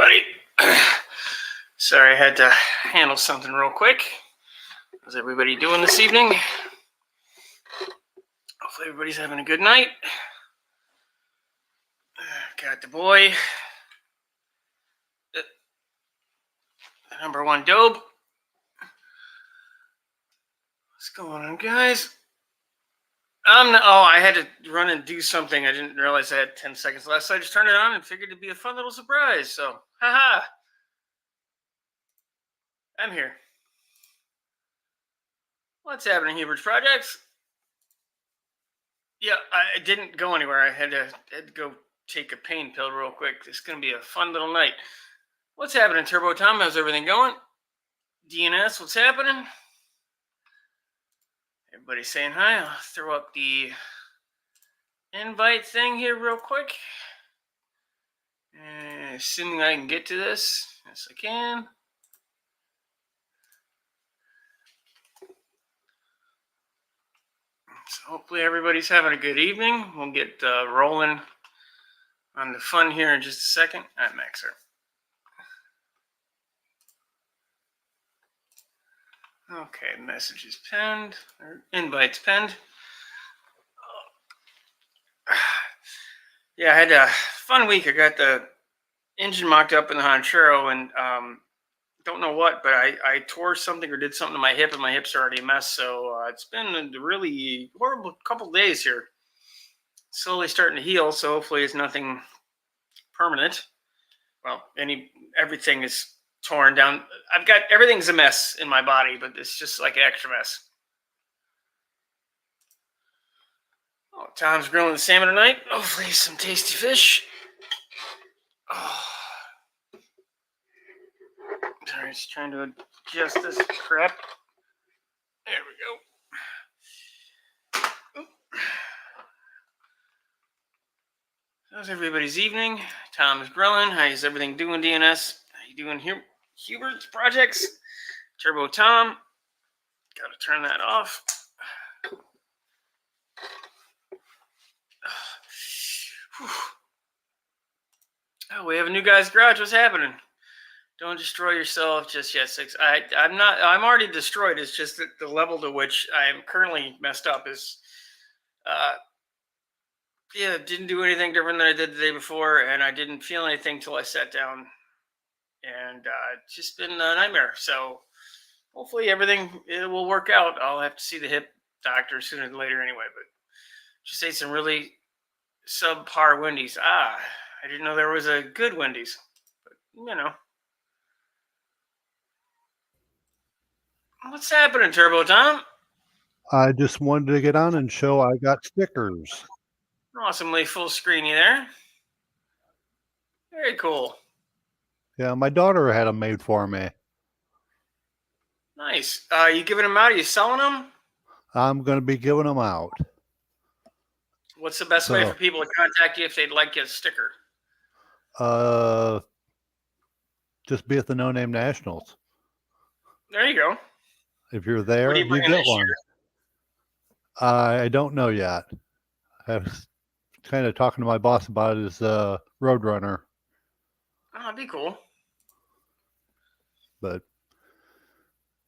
everybody. Sorry, I had to handle something real quick. How's everybody doing this evening? Hopefully everybody's having a good night. Got the boy, the number one dope. What's going on, guys? I had to run and do something. I didn't realize I had 10 seconds left, so I just turned it on and figured it'd be a fun little surprise. So, haha. I'm here. What's happening, Hubert's Projects? Yeah, I didn't go anywhere. I had to go take a pain pill real quick. It's going to be a fun little night. What's happening, Turbo Tom? How's everything going? DNS, what's happening? Everybody saying hi. I'll throw up the invite thing here real quick. Assuming I can get to this. Yes, I can. So hopefully everybody's having a good evening. We'll get rolling on the fun here in just a second. I'm Maxer. Okay, messages pinned, or invites pinned. Yeah, I had a fun week. I got the engine mocked up in the Honchero, and don't know what, but I tore something or did something to my hip, and my hip's already a mess. So it's been a really horrible couple days here. Slowly starting to heal, so hopefully it's nothing permanent. Well, everything is torn down. Everything's a mess in my body, but it's just like an extra mess. Oh, Tom's grilling the salmon tonight. Hopefully some tasty fish. Oh. Sorry, just trying to adjust this crap. There we go. Oop. How's everybody's evening? Tom's grilling. How's everything doing, DNS? How you doing here? Hubert's Projects? Turbo Tom. Got to turn that off. Oh, we have a new guy's garage. What's happening? Don't destroy yourself just yet. I'm already destroyed. It's just that the level to which I am currently messed up is, didn't do anything different than I did the day before, and I didn't feel anything till I sat down, and it's just been a nightmare. So hopefully everything will work out. I'll have to see the hip doctor sooner than later anyway, but just ate some really subpar Wendy's. I didn't know there was a good Wendy's, but What's happening, Turbo Tom? I just wanted to get on and show I got stickers. Awesomely full screeny there. Very cool. Yeah, my daughter had them made for me. Nice. You giving them out? Are you selling them? I'm going to be giving them out. What's the best way for people to contact you if they'd like a sticker? Just be at the No Name Nationals. There you go. If you're there, you get one. I don't know yet. I was kind of talking to my boss about his Roadrunner. Oh, that'd be cool. But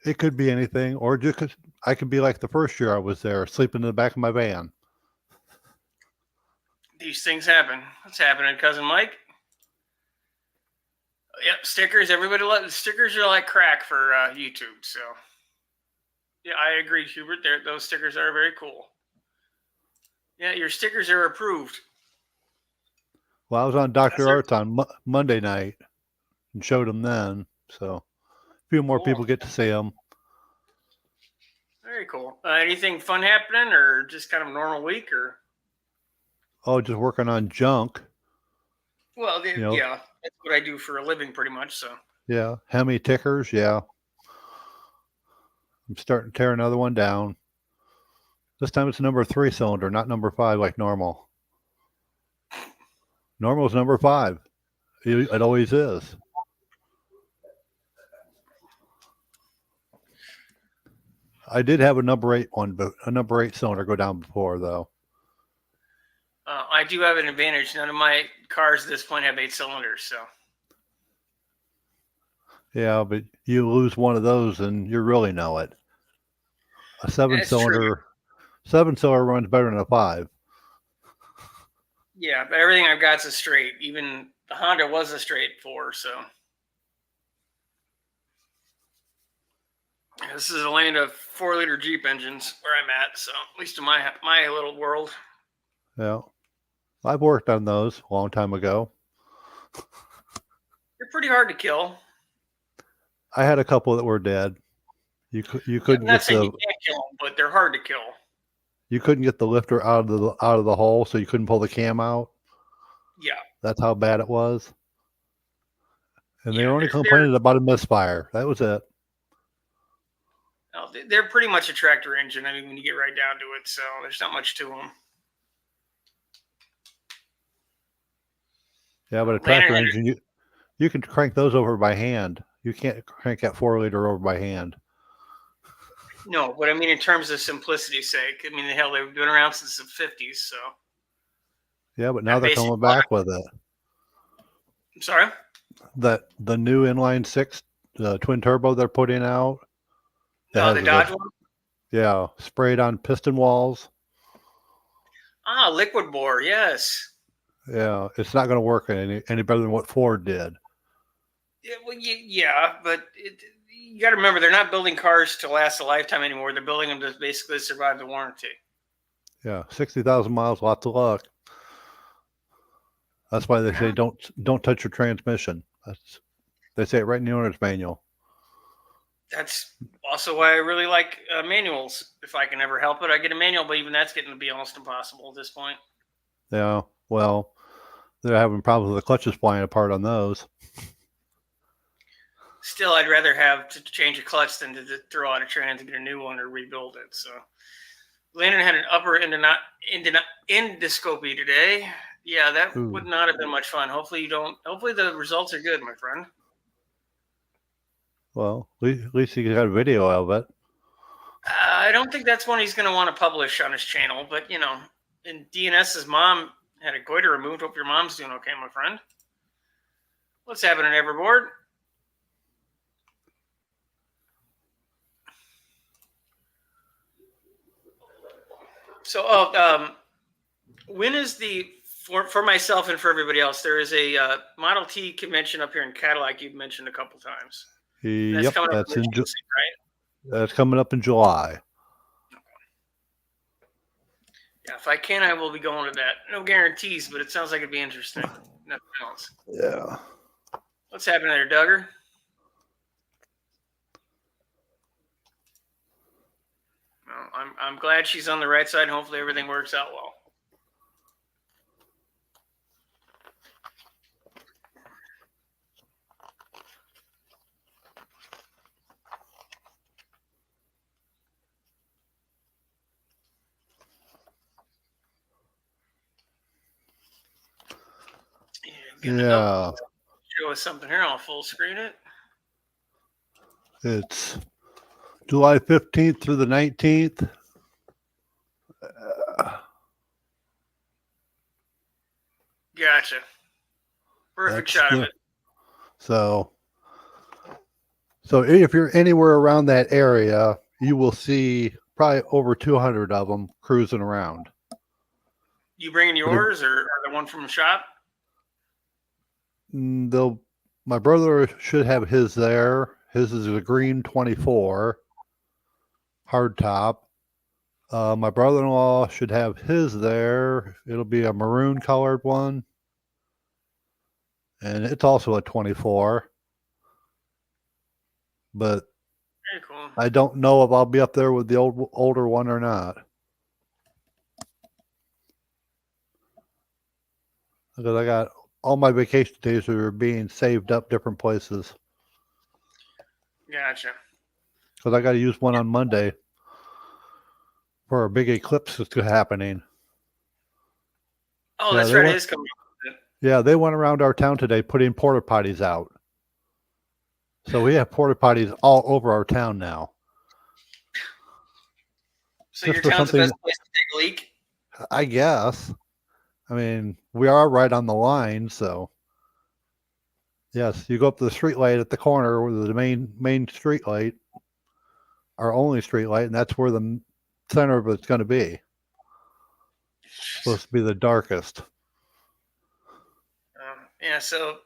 it could be anything, or just I could be like the first year I was there, sleeping in the back of my van. These things happen. What's happening, Cousin Mike? Yep, stickers. Stickers are like crack for YouTube. So, yeah, I agree, Hubert. Those stickers are very cool. Yeah, your stickers are approved. Well, I was on Dr. Arts on Monday night and showed them then. So, a few more people get to see them. Very cool. Anything fun happening, or just kind of a normal week, or? Oh, just working on junk. Well, yeah, that's what I do for a living, pretty much. So. Yeah, Hemi tickers. Yeah, I'm starting to tear another one down. This time it's a number 3 cylinder, not number 5 like normal. Normal is number 5. It always is. I did have a number 8 one, but a number 8 cylinder go down before though. I do have an advantage. None of my cars at this point have 8 cylinders, so. Yeah, but you lose one of those and you really know it. A That's true. seven cylinder runs better than a 5. Yeah, but everything I've got's a straight. Even the Honda was a straight 4, so this is a land of 4-liter Jeep engines where I'm at. So at least in my little world. Yeah. I've worked on those a long time ago. They're pretty hard to kill. I had a couple that were dead. You Yeah, I'm couldn't not get saying you the can't kill them, but they're hard to kill. you couldn't get the lifter out of the hole, so you couldn't pull the cam out. Yeah, That's how bad it was. And they yeah, were only complaining about a misfire. That was it. they're pretty much a tractor engine. I mean, when you get right down to it, so there's not much to them. Yeah, but a tractor engine, you can crank those over by hand. You can't crank that 4-liter over by hand. No, but I mean, in terms of simplicity's sake, I mean, the hell, they've been around since the 50s, so. Yeah, but now they're coming back with it. I'm sorry? The new inline 6 twin turbo they're putting out. Oh, the Dodge one? Yeah, sprayed on piston walls. Ah, liquid bore, yes. Yeah, it's not going to work any better than what Ford did. Yeah, well, yeah, but you got to remember, they're not building cars to last a lifetime anymore. They're building them to basically survive the warranty. Yeah, 60,000 miles, lots of luck. That's why they say don't touch your transmission. They say it right in the owner's manual. That's also why I really like manuals. If I can ever help it, I get a manual, but even that's getting to be almost impossible at this point. Yeah, well, they're having problems with the clutches flying apart on those. Still, I'd rather have to change a clutch than to throw out a trans and get a new one or rebuild it. So, Landon had an upper endoscopy today. Yeah, that would not have been much fun. Hopefully the results are good, my friend. Well, at least he got a video of it. I don't think that's one he's going to want to publish on his channel, but and DNS's mom had a goiter removed. Hope your mom's doing okay, my friend. What's happening, Everboard? So, when is for myself and for everybody else? There is a Model T convention up here in Cadillac. You've mentioned a couple times. Yep, that's coming up in July. Yeah, if I can, I will be going to that. No guarantees, but it sounds like it'd be interesting. Nothing else. Yeah. What's happening there, Duggar? Well, I'm glad she's on the right side. Hopefully everything works out well. Yeah. Show us something here. I'll full screen it. It's July 15th through the 19th. Gotcha. Perfect shot of it. So if you're anywhere around that area, you will see probably over 200 of them cruising around. You bringing yours or the one from the shop? My brother should have his there. His is a green 24 hardtop. My brother-in-law should have his there. It'll be a maroon colored one. And it's also a 24. But very cool. I don't know if I'll be up there with the older one or not. Because I got all my vacation days are being saved up different places. Gotcha. Because I got to use one on Monday for a big eclipse that's happening. Oh, that's right. It is coming up. Yeah, they went around our town today putting porta potties out. So we have porta potties all over our town now. So your town's the best place to take a leak? I guess. I mean, we are right on the line, so. Yes, you go up to the street light at the corner where the main street light, our only street light, and that's where the center of it's going to be. Supposed to be the darkest. Yeah, so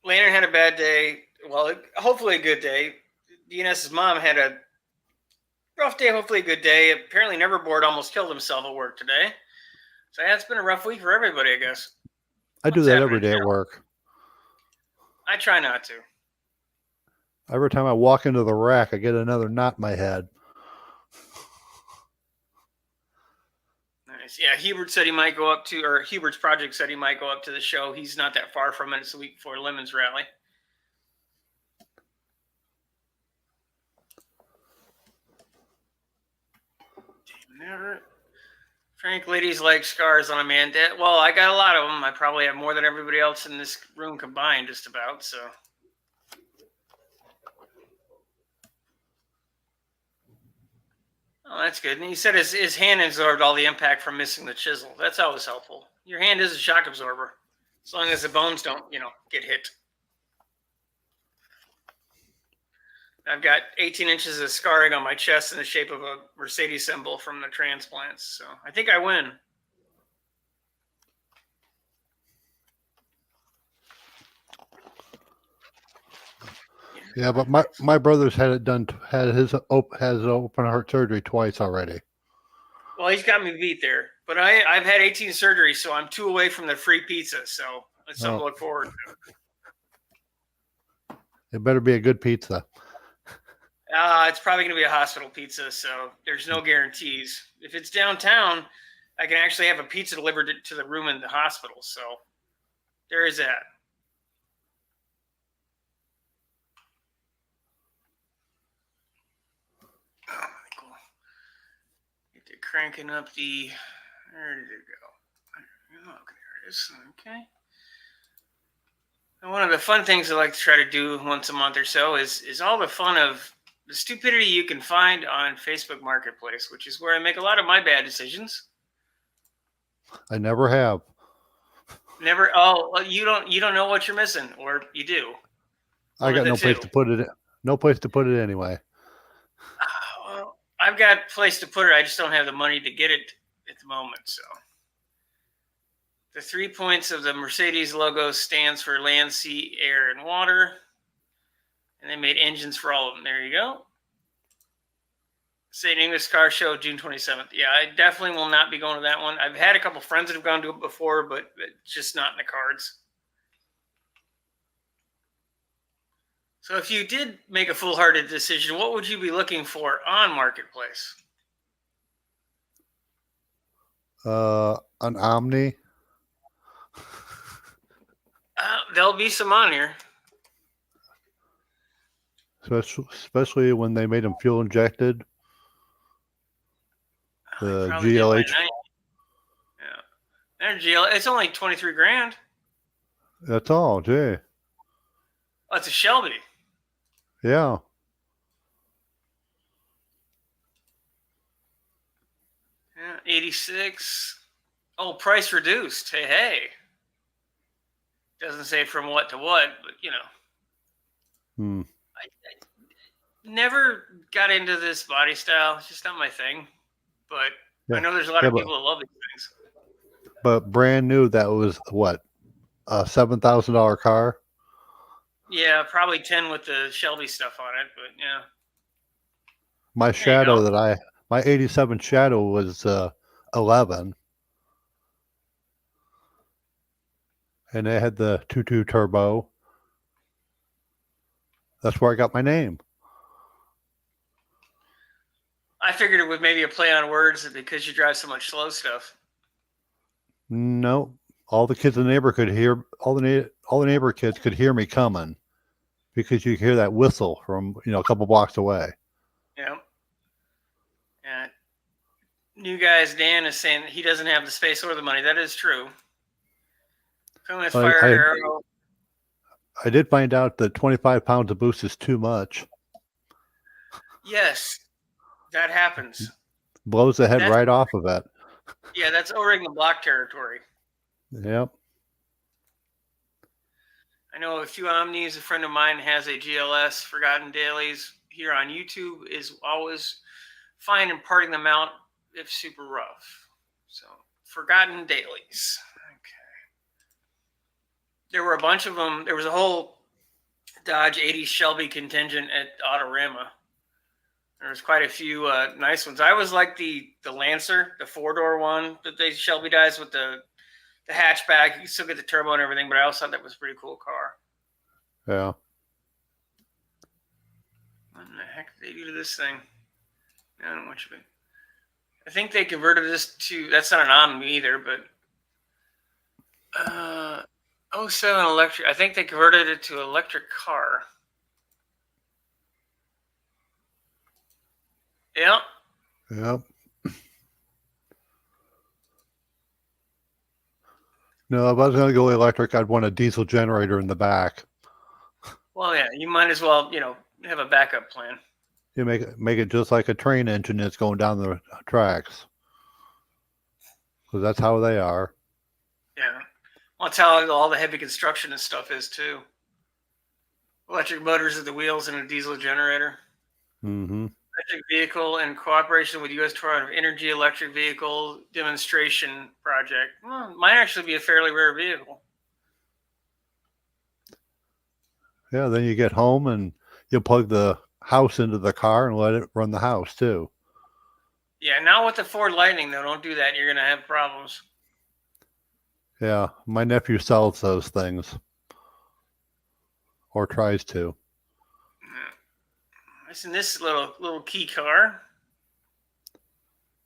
Landon had a bad day. Well, hopefully a good day. DNS's mom had a rough day, hopefully a good day. Apparently, Neverboard almost killed himself at work today. So yeah, it's been a rough week for everybody, I guess. I do that every day at work. I try not to. Every time I walk into the rack, I get another knot in my head. Nice. Yeah, Hubert said he might go up to, or Hubert's project said he might go up to the show. He's not that far from it. It's the week before Lemon's rally. Never. Frank, ladies like scars on a man. Well, I got a lot of them. I probably have more than everybody else in this room combined, just about. So. Oh, that's good. And he said his hand absorbed all the impact from missing the chisel. That's always helpful. Your hand is a shock absorber, as long as the bones don't, get hit. I've got 18 inches of scarring on my chest in the shape of a Mercedes symbol from the transplants. So I think I win. Yeah, but my brother's had it done. Has open heart surgery twice already. Well, he's got me beat there. But I've had 18 surgeries, so I'm 2 away from the free pizza. So it's something to look forward to. It better be a good pizza. It's probably going to be a hospital pizza, so there's no guarantees. If it's downtown, I can actually have a pizza delivered to the room in the hospital. So there is that. Oh, cool. Get to cranking up the. Where did it go? Oh, there it is. Okay. And one of the fun things I like to try to do once a month or so is all the fun of the stupidity you can find on Facebook Marketplace, which is where I make a lot of my bad decisions. I never have. Never. Oh, well, you don't know what you're missing, or you do. I got no place to put it. No place to put it anyway. Well, I've got a place to put it. I just don't have the money to get it at the moment. So the 3 points of the Mercedes logo stands for land, sea, air, and water. And they made engines for all of them. There you go. St. English Car Show, June 27th. Yeah, I definitely will not be going to that one. I've had a couple friends that have gone to it before, but it's just not in the cards. So if you did make a foolhardy decision, what would you be looking for on Marketplace? An Omni. There'll be some on here. Especially when they made them fuel injected. The GLH. Yeah. It's only 23 grand. That's all, gee. Oh, it's a Shelby. Yeah. Yeah, 86. Oh, price reduced. Hey. Doesn't say from what to what, but I never got into this body style. It's just not my thing. But yeah. I know there's a lot of people that love these things. But brand new, that was what? A $7,000 car? Yeah, probably 10 with the Shelby stuff on it, but yeah. My Shadow my 87 Shadow was 11. And it had the 2.2 turbo. That's where I got my name. I figured it was maybe a play on words because you drive so much slow stuff. No, all the kids in the neighborhood could hear. All the neighbor kids could hear me coming because you could hear that whistle from a couple blocks away. Yeah. Yeah. New guys, Dan is saying he doesn't have the space or the money. That is true. I did find out that 25 pounds of boost is too much. Yes, that happens. Blows the head right off of it. Yeah, that's O-ring the block territory. Yep. I know a few Omnis. A friend of mine has a GLS. Forgotten Dailies here on YouTube is always fine imparting them out if super rough. So Forgotten Dailies. Okay. There were a bunch of them. There was a whole Dodge 80 Shelby contingent at Autorama. There was quite a few nice ones. I always like the Lancer, the 4-door one that they Shelby dies with the hatchback. You still get the turbo and everything, but I also thought that was a pretty cool car. Yeah. What in the heck did they do to this thing? I don't know much of it. I think they converted this to, that's not an Omni either, but 07 electric. I think they converted it to electric car. Yeah. Yep. No, if I was going to go electric, I'd want a diesel generator in the back. Well, yeah, you might as well, have a backup plan. You make it just like a train engine that's going down the tracks, because that's how they are. Yeah. Well, that's how all the heavy construction and stuff is too. Electric motors at the wheels and a diesel generator. Mm-hmm. Electric vehicle in cooperation with U.S. Department of Energy electric vehicle demonstration project. Well, might actually be a fairly rare vehicle. Yeah, then you get home and you plug the house into the car and let it run the house too. Yeah, not with the Ford Lightning though. Don't do that. You're gonna have problems. Yeah, my nephew sells those things, or tries to. Listen, this little key car,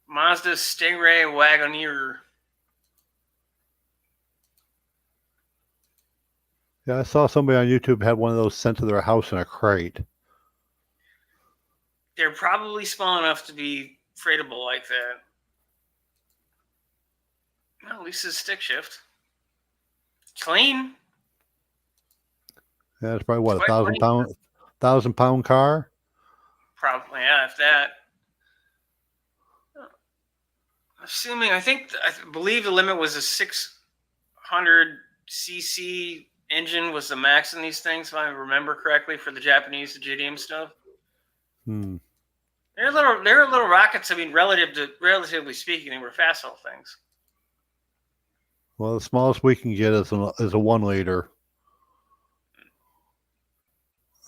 Mazda Stingray Wagoneer. Yeah, I saw somebody on YouTube had one of those sent to their house in a crate. They're probably small enough to be freightable like that. Well, at least it's stick shift. Clean. Yeah, it's probably what, Quite clean. 1,000 pound car. Probably, yeah, if that. Assuming, I believe the limit was a 600cc engine was the max in these things, if I remember correctly, for the Japanese JDM stuff. Hmm. They're little rockets. I mean, relatively speaking, they were fast little things. Well, the smallest we can get is a 1 liter.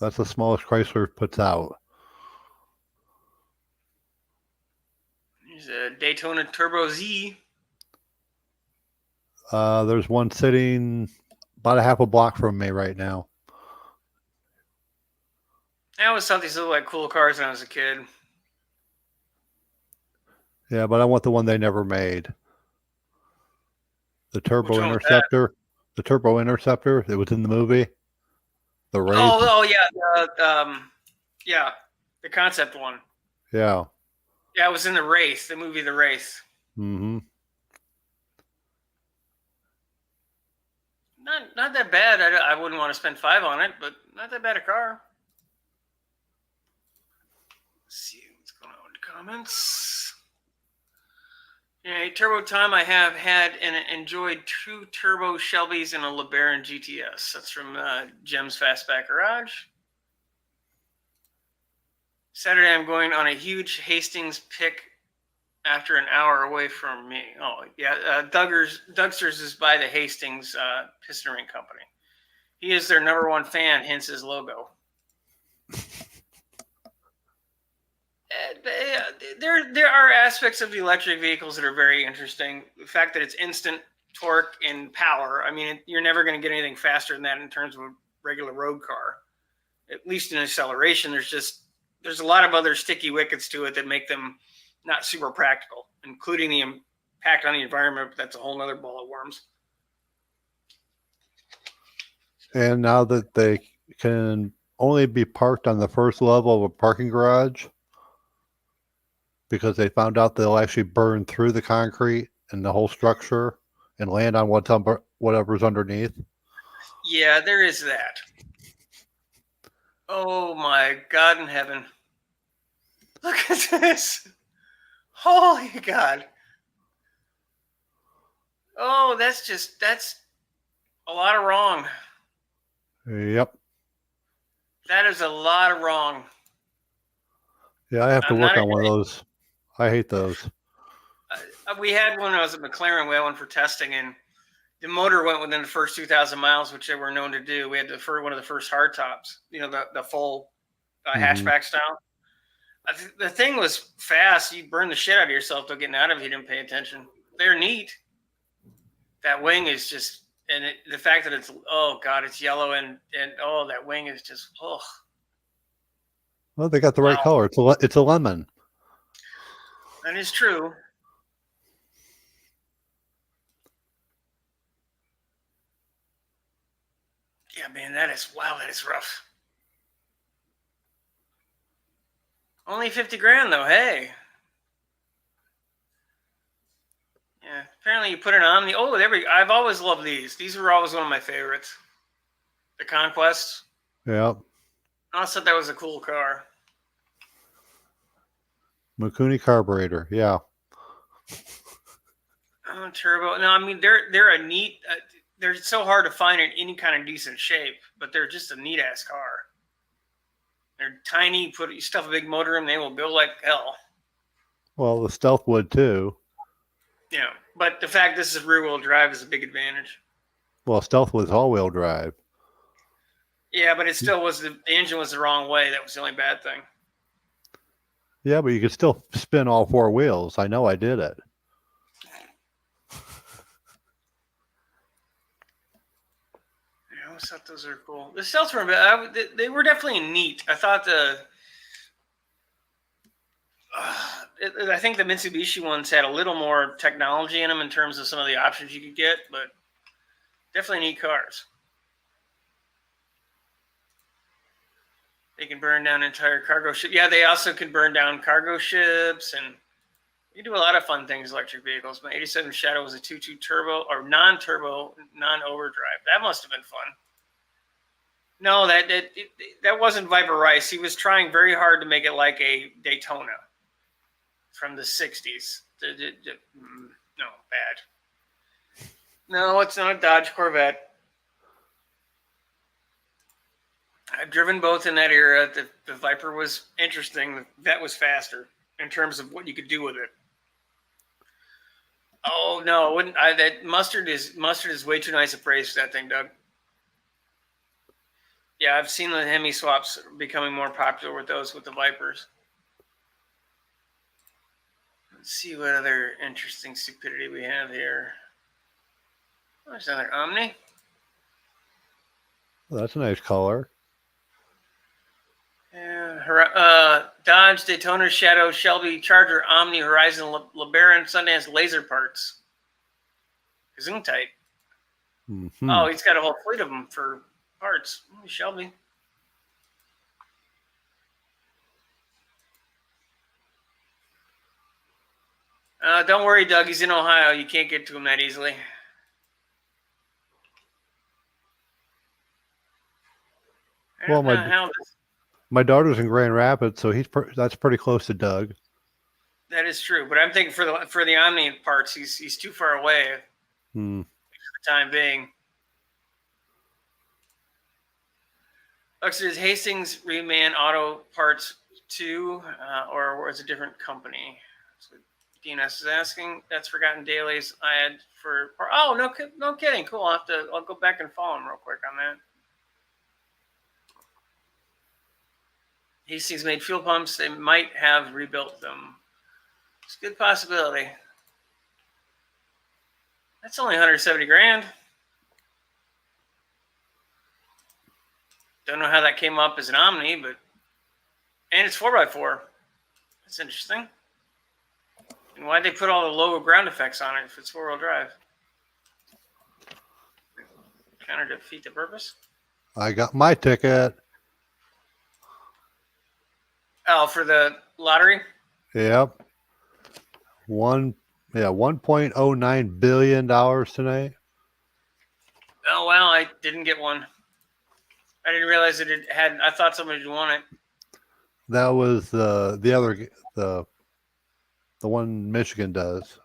That's the smallest Chrysler puts out. There's a Daytona Turbo Z. There's one sitting about a half a block from me right now. I always thought these looked like cool cars when I was a kid. Yeah, but I want the one they never made. The Turbo Which one was that? Interceptor. The Turbo Interceptor that was in the movie. The race. Oh yeah, yeah, the concept one. Yeah. Yeah, it was in the Wraith, the movie The Wraith. Mm-hmm. Not that bad. I wouldn't want to spend $5 on it, but not that bad a car. Let's see what's going on in the comments. Yeah, Turbo Time. I have had and enjoyed 2 turbo Shelbys and a LeBaron GTS. That's from Jem's Fastback Garage. Saturday, I'm going on a huge Hastings pick after an hour away from me. Oh, yeah. Dougsters is by the Hastings Piston Ring Company. He is their #1 fan, hence his logo. There are aspects of the electric vehicles that are very interesting. The fact that it's instant torque and power. I mean, you're never going to get anything faster than that in terms of a regular road car. At least in acceleration, there's a lot of other sticky wickets to it that make them not super practical, including the impact on the environment. But that's a whole other ball of worms. And now that they can only be parked on the first level of a parking garage, because they found out they'll actually burn through the concrete and the whole structure and land on whatever's underneath. Yeah, there is that. Oh my God in heaven. Look at this. Holy God. Oh, that's a lot of wrong. Yep. That is a lot of wrong. Yeah, I have to I'm work not. on one of those. I hate those. We had one when I was at McLaren. We had one for testing, and the motor went within the first 2,000 miles, which they were known to do. We had one of the first hard tops, the full Hmm. hatchback style. The thing was fast. You burn the shit out of yourself though getting out of it if you didn't pay attention. They're neat. That wing is just, and the fact that oh god, it's yellow and oh, that wing is just, oh Well, they got the right wow, color. It's a lemon. that is true. Yeah, man, that is rough. Only 50 grand though. Hey, yeah. Apparently you put it on the. Oh, there we go. I've always loved these. These were always one of my favorites. The Conquest. Yeah. I thought that was a cool car. Mikuni carburetor. Yeah. Turbo. No, I mean they're a neat. They're so hard to find in any kind of decent shape, but they're just a neat ass car. They're tiny. You stuff a big motor in, they will go like hell. Well, the Stealth would too. Yeah, but the fact this is rear wheel drive is a big advantage. Well, Stealth was all-wheel drive. Yeah, but it still was the engine was the wrong way. That was the only bad thing. Yeah, but you could still spin all four wheels. I know I did it. Yeah, I always thought those are cool. The stealth were they were definitely neat. I thought I think the Mitsubishi ones had a little more technology in them in terms of some of the options you could get, but definitely neat cars. They can burn down entire cargo ship. Yeah, they also can burn down cargo ships, and you do a lot of fun things. Electric vehicles. My '87 Shadow was a 2.2 turbo or non-turbo, non-overdrive. That must have been fun. No, that wasn't Viper Rice. He was trying very hard to make it like a Daytona from the '60s. No, bad. No, it's not a Dodge Corvette. I've driven both in that era. The Viper was interesting. That was faster in terms of what you could do with it. Oh no, wouldn't I? That mustard is way too nice a praise for that thing, Doug. Yeah, I've seen the Hemi swaps becoming more popular with the Vipers. Let's see what other interesting stupidity we have here. Oh, there's another Omni. Well, that's a nice color. Yeah, Dodge, Daytona, Shadow, Shelby, Charger, Omni, Horizon, LeBaron, Sundance, Laser Parts. Gesundheit. Mm-hmm. Oh, he's got a whole fleet of them for parts. Shelby. Don't worry, Doug. He's in Ohio. You can't get to him that easily. Well, my daughter's in Grand Rapids, so that's pretty close to Doug. That is true, but I'm thinking for the Omni parts, he's too far away for the time being. Looks is Hastings Reman Auto Parts 2, or was it a different company? That's what DNS is asking. That's Forgotten Dailies. I had for. Oh, no kidding. Cool. I'll go back and follow him real quick on that. Hastings made fuel pumps. They might have rebuilt them. It's a good possibility. That's only 170 grand. Don't know how that came up as an Omni, and it's 4x4. That's interesting. And why'd they put all the logo ground effects on it if it's 4-wheel drive? Kind of defeat the purpose. I got my ticket. Oh, for the lottery? Yep. $1.09 billion tonight. Oh, well, I didn't get one. I didn't realize it had. I thought somebody would want it. That was the one Michigan does.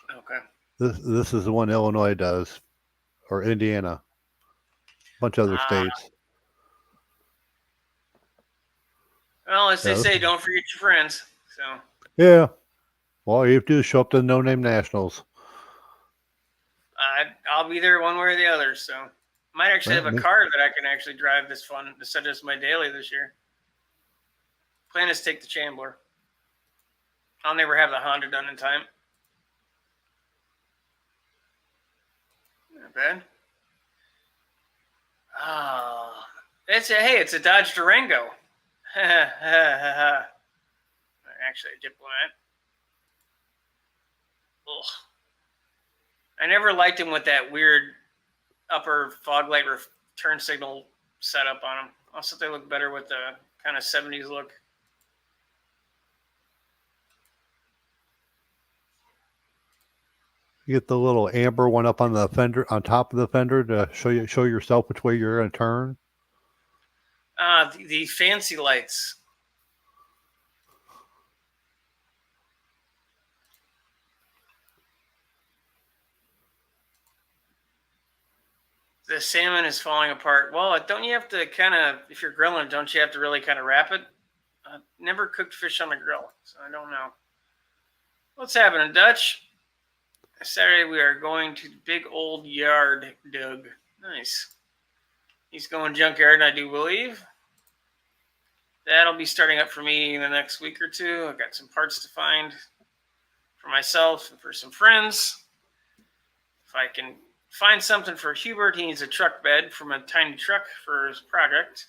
Okay. This is the one Illinois does, or Indiana. bunch of other Ah, states. well, as they Yeah, say, don't forget your friends. So yeah. Well, all you have to do is show up to the No Name Nationals. I'll be there one way or the other. So might actually Well, have a car that I can actually drive this fun instead of just my daily this year. Plan is to take the Chambler. I'll never have the Honda done in time. Not bad. Oh, it's a Dodge Durango. Actually, a Diplomat. Ugh. I never liked him with that weird upper fog light turn signal setup on them. Also, they look better with the kind of 70s look. you get the little amber one up on the fender, on top of the fender, to show yourself which way you're going to turn. The fancy lights. The salmon is falling apart. Well, don't you have to kind of, if you're grilling, don't you have to really kind of wrap it? Never cooked fish on the grill, so I don't know. What's happening, Dutch? Saturday we are going to the big old yard, Doug. Nice. He's going junkyard, I do believe. That'll be starting up for me in the next week or two. I've got some parts to find for myself and for some friends. If I can find something for Hubert, he needs a truck bed from a tiny truck for his project.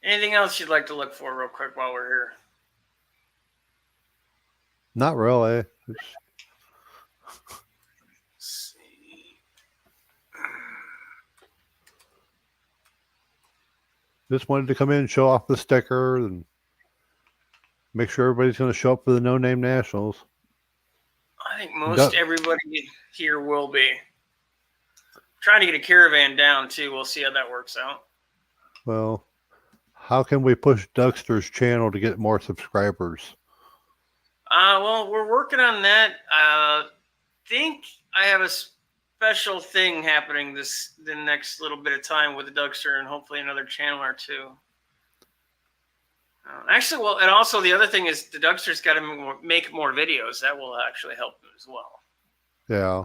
Anything else you'd like to look for real quick while we're here? Not really. Let's see. Just wanted to come in and show off the sticker and make sure everybody's going to show up for the No Name Nationals. I think most everybody here will be. Trying to get a caravan down too. We'll see how that works out. Well, how can we push Dougster's channel to get more subscribers? Well, we're working on that. Think I have a special thing happening the next little bit of time with the Dougster and hopefully another channel or two. Actually, well, and also the other thing is the Dougster's got to make more videos. That will actually help them as well. Yeah.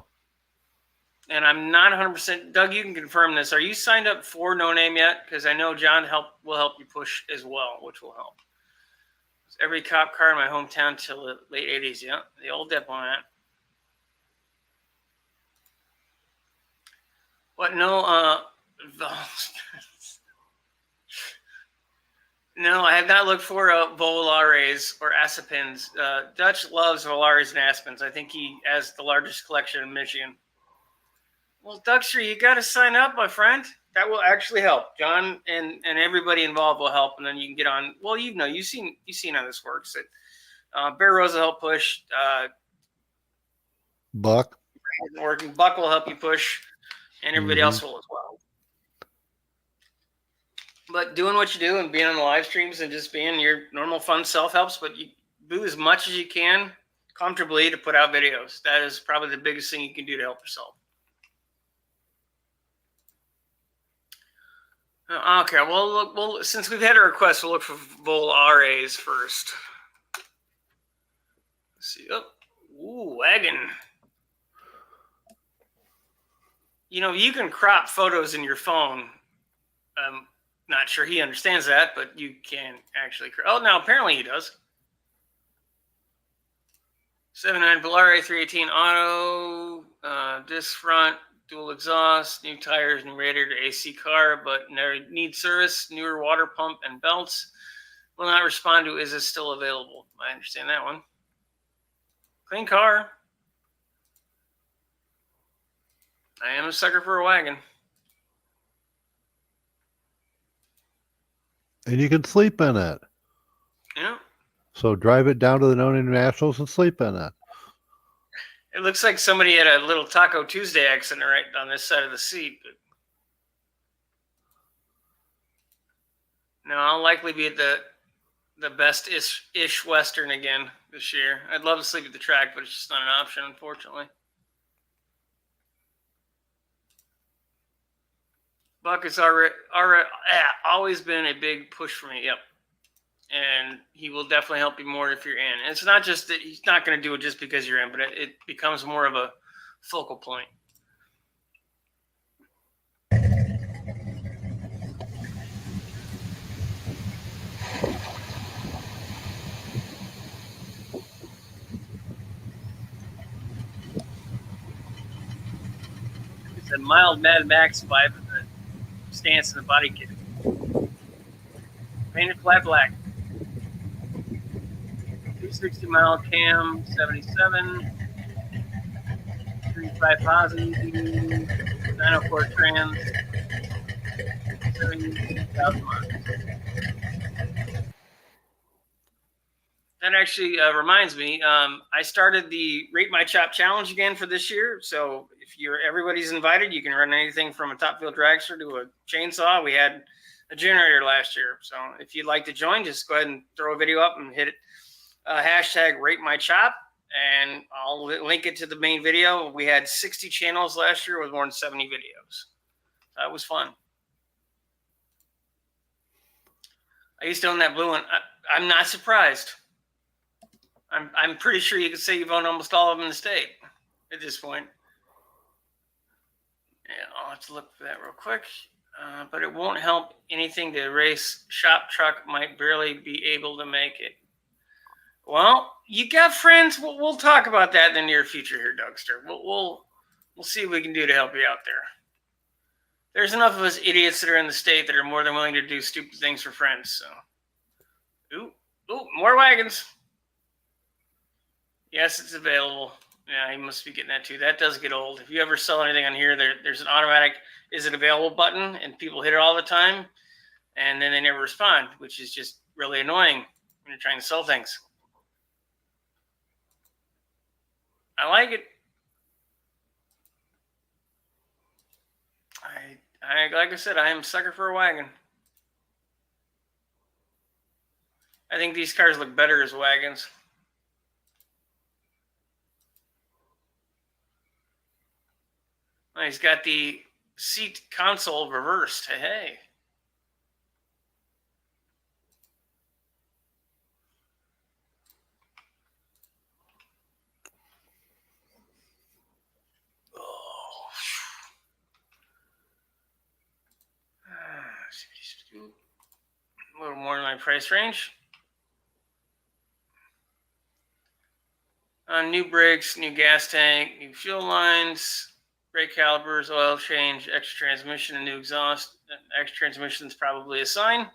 And I'm not 100%. Doug, you can confirm this. Are you signed up for No Name yet? Because I know John will help you push as well, which will help. Every cop car in my hometown till the late 80s. Yeah, the old Diplomat. What? No, no, I have not looked for Volares or Asapins. Dutch loves Volares and Aspens. I think he has the largest collection in Michigan. Well, Dougster, you got to sign up, my friend. That will actually help. John and everybody involved will help, and then you can get on. Well, you've seen how this works. Bear Rose will help push. Buck. Working. Buck will help you push, and everybody else will as well. But doing what you do and being on the live streams and just being your normal fun self helps. But you do as much as you can comfortably to put out videos. That is probably the biggest thing you can do to help yourself. Okay, well, since we've had a request, we'll look for Volares first. Let's see. Oh, ooh, wagon. You know, you can crop photos in your phone. I'm not sure he understands that, but you can actually. Oh, now apparently he does. 79 Volare 318 auto, disc front, dual exhaust, new tires, new radiator, AC car, but needs service, newer water pump and belts. Will not respond to is it still available. I understand that one. Clean car. I am a sucker for a wagon. And you can sleep in it. Yeah. So drive it down to the No Name Nationals and sleep in it. It looks like somebody had a little Taco Tuesday accident right on this side of the seat. But no, I'll likely be at the best ish Western again this year. I'd love to sleep at the track, but it's just not an option, unfortunately. Buck has always been a big push for me. Yep. And he will definitely help you more if you're in. And it's not just that he's not going to do it just because you're in, but it becomes more of a focal point. It's a mild Mad Max vibe in the stance and the body kit. Painted flat black. 260 mile cam, 77, 35 posi, 904 trans, 70,000 miles. That actually reminds me. I started the Rate My Chop challenge again for this year. So if everybody's invited, you can run anything from a top fuel dragster to a chainsaw. We had a generator last year. So if you'd like to join, just go ahead and throw a video up and hit it. Hashtag Rate My Chop, and I'll link it to the main video. We had 60 channels last year with more than 70 videos. That was fun. I used to own that blue one. I'm not surprised. I'm pretty sure you could say you've owned almost all of them in the state at this point. Yeah, I'll have to look for that real quick. But it won't help anything to race. Shop truck might barely be able to make it. Well, you got friends. We'll talk about that in the near future here, Dougster. We'll see what we can do to help you out there. There's enough of us idiots that are in the state that are more than willing to do stupid things for friends. So, ooh, more wagons. Yes, it's available. Yeah, you must be getting that too. That does get old. If you ever sell anything on here, there's an automatic "is it available" button, and people hit it all the time, and then they never respond, which is just really annoying when you're trying to sell things. I like it. Like I said, I am a sucker for a wagon. I think these cars look better as wagons. Oh, he's got the seat console reversed. Hey. A little more in my price range. New brakes, new gas tank, new fuel lines, brake calipers, oil change, extra transmission, and new exhaust. Extra transmission is probably a sign.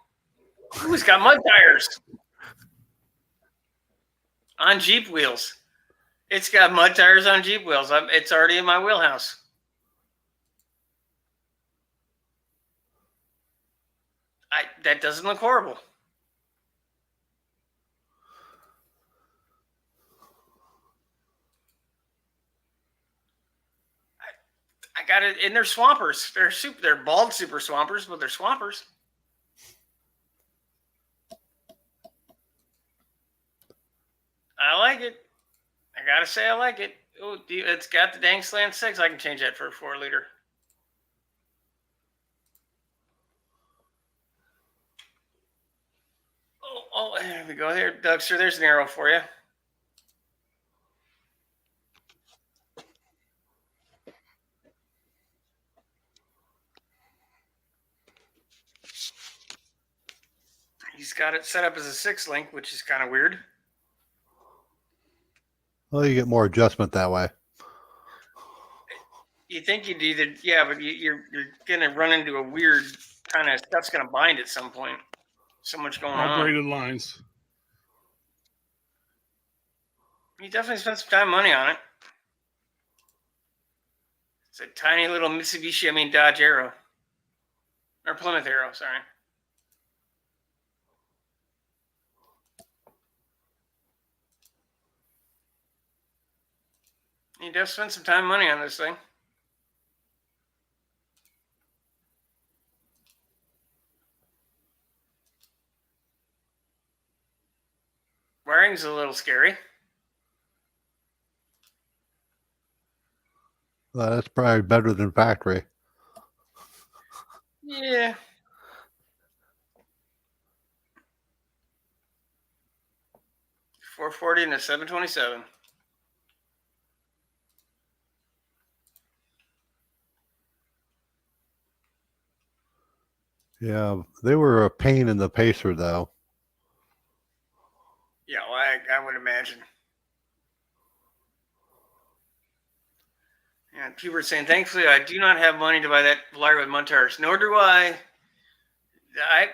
Ooh, it's got mud tires on Jeep wheels. It's got mud tires on Jeep wheels. It's already in my wheelhouse. That doesn't look horrible. I got it, and they're swampers. They're bald super swampers, but they're swampers. I like it. I gotta say, I like it. Oh, it's got the dang slant 6. I can change that for a 4-liter. Oh, there we go. There, Dougster, there's an arrow for you. He's got it set up as a 6-link, which is kind of weird. Well, you get more adjustment that way. You think you'd either, yeah, but you're gonna run into a weird kind of stuff's gonna bind at some point. So much going on. Braided lines. You definitely spent some time and money on it. It's a tiny little Mitsubishi, Dodge Arrow. Or Plymouth Arrow, sorry. You definitely spent some time and money on this thing. Wiring's a little scary. That's probably better than factory. Yeah. $440 and a $727. Yeah, they were a pain in the pacer, though. Yeah, well, I would imagine. Yeah, people are saying, thankfully, I do not have money to buy that Velar with mud tires. Nor do I.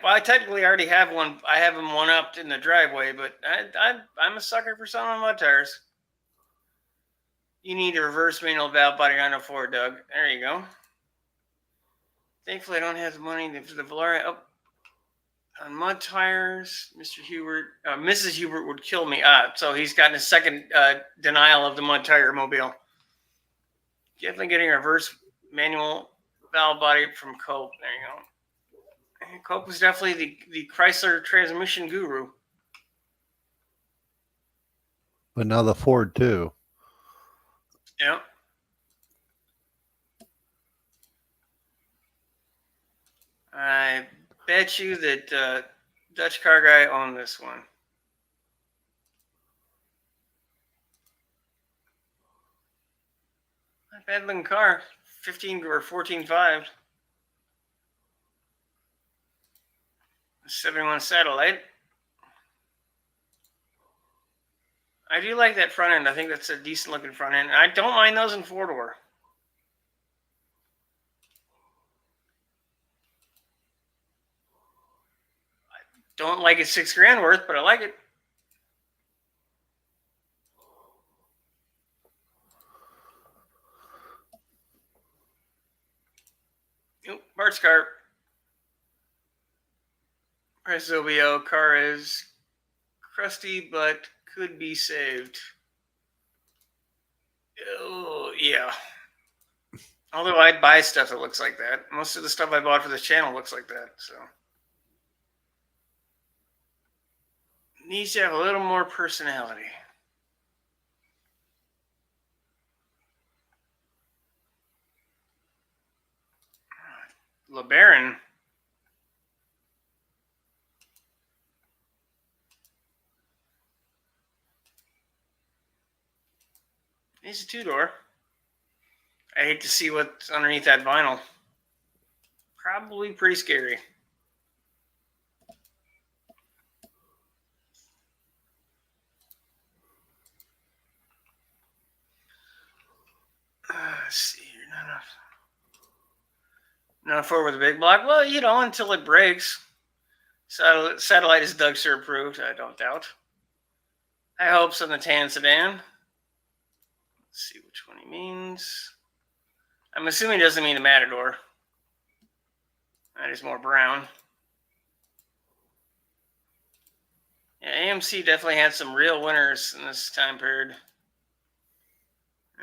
I technically already have one. I have them one upped in the driveway, but I'm a sucker for selling mud tires. You need a reverse manual valve body on a Ford, Doug. There you go. Thankfully, I don't have the money for the Velar. Oh, on mud tires, Mrs. Hubert would kill me. So he's gotten a second denial of the mud tire mobile. Definitely getting a reverse manual valve body from Cope. There you go. And Cope was definitely the Chrysler transmission guru. But now the Ford, too. Yeah. I bet you that Dutch car guy owned this one. Not bad looking car. 15 or 14.5. 71 satellite. I do like that front end. I think that's a decent looking front end. I don't mind those in four door. I don't like it $6,000 worth, but I like it. Nope, parts car. Price OBO car is crusty, but could be saved. Oh, yeah. Although I'd buy stuff that looks like that. Most of the stuff I bought for this channel looks like that, so. Needs to have a little more personality. LeBaron. He's a two-door. I hate to see what's underneath that vinyl. Probably pretty scary. Let's see. You're not forward with a big block. Well, until it breaks. Satellite is Doug Sir approved, I don't doubt. High hopes on the tan sedan. Let's see which one he means. I'm assuming he doesn't mean the Matador. That is more brown. Yeah, AMC definitely had some real winners in this time period.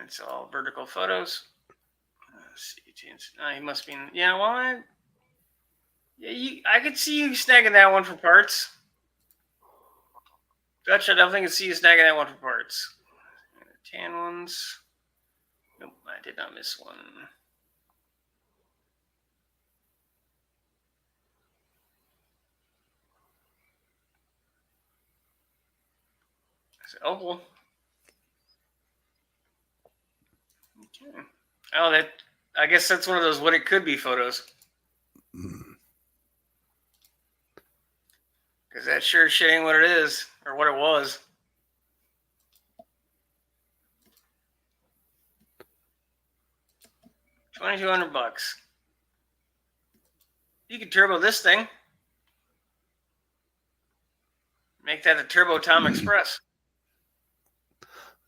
It's all vertical photos. Let's see. He must be in. Yeah, well, I could see you snagging that one for parts. Dutch, I definitely could see you snagging that one for parts. Tan ones. Nope, I did not miss one. Opal. Okay. Oh, I guess that's one of those what it could be photos. Because that sure shit ain't what it is, or what it was. $2,200. You could turbo this thing. Make that a Turbo Tom Express.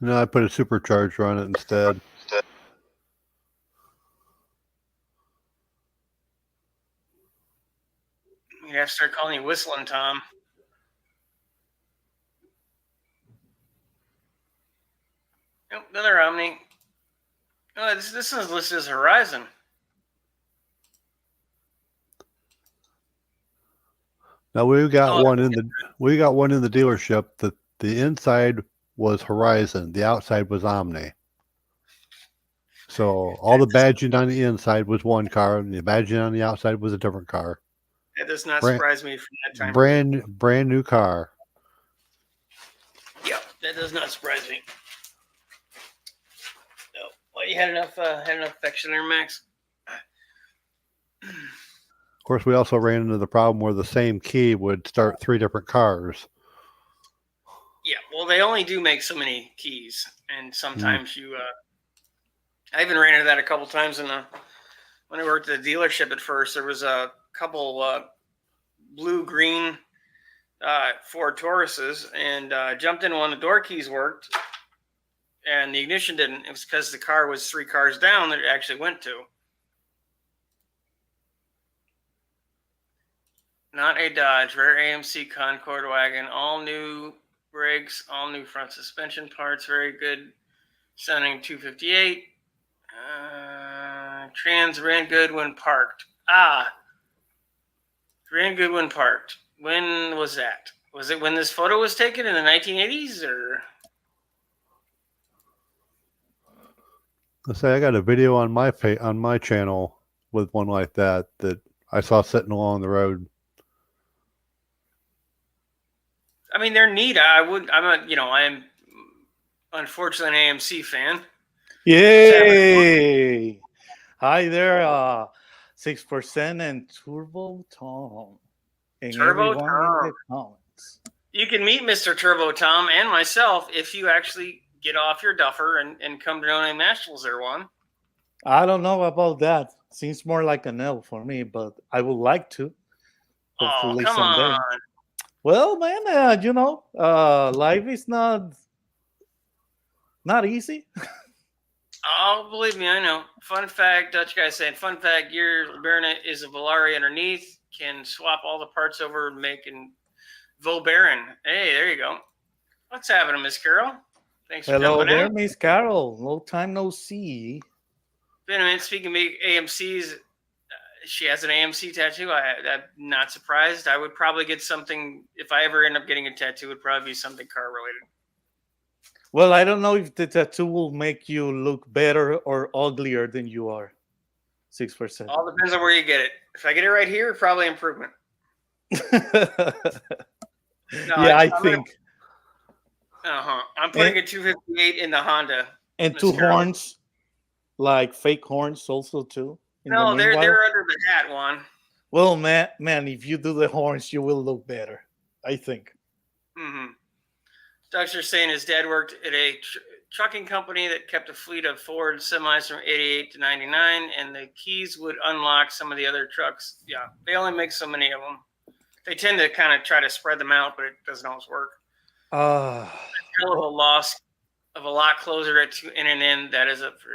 No, I put a supercharger on it instead. You'd have to start calling you Whistling Tom. Nope, another Omni. Oh, this is listed as Horizon. Now we got one in the dealership that the inside was Horizon, the outside was Omni. So all the badging on the inside was one car, and the badging on the outside was a different car. That does not Brand surprise me from that time period. brand new car. Yep, that does not surprise me. No. Well, you had enough affection there, Max. Of course, we also ran into the problem where the same key would start 3 different cars. Yeah, well, they only do make so many keys, and sometimes I even ran into that a couple times when I worked at the dealership at first. There was a couple blue-green Ford Tauruses, and jumped in when the door keys worked, and the ignition didn't. It was because the car was 3 cars down that it actually went to. Not a Dodge, rare AMC Concord wagon, all new brakes, all new front suspension parts, very good sounding 258. Trans ran good when parked. Ran good when parked. When was that? Was it when this photo was taken in the 1980s, or? Let's say I got a video on my channel with one like that I saw sitting along the road. I mean, they're neat. I am unfortunately an AMC fan. Yay! Hi there, 6% and Turbo Tom. And Turbo everyone Tom. in the comments. You can meet Mr. Turbo Tom and myself if you actually get off your duffer and come to No Name Nationals there, one. I don't know about that. Seems more like an L for me, but I would like to. Hopefully come someday. on. Well, man, life is not easy. Oh, believe me, I know. Fun fact, Dutch guy saying, fun fact, your Baronet is a Volare underneath, can swap all the parts over and make an Volbaron. Hey, there you go. What's happening, Miss Carol? Thanks for Hello jumping there, in. Miss Carol. Long time no see. Been a minute. Speaking of AMCs, she has an AMC tattoo. I'm not surprised. I would probably get something, if I ever end up getting a tattoo, it would probably be something car related. Well, I don't know if the tattoo will make you look better or uglier than you are. 6%. All depends on where you get it. If I get it right here, probably improvement. No, yeah, I think. I'm putting a 258 in the Honda. And Ms. 2 Carol. Horns, like fake horns also too. No, they're under the hat one. Well, man, if you do the horns, you will look better, I think. Mm-hmm. Doug's saying his dad worked at a trucking company that kept a fleet of Ford semis from 88 to 99, and the keys would unlock some of the other trucks. Yeah, they only make so many of them. They tend to kind of try to spread them out, but it doesn't always work. A hell of a loss of a lot closer to in and in. That is up for,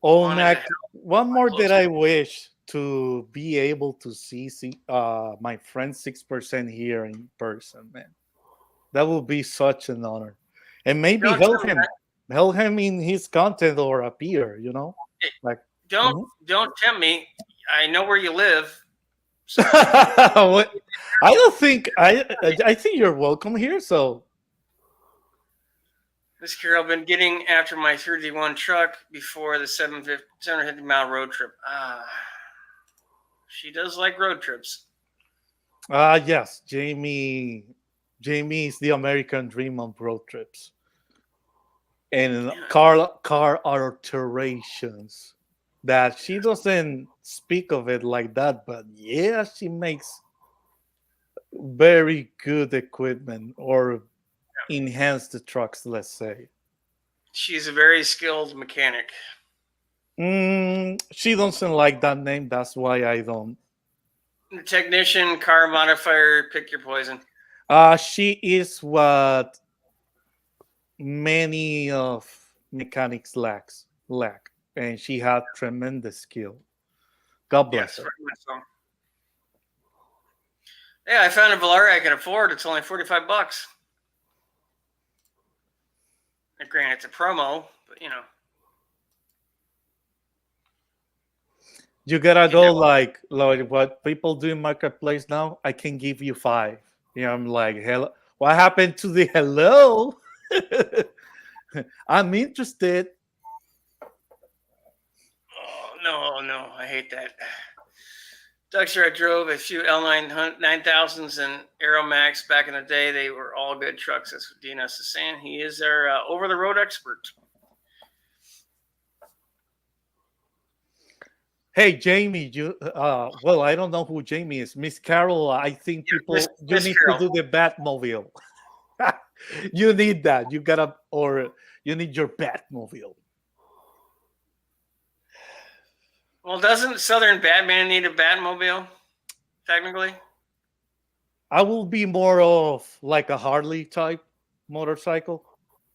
Oh, Mac, one more that I wish to be able to see my friend 6% here in person, man. That would be such an honor. And maybe help him in his content or appear, Like don't tempt me. I know where you live. So. I don't think I think you're welcome here, so Miss Carol, been getting after my 31 truck before the 750 mile road trip. She does like road trips. Yes, Jamie is the American dream of road trips and car alterations. That she doesn't speak of it like that, but yeah, she makes very good equipment or enhance the trucks, let's say. She's a very skilled mechanic. She doesn't like that name. That's why I don't. Technician, car modifier, pick your poison. She is what many of mechanics lack, and she had tremendous skill. God bless her. Yeah, I found a Volare I can afford. It's only $45. Granted, it's a promo, but you gotta go like what people do in marketplace now. I can give you 5. I'm like, hello. What happened to the hello? I'm interested. hate that. Dougster, I drove a few L9000s and Aeromax back in the day. They were all good trucks. That's what DNS is saying. He is our over-the-road expert. Hey, Jamie, well, I don't know who Jamie is. Miss Carol, I think people, Miss need Carol. to do the Batmobile. You need that. You need your Batmobile. Well, doesn't Southern Batman need a Batmobile, technically? I will be more of like a Harley type motorcycle.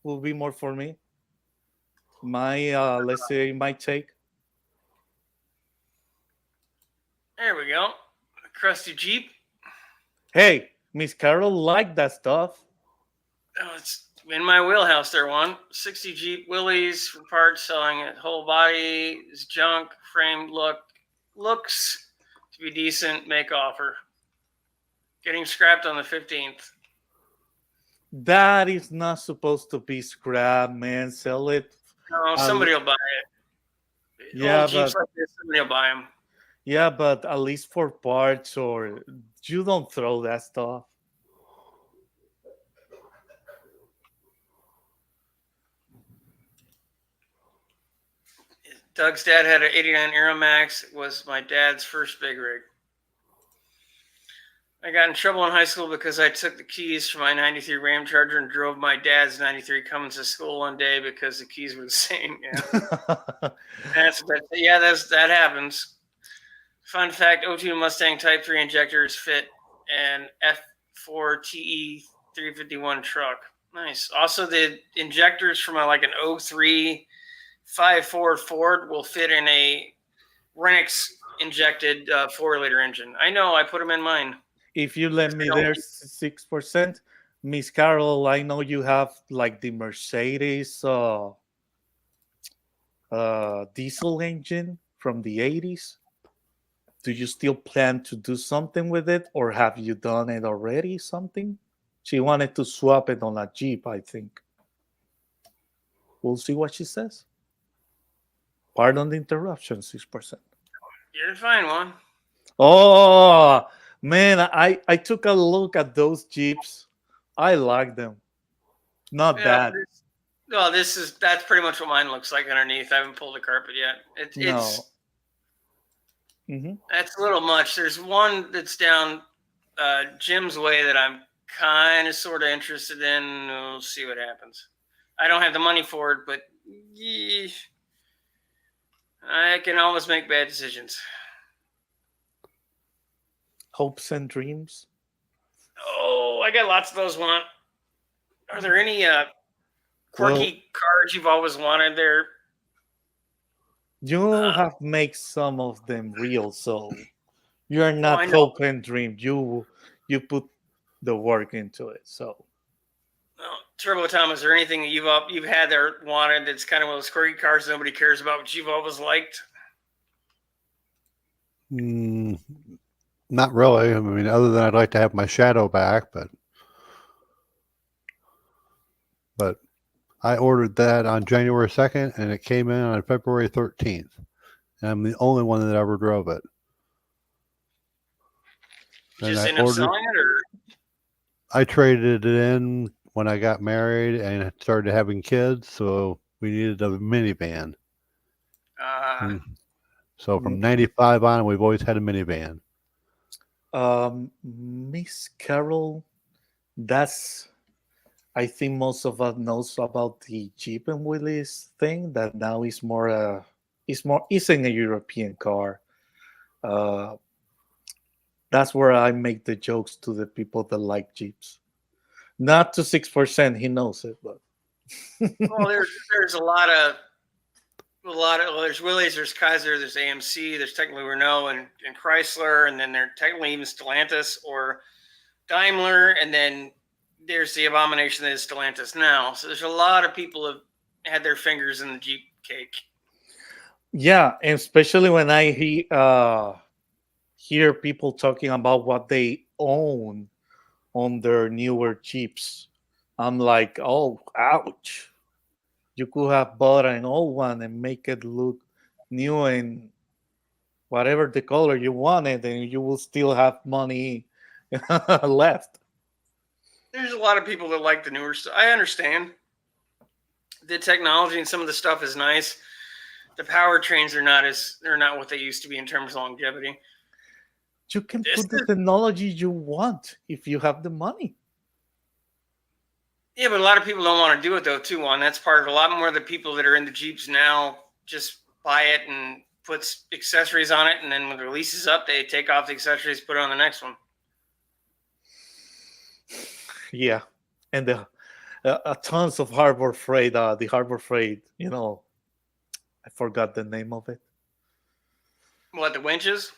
Will be more for me. Let's say my take. There we go. A crusty Jeep. Hey, Miss Carol like that stuff. Oh, it's in my wheelhouse there, one. 60 Jeep Willys for parts, selling it. Whole body is junk, framed looks to be decent, make offer. Getting scrapped on the 15th. That is not supposed to be scrap, man. Sell it. No, somebody will buy it. Yeah, Old Jeeps like this, somebody will buy them. Yeah, but at least for parts, or you don't throw that stuff. Doug's dad had an 89 Aeromax. It was my dad's first big rig. I got in trouble in high school because I took the keys from my 93 Ram Charger and drove my dad's 93 Cummins to school one day because the keys were the same. Yeah, that happens. Fun fact, O2 Mustang Type 3 injectors fit an F4 TE 351 truck. Nice. Also, the injectors from an 03 5.4 Ford will fit in a Renix injected 4-liter engine. I know, I put them in mine. If you let me there 6%, Miss Carol, I know you have like the Mercedes diesel engine from the 80s. Do you still plan to do something with it, or have you done it already? Something? She wanted to swap it on a Jeep, I think. We'll see what she says. Pardon the interruption, 6%. You're fine, one. Oh, man, I took a look at those Jeeps. I like them. Not bad. That's pretty much what mine looks like underneath. I haven't pulled the carpet yet. It's That's a little much. There's one that's down Jim's way that I'm kind of sort of interested in. We'll see what happens. I don't have the money for it, but I can always make bad decisions. Hopes and dreams. Oh, I got lots of those. Are there any quirky cars you've always wanted there? You have make some of them real, so you're not hope and dream. You put the work into it. So, Turbo Tom, is there anything that you've had there wanted that's kind of one of those quirky cars nobody cares about, but you've always liked? Not really. I mean, other than I'd like to have my Shadow back, but I ordered that on January 2nd, and it came in on February 13th. And I'm the only one that ever drove it. Just end up selling it, or? I traded it in when I got married and started having kids, so we needed a minivan. So from 95 on, we've always had a minivan. Miss Carol, I think most of us knows about the Jeep and Willys thing. That now is isn't a European car. That's where I make the jokes to the people that like Jeeps. Not to 6%, he knows it, but well, there's a lot of there's Willys, there's Kaiser, there's AMC, there's technically Renault and Chrysler, and then they're technically even Stellantis or Daimler, and then there's the abomination that is Stellantis now. So there's a lot of people have had their fingers in the Jeep cake. Yeah, and especially when I hear people talking about what they own on their newer Jeeps, I'm like, oh, ouch. You could have bought an old one and make it look new and whatever the color you wanted, and you will still have money left. There's a lot of people that like the newer stuff. I understand the technology and some of the stuff is nice. The powertrains they're not what they used to be in terms of longevity. You can put the technology you want if you have the money. Yeah, but a lot of people don't want to do it though, too, Juan. That's part of a lot more of the people that are in the Jeeps now just buy it and puts accessories on it, and then when the release is up, they take off the accessories, put it on the next one. Yeah, and the tons of Harbor Freight. The Harbor Freight, I forgot the name of it. What, the winches?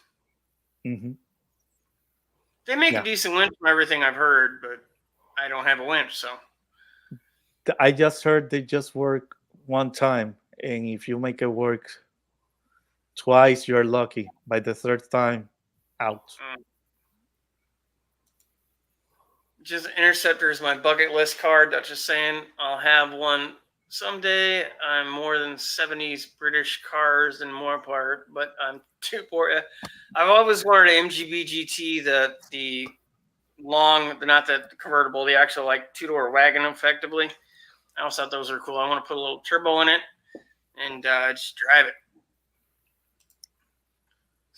Mm-hmm. They make a decent winch from everything I've heard, but I don't have a winch, so. I just heard they just work one time, and if you make it work twice, you're lucky. By the third time, out. Just Interceptor is my bucket list card. That's just saying I'll have one someday. I'm more than 70s British cars and more part, but I'm too poor. I've always wanted an MGB GT, the long, not the convertible, the actual like two-door wagon, effectively. I also thought those are cool. I want to put a little turbo in it and just drive it.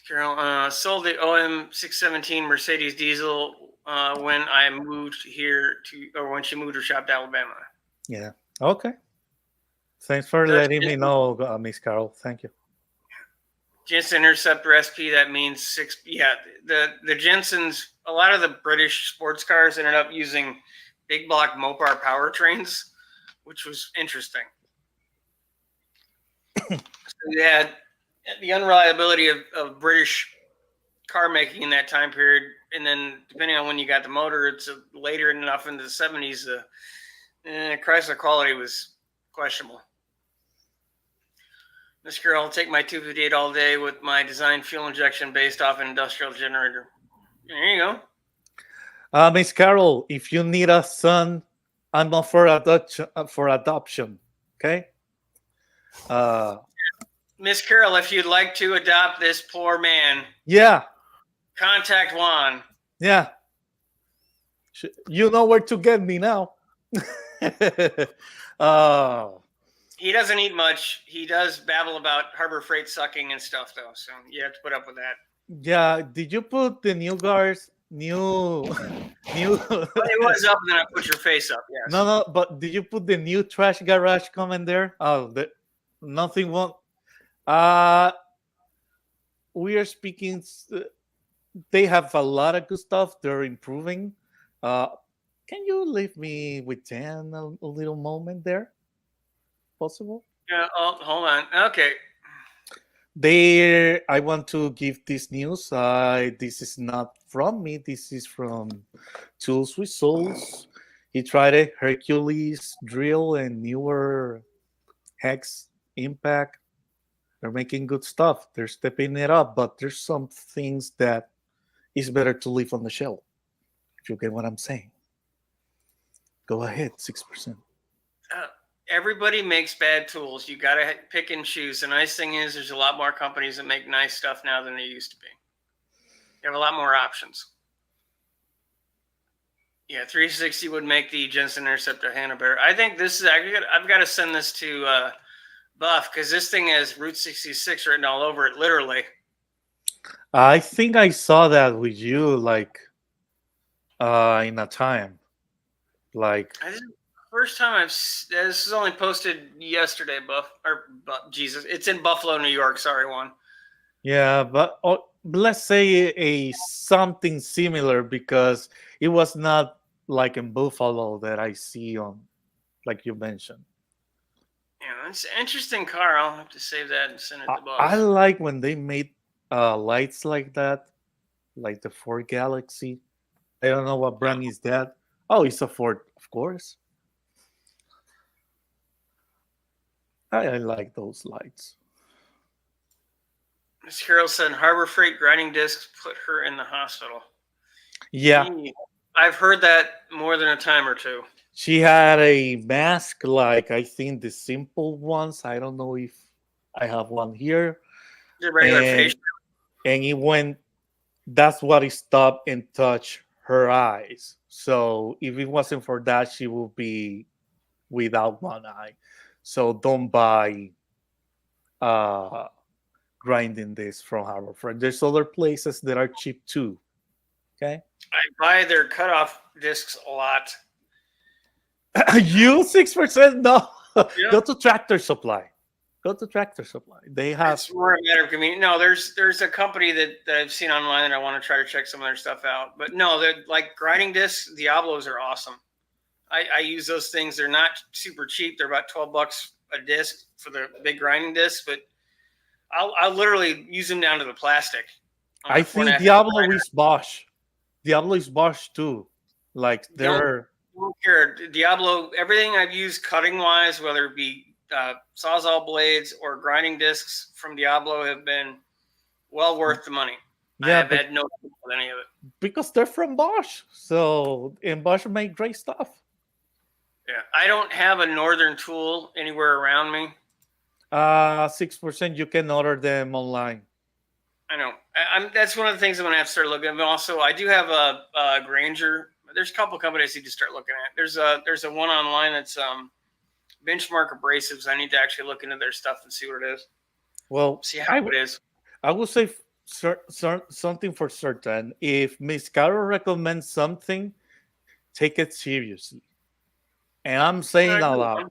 Carol, sold the OM617 Mercedes diesel when I moved here or when she moved her shop to Alabama. Yeah. Okay. Thanks for letting me know, Miss Carol. Thank you. Jensen Interceptor SP, that means 6. Yeah, the Jensens, a lot of the British sports cars ended up using big block Mopar powertrains, which was interesting. So you had the unreliability of British car making in that time period, and then depending on when you got the motor, it's later enough into the 70s. Chrysler quality was questionable. This girl will take my 258 all day with my design fuel injection based off an industrial generator. There you go. Miss Carol, if you need a son, I'm up for adoption. Okay. Miss Carol, if you'd like to adopt this poor man, contact Juan. Yeah. You know where to get me now. He doesn't eat much. He does babble about Harbor Freight sucking and stuff, though, so you have to put up with that. Yeah. Did you put the new guards? New. It was up, and then I put your face up. Yes. No. But did you put the new trash garage comment there? Oh, nothing won't. We are speaking. They have a lot of good stuff. They're improving. Can you leave me with Dan a little moment there? Possible? Yeah. Oh, hold on. Okay. I want to give this news. This is not from me. This is from Tools with Souls. He tried a Hercules drill and newer Hex Impact. They're making good stuff. They're stepping it up, but there's some things that is better to leave on the shelf. If you get what I'm saying. Go ahead, 6%. Everybody makes bad tools. You got to pick and choose. The nice thing is there's a lot more companies that make nice stuff now than there used to be. You have a lot more options. Yeah, 360 would make the Jensen Interceptor handlebar. I think this is, I've got to send this to Buff, because this thing has Route 66 written all over it, literally. I think I saw that with you, like, in a time. Like, first time this is only posted yesterday, Jesus, it's in Buffalo, New York. Sorry, Juan. Yeah, but let's say a something similar, because it was not like in Buffalo that I see on, like you mentioned. Yeah, it's an interesting car. I'll have to save that and send it to Buff. I like when they made lights like that, like the Ford Galaxy. I don't know what brand is that. Oh, it's a Ford, of course. I like those lights. Miss Carol said Harbor Freight grinding discs put her in the hospital. Yeah. I've heard that more than a time or two. She had a mask, like I think the simple ones. I don't know if I have one here. The regular facial. and it went. That's what it stopped and touched her eyes. So if it wasn't for that, she would be without one eye. So don't buy uh grinding this from Harbor Freight. There's other places that are cheap too. Okay. I buy their cutoff discs a lot. You 6%? No. Yeah. Go to Tractor Supply. Go to Tractor Supply. They have. It's more a matter of convenience. No, there's a company that I've seen online that I want to try to check some of their stuff out. But no, they're like grinding discs. Diablos are awesome. I use those things. They're not super cheap. They're about $12 a disc for the big grinding discs, but I'll literally use them down to the plastic. I think Diablo is Bosch. Diablo is Bosch too. Like they're. Don't care. Diablo, everything I've used cutting wise, whether it be Sawzall blades or grinding discs from Diablo, have been well worth the money. Yeah, I've had no trouble with any of it. Because they're from Bosch. So, and Bosch make great stuff. Yeah, I don't have a Northern tool anywhere around me. 6%, you can order them online. I know. That's one of the things I'm going to have to start looking at. But also, I do have a Granger. There's a couple companies you need to start looking at. There's a one online that's Benchmark Abrasives. I need to actually look into their stuff and see what it is. Well, see how it is. I will say something for certain. If Miss Carol recommends something, take it seriously. And I'm saying out loud,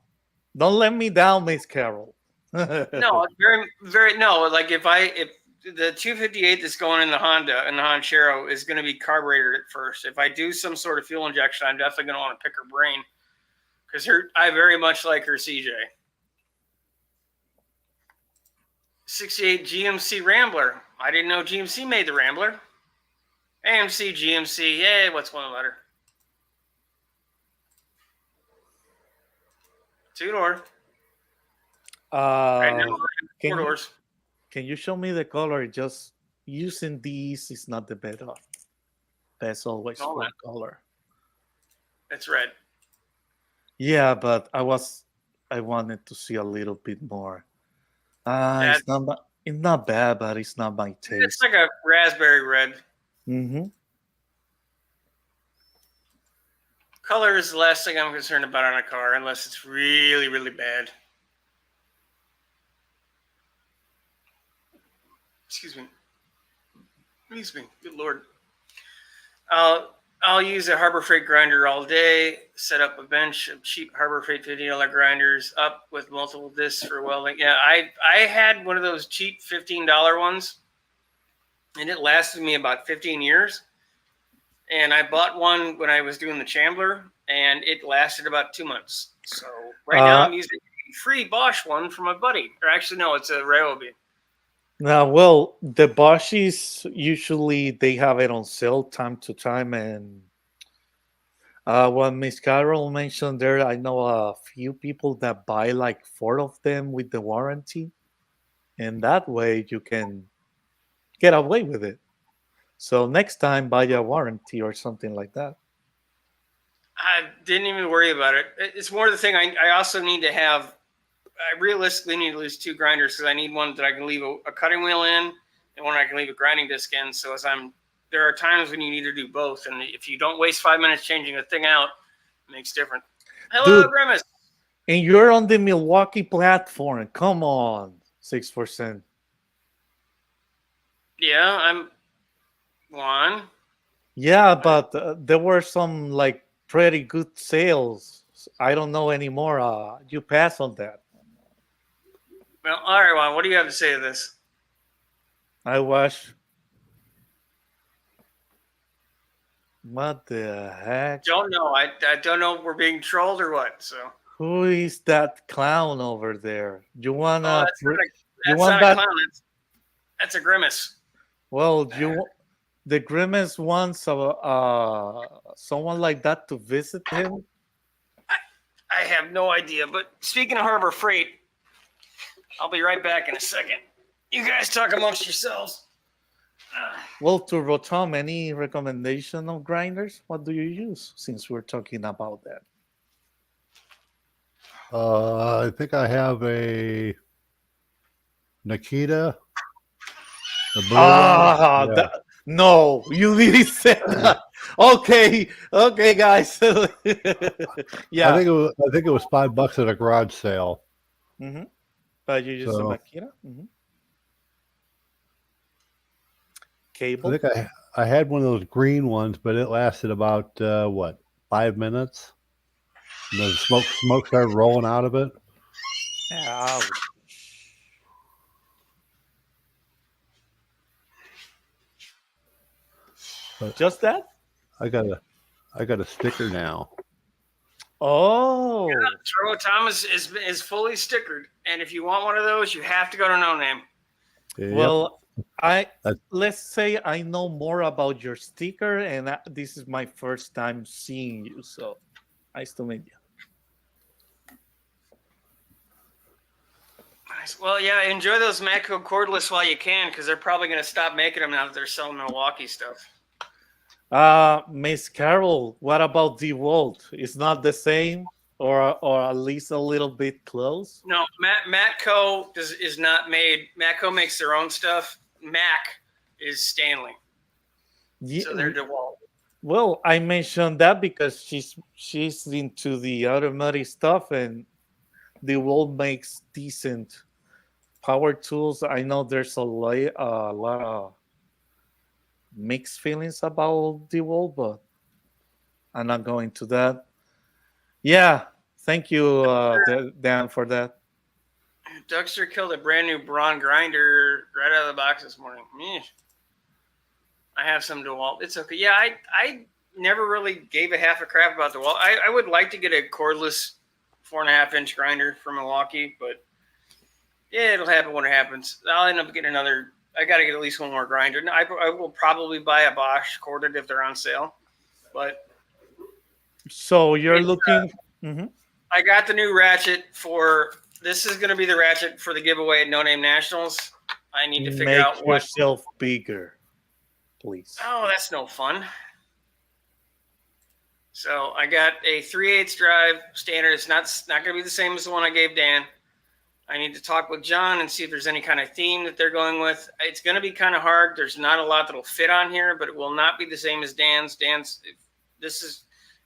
don't let me down, Miss Carol. No, very, very no. Like if the 258 that's going in the Honchero is going to be carbureted at first. If I do some sort of fuel injection, I'm definitely going to want to pick her brain because I very much like her CJ. 68 GMC Rambler. I didn't know GMC made the Rambler. AMC, GMC. Hey, what's one letter? Two-door. Right now, four doors. Can you show me the color? Just using these is not the better. That's always one color. It's red. Yeah, but I wanted to see a little bit more. It's not bad, but it's not my taste. It's like a raspberry red. Mm-hmm. Color is the last thing I'm concerned about on a car, unless it's really, really bad. Excuse me. Good Lord. I'll use a Harbor Freight grinder all day. Set up a bench of cheap Harbor Freight $50 grinders up with multiple discs for welding. Yeah, I had one of those cheap $15 ones, and it lasted me about 15 years. And I bought one when I was doing the Chambler, and it lasted about 2 months. So right now I'm using a free Bosch one from a buddy. Or actually, no, it's a Ryobi. Now, well, the Boschies usually they have it on sale time to time, and what Miss Carol mentioned there, I know a few people that buy like 4 of them with the warranty, and that way you can get away with it. So next time, buy a warranty or something like that. I didn't even worry about it. It's more the thing. I also need to have. I realistically need at least 2 grinders because I need one that I can leave a cutting wheel in and one I can leave a grinding disc in. So there are times when you need to do both, and if you don't waste 5 minutes changing a thing out, it makes different. Hello, Dude, Grimace. And you're on the Milwaukee platform. Come on, 6%. Yeah, I'm one. Yeah, but there were some like pretty good sales. I don't know anymore. You pass on that. Well, all right, Juan. What do you have to say to this? I watch. What the heck? Don't know. I don't know if we're being trolled or what. So who is that clown over there? You wanna? Oh, that's you not want a that? clown. That's a Grimace. Well, the Grimace wants someone like that to visit him. I have no idea. But speaking of Harbor Freight, I'll be right back in a second. You guys talk amongst yourselves. Well, Turbo Tom, any recommendation of grinders? What do you use since we're talking about that? I think I have a Nikita The blue one. Yeah. No, you really said that. Okay, guys. I Yeah. think it was $5 at a garage sale. Mm-hmm. But you use the So Makita. Mm-hmm. I Cable. think I had one of those green ones, but it lasted about what, 5 minutes. And the smoke started rolling out of it. Ouch. But Just that? I got a sticker now. Oh. Turbo Thomas is fully stickered, and if you want one of those, you have to go to No Name. Yep. Well, That- let's say I know more about your sticker, and this is my first time seeing you. So nice to meet you. Nice. Well, yeah, enjoy those Matco cordless while you can, because they're probably going to stop making them now that they're selling Milwaukee stuff. Miss Carol, what about DeWalt? It's not the same, or at least a little bit close. No, Matco is not made. Matco makes their own stuff. Mac is Stanley, so they're DeWalt. Well, I mentioned that because she's into the automotive stuff, and DeWalt makes decent power tools. I know there's a lot of mixed feelings about DeWalt, but I'm not going to that. Yeah, thank you, Dan, for that. Dougster killed a brand new Braun grinder right out of the box this morning. Meh. I have some DeWalt. It's okay. Yeah, I never really gave a half a crap about DeWalt. I would like to get a cordless 4.5-inch grinder from Milwaukee, but yeah, it'll happen when it happens. I'll end up getting another. I got to get at least one more grinder. No, I will probably buy a Bosch corded if they're on sale, but So you're looking. Mhm. I got the new ratchet for. This is going to be the ratchet for the giveaway at No Name Nationals. I need to figure out what. Make yourself bigger, please. Oh, that's no fun. So I got a 3/8 drive standard. It's not going to be the same as the one I gave Dan. I need to talk with John and see if there's any kind of theme that they're going with. It's going to be kind of hard. There's not a lot that'll fit on here, but it will not be the same as Dan's. If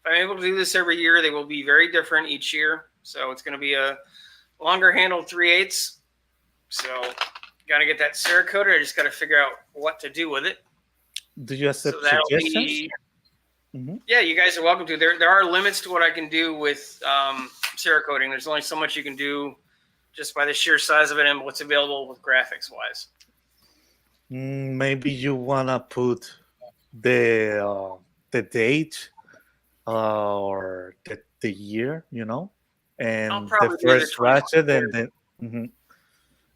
I'm able to do this every year, they will be very different each year. So it's going to be a longer handled 3/8. So got to get that Cerakoted. I just got to figure out what to do with it. Do you accept So that'll suggestions? Yeah, you guys are welcome to. There are limits to what I can do with Cerakoting. There's only so much you can do just by the sheer size of it and what's available with graphics wise. Maybe you wanna put the date or the year, and the first ratchet, and then and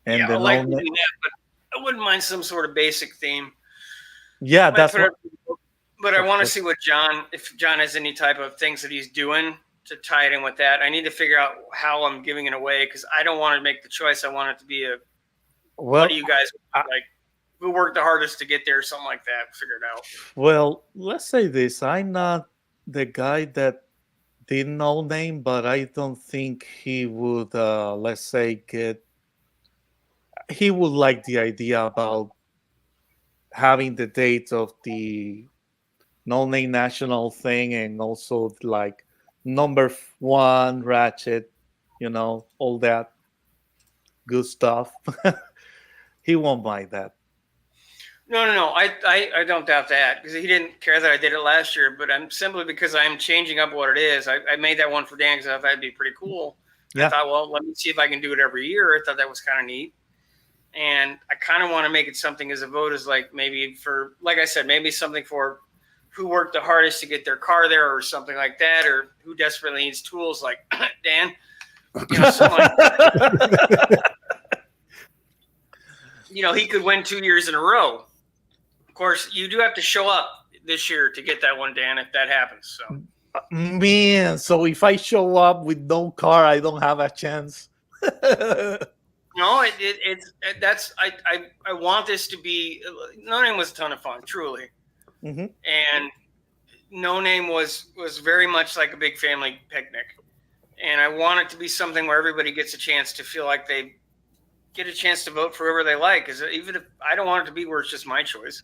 Yeah, then I like only, doing that, but I wouldn't mind some sort of basic theme. yeah, that's what. But I want to see if John has any type of things that he's doing to tie it in with that. I need to figure out how I'm giving it away because I don't want to make the choice. I want it to be what do you guys like? Who worked the hardest to get there, something like that. Figure it out. Well, let's say this: I'm not the guy that did No Name, but I don't think he would. Let's say he would like the idea about having the date of the No Name National thing, and also like number one ratchet, all that good stuff. He won't mind that. No. I don't doubt that because he didn't care that I did it last year. But I'm simply because I'm changing up what it is. I made that one for Dan because I thought that'd be pretty cool. Yeah. I thought, well, let me see if I can do it every year. I thought that was kind of neat. And I kind of want to make it something as a vote as like maybe for, like I said, maybe something for who worked the hardest to get their car there or something like that, or who desperately needs tools like Dan. Something like that. He could win 2 years in a row. Of course, you do have to show up this year to get that one, Dan, if that happens. So, man, so if I show up with no car, I don't have a chance. No, I want this to be. No Name was a ton of fun, truly, and No Name was very much like a big family picnic, and I want it to be something where everybody gets a chance to feel like they get a chance to vote for whoever they like. Because even if I don't want it to be where it's just my choice,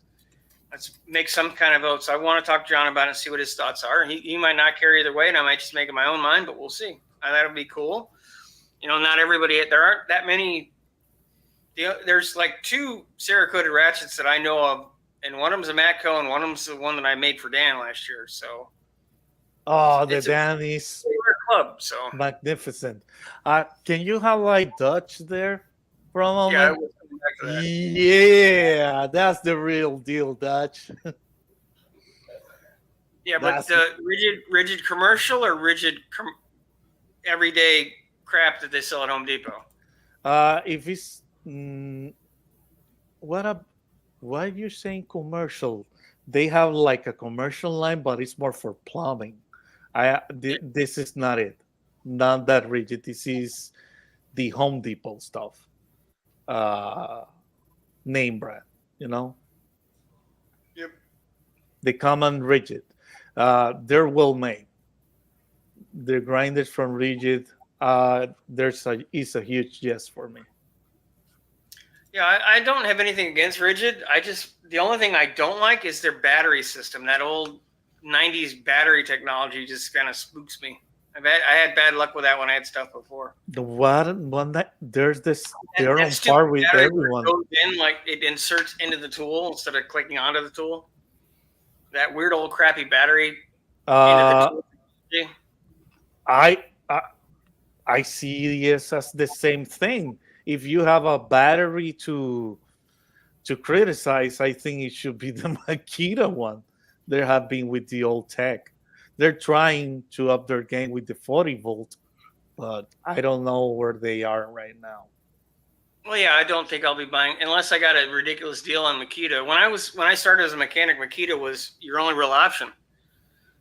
let's make some kind of vote. So I want to talk to John about it and see what his thoughts are. He might not care either way, and I might just make up my own mind, but we'll see. That'll be cool. Not everybody. There aren't that many. There's like 2 Cerakoted ratchets that I know of, and one of them's a Matco, and one of them's the one that I made for Dan last year. So, the Dan is club. So magnificent. Can you highlight Dutch there for a moment? yeah, I will come back to that. Yeah, that's the real deal, Dutch. Yeah, but the rigid commercial or rigid everyday crap that they sell at Home Depot. If it's why are you saying commercial? They have like a commercial line, but it's more for plumbing. This is not it. Not that rigid. This is the Home Depot stuff. Name brand, Yep. They come on rigid. They're well made. The grinders from rigid. It's a huge yes for me. Yeah, I don't have anything against rigid. The only thing I don't like is their battery system. That old 90s battery technology just kind of spooks me. I had bad luck with that when I had stuff before. The one that there's this, they're on par with everyone. Goes in, like it inserts into the tool instead of clicking onto the tool. That weird old crappy battery into the tool. I see this as the same thing. If you have a battery to criticize, I think it should be the Makita one. They have been with the old tech. They're trying to up their game with the 40 volt, but I don't know where they are right now. Well, yeah, I don't think I'll be buying unless I got a ridiculous deal on Makita. When I started as a mechanic, Makita was your only real option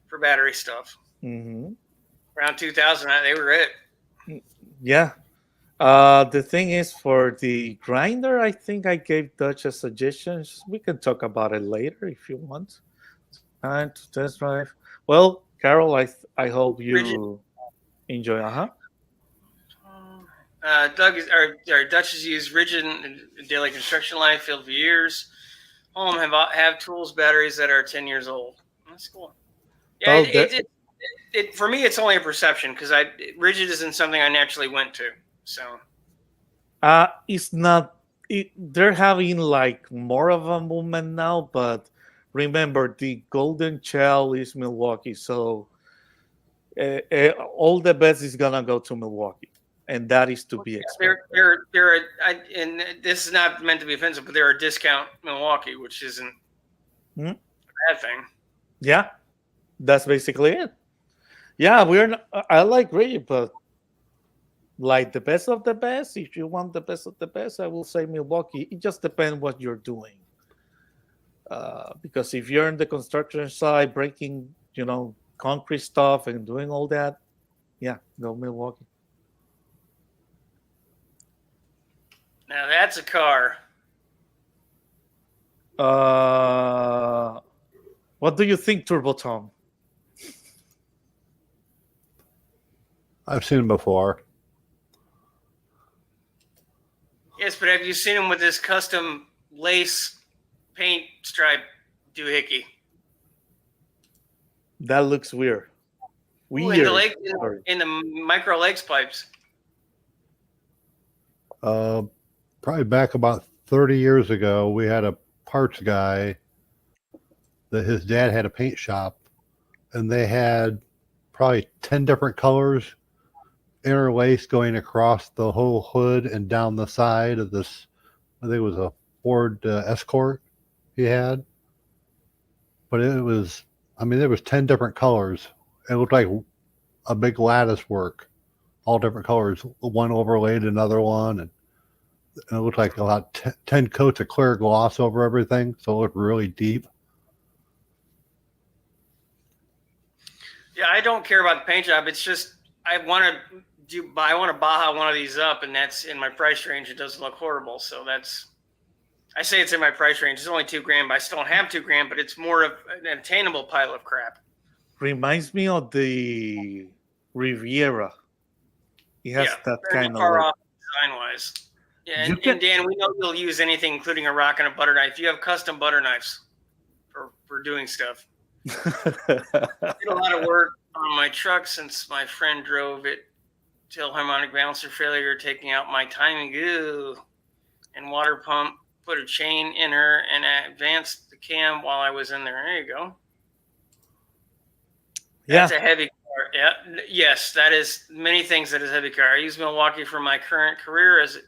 for battery stuff. Mm-hmm. Around 2000, they were it. Yeah. The thing is, for the grinder, I think I gave Dutch a suggestion. We can talk about it later if you want. Time to test drive. Well, Carol, I hope you enjoy. Doug Dutch has used rigid in daily construction life field for years. Home have tools batteries that are 10 years old. That's cool. Yeah, for me, it's only a perception because rigid isn't something I naturally went to. So, it's not. They're having like more of a movement now, but remember the golden child is Milwaukee, so all the best is gonna go to Milwaukee, and that is to be expected. And this is not meant to be offensive, but they're a discount Milwaukee, which isn't a bad thing. Yeah, that's basically it. Yeah, I like rigid, but like the best of the best. If you want the best of the best, I will say Milwaukee. It just depends what you're doing. Because if you're in the construction side, breaking, concrete stuff and doing all that, yeah, go Milwaukee. Now that's a car. What do you think, Turbo Tom? I've seen him before. Yes, but have you seen him with this custom lace paint stripe doohickey? That looks weird. In the micro legs pipes. Probably back about 30 years ago, we had a parts guy that his dad had a paint shop, and they had probably 10 different colors interlaced going across the whole hood and down the side of this. I think it was a Ford Escort he had, but there was 10 different colors. It looked like a big lattice work, all different colors, one overlaid another one, and it looked like about 10 coats of clear gloss over everything, so it looked really deep. Yeah, I don't care about the paint job. It's just I want to Baja one of these up, and that's in my price range. It doesn't look horrible, so I say it's in my price range. It's only $2,000, but I still don't have $2,000. But it's more of an attainable pile of crap. Reminds me of the Riviera. It has that kind of far off design wise. Yeah, You and can. Dan, we know you'll use anything, including a rock and a butter knife. You have custom butter knives for doing stuff. Did a lot of work on my truck since my friend drove it till harmonic balancer failure, taking out my timing and water pump, put a chain in her, and advanced the cam while I was in there. There you go. Yeah, That's a heavy car. Yeah. Yes, that is many things that is heavy car. I use Milwaukee for my current career as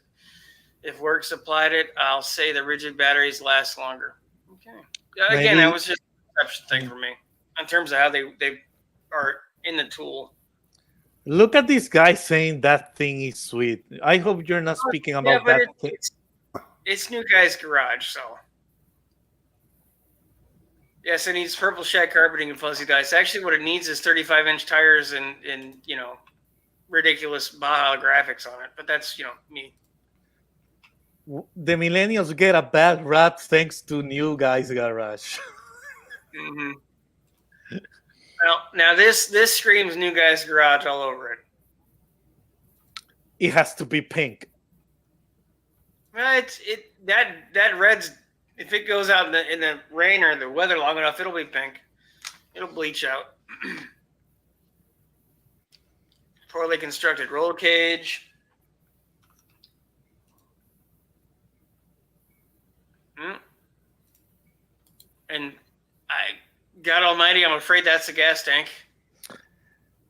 if work supplied it, I'll say the rigid batteries last longer. Okay. Again, that maybe. was just a perception thing for me in terms of how they are in the tool. Look at this guy saying that thing is sweet. I hope you're not speaking Yeah, about but that thing. it's new guy's garage, so. Yes, it needs purple shag carpeting and fuzzy dice. Actually, what it needs is 35-inch tires and ridiculous Baja graphics on it. But that's me. The millennials get a bad rap thanks to new guys garage. Mm-hmm. Well, now this screams new guy's garage all over it. It has to be pink. Well, that red's, if it goes out in the rain or the weather long enough, it'll be pink. It'll bleach out. Poorly constructed roll cage. And God Almighty, I'm afraid that's the gas tank.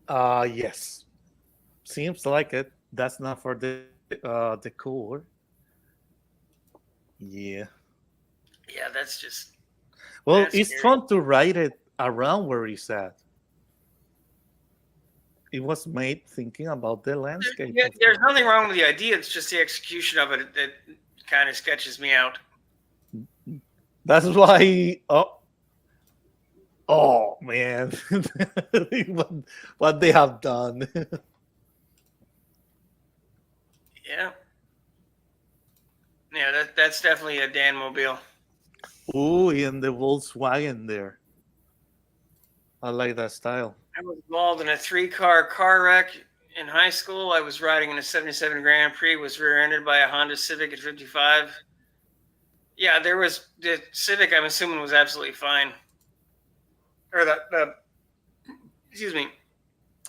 Yes. Seems like it. That's not for the cooler. Yeah. Yeah, that's just. Well, That's it's scary. fun to ride it around where it's at. It was made thinking about the landscape. Yeah, there's nothing wrong with the idea. It's just the execution of it that kind of sketches me out. That's why. Oh man, what they have done. Yeah. Yeah, that's definitely a Dan Mobile. Ooh, and the Volkswagen there. I like that style. I was involved in a 3-car wreck in high school. I was riding in a 77 Grand Prix, was rear-ended by a Honda Civic at 55. Yeah, the Civic, I'm assuming, was absolutely fine. Or excuse me,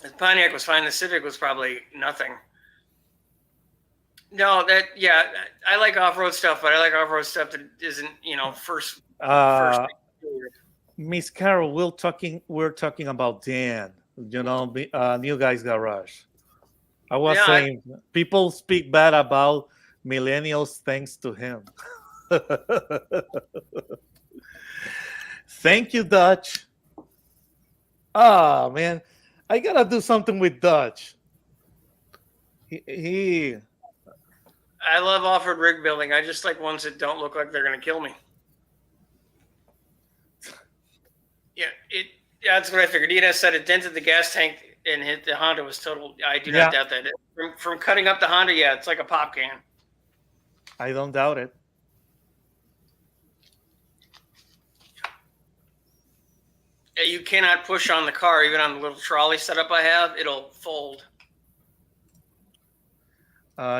the Pontiac was fine. The Civic was probably nothing. No, I like off-road stuff, but I like off-road stuff that isn't, first. Miss Carol, we're talking about Dan. New Guys Garage. I was saying people speak bad about millennials thanks to him. Thank you, Dutch. Oh man, I gotta do something with Dutch. He I love off-road rig building. I just like ones that don't look like they're going to kill me. Yeah, that's what I figured. DNS said it dented the gas tank and hit the Honda was total. I do not doubt that. From cutting up the Honda, it's like a pop can. I don't doubt it. Yeah, you cannot push on the car, even on the little trolley setup I have. It'll fold.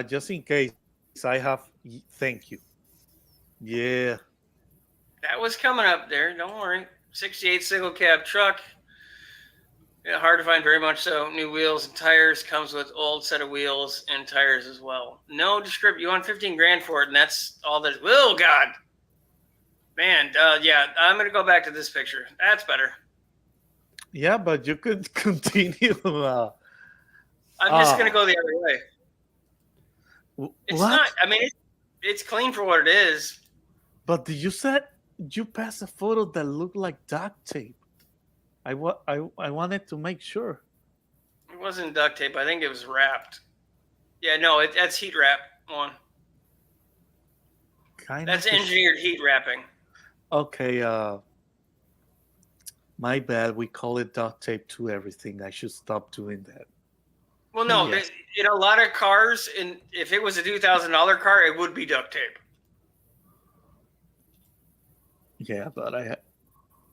Just in case, I have. Thank you. Yeah. That was coming up there. Don't worry. 68 single cab truck. Yeah, hard to find, very much so. New wheels and tires. Comes with old set of wheels and tires as well. No description. You want 15 grand for it, and that's all that. Oh God, man. Yeah, I'm gonna go back to this picture. That's better. Yeah, but you could continue. I'm just gonna go the other way. It's not. I mean, it's clean for what it is. But you said you passed a photo that looked like duct tape. I wanted to make sure. It wasn't duct tape. I think it was wrapped. Yeah, no, that's heat wrap one. That's engineered heat wrapping. Okay, my bad. We call it duct tape to everything. I should stop doing that. Well, no, in a lot of cars, and if it was a $2,000 car, it would be duct tape. Yeah, but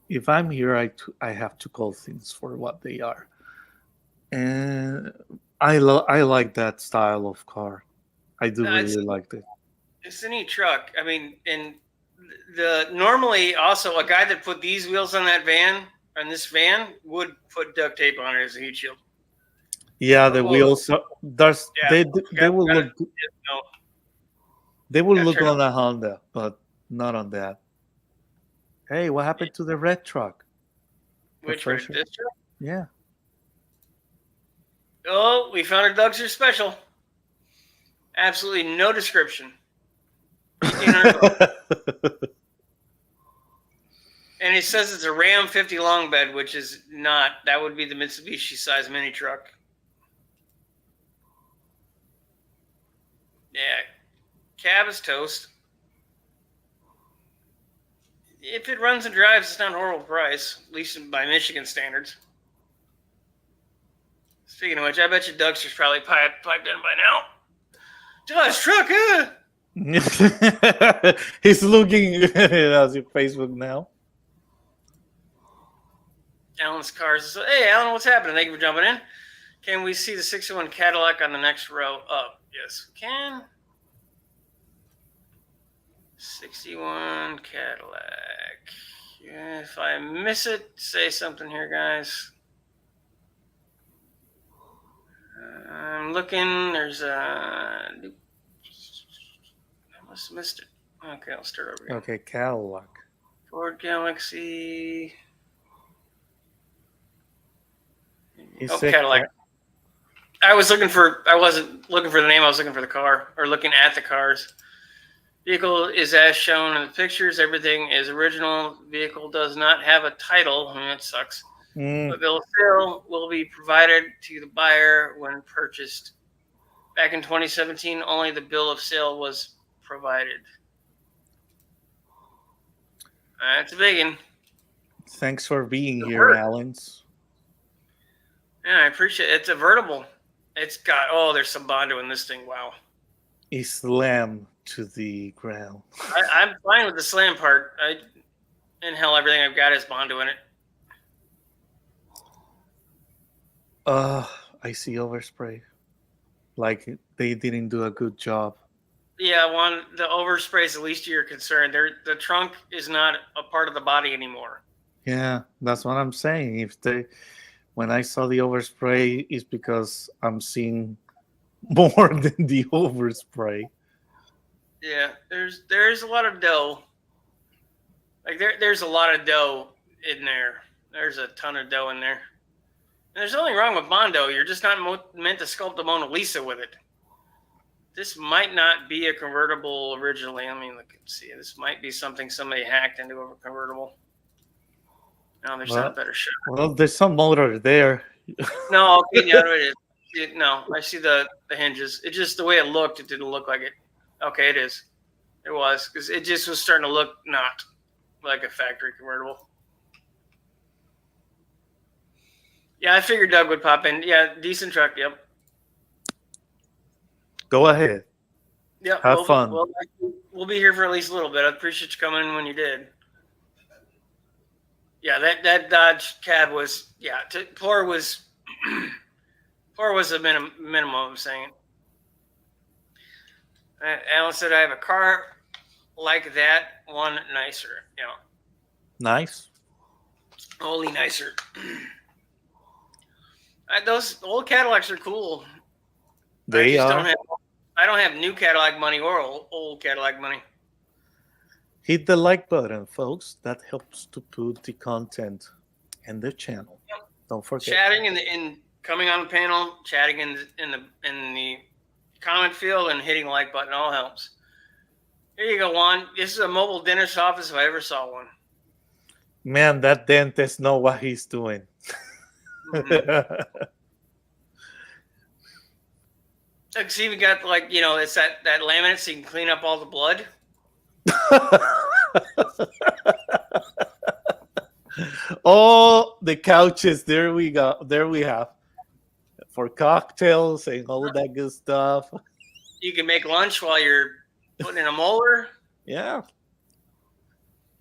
if I'm here, I have to call things for what they are, and I like that style of car. I do really like it. It's a neat truck. I mean, and the normally also a guy that put these wheels on that van on this van would put duct tape on it as a heat shield. Yeah, But the well, wheels. There's yeah, they will got look it. No, they will got to look turn on a Honda, but not on that. Hey, what happened to the red truck? The which first red one? this truck? Yeah. Oh, we found a Doug's special. Absolutely no description. $1,500. And it says it's a Ram 50 long bed, which is not. That would be the Mitsubishi size mini truck. Yeah, cab is toast. If it runs and drives, it's not a horrible price, at least by Michigan standards. Speaking of which, I bet you Dougster's probably piped in by now. Josh, truck, He's looking at your Facebook now. Alan's cars. Hey, Alan, what's happening? Thank you for jumping in. Can we see the 61 Cadillac on the next row up? Yes, we can. 61 Cadillac. Yeah, if I miss it, say something here, guys. I'm looking. There's a. I must have missed it. Okay, I'll start over again. Okay, Cadillac. Ford Galaxy. He Oh, said Cadillac. I wasn't looking for the name. I was looking for the car or looking at the cars. Vehicle is as shown in the pictures. Everything is original. Vehicle does not have a title. That sucks. But bill of sale will be provided to the buyer when purchased. Back in 2017, only the bill of sale was provided. That's a big one. Thanks for being here, Allens. Yeah, I appreciate it. It's a vertible. It's got, there's some Bondo in this thing. Wow. He slammed to the ground. I'm fine with the slam part. Everything I've got is Bondo in it. I see overspray. Like they didn't do a good job. Yeah, the overspray is the least of your concern. The trunk is not a part of the body anymore. Yeah, that's what I'm saying. When I saw the overspray, is because I'm seeing more than the overspray. Yeah, there's a lot of dough. Like there's a lot of dough in there. There's a ton of dough in there. And there's nothing wrong with Bondo. You're just not meant to sculpt a Mona Lisa with it. This might not be a convertible originally. I mean, look and see. This might be something somebody hacked into a convertible. No, there's not a better shot. Well, there's some motor there. No, okay, yeah, it is. No, I see the hinges. It just the way it looked. It didn't look like it. Okay, it is. It was because it just was starting to look not like a factory convertible. Yeah, I figured Doug would pop in. Yeah, decent truck. Yep. Go ahead. Yep. Have fun. We'll be here for at least a little bit. I appreciate you coming in when you did. Yeah, that Dodge cab was poor was a minimum. I'm saying. Alan said I have a car like that, one nicer. Yeah. Nice. Only nicer. Those old Cadillacs are cool. They are. I don't have new Cadillac money or old Cadillac money. Hit the like button, folks. That helps to put the content in the channel. Yep. Don't forget. Chatting in coming on the panel, chatting in the comment field, and hitting the like button all helps. Here you go, Juan. This is a mobile dentist office if I ever saw one. Man, that dentist know what he's doing. Mm-hmm. See, we got it's that laminate so you can clean up all the blood. Oh, the couches. There we go. There we have for cocktails and all of that good stuff. You can make lunch while you're putting in a molar. Yeah.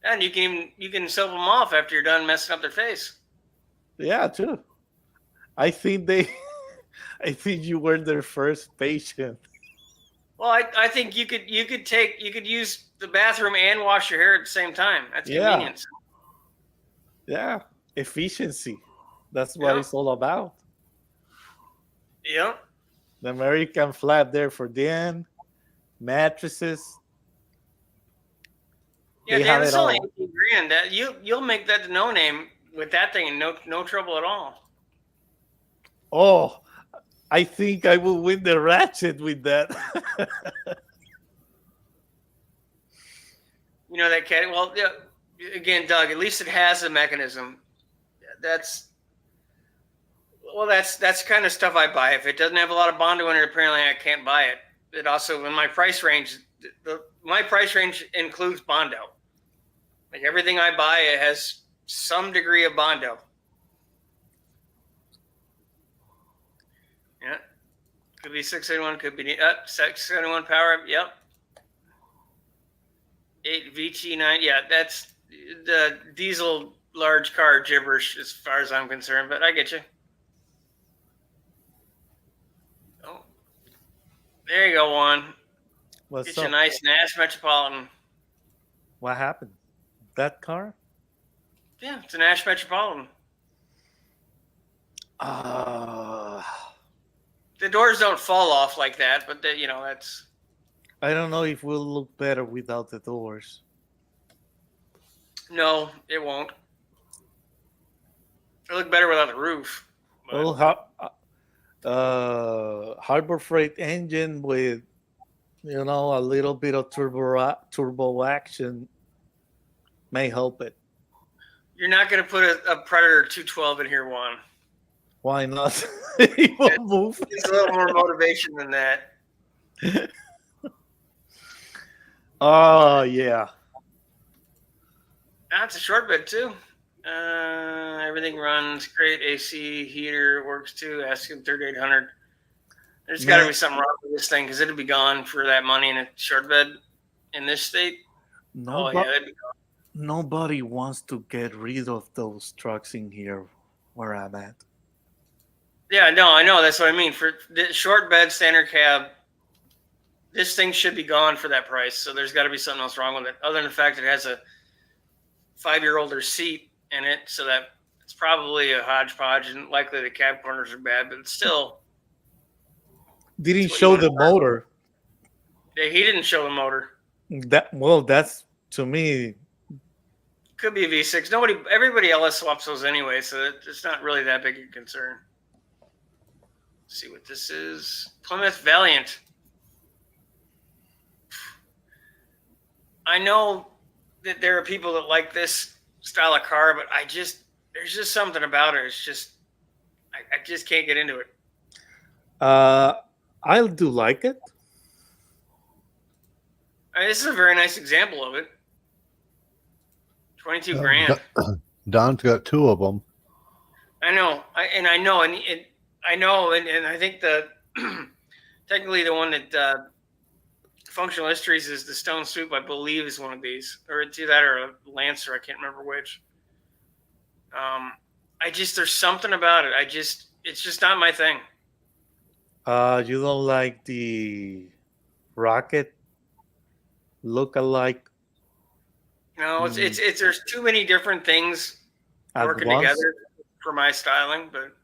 And you can soap them off after you're done messing up their face. Yeah, too. I think you were their first patient. Well, I think you could use the bathroom and wash your hair at the same time. That's Yeah. convenience. Yeah, efficiency. That's what Yeah. it's all about. Yeah. The American flag there for Dan, mattresses. Yeah, They have Dan, it it's only all. 18 grand. That you'll make that the no name with that thing, and no trouble at all. Oh, I think I will win the ratchet with that. You know that cat. Well, yeah. Again, Doug. At least it has a mechanism. That's that's kind of stuff I buy. If it doesn't have a lot of Bondo in it, apparently I can't buy it. It also in my price range. My price range includes Bondo. Like everything I buy, it has some degree of Bondo. Yeah, could be 681, could be 671 power. Yep. 8 VT9. Yeah, that's the diesel large car gibberish as far as I'm concerned. But I get you. Oh, there you go, Juan. What's Get you a up? nice Nash Metropolitan. What happened? That car? Yeah, it's a Nash Metropolitan. Uh, The doors don't fall off like that, but that's. I don't know if we'll look better without the doors. No, it won't. It'll look better without the roof. But Well, Harbor Freight engine with, a little bit of turbo action may help it. you're not going to put a Predator 212 in here, Juan. Why not? It will move. It's a little more motivation than that. Oh, yeah. That's a short bed too. Everything runs great. AC heater works too. Asking 3,800. There's got to be something wrong with this thing because it'd be gone for that money in a short bed in this state. Nobody, Oh yeah, it'd be gone. nobody wants to get rid of those trucks in here where I'm at. Yeah, no, I know. That's what I mean. For the short bed, standard cab, this thing should be gone for that price. So there's got to be something else wrong with it, other than the fact that it has a 5-year-older seat in it, so that it's probably a hodgepodge, and likely the cab corners are bad, but it's still. Didn't what show you the want. motor. Yeah, he didn't show the motor. That's to me. Could be a V6. Everybody else swaps those anyway, so it's not really that big a concern. Let's see what this is. Plymouth Valiant. I know that there are people that like this style of car, but there's just something about it. It's just, I just can't get into it. I do like it. This is a very nice example of it. 22 grand. Don's got 2 of them. I know, and I know, and I think the technically the one that Functional Histories is the Stone Soup, I believe, is one of these, or it's either that or a Lancer. I can't remember which. There's something about it. It's just not my thing. You don't like the Rocket look-alike? No, it's there's too many different things at working once? together for my styling, but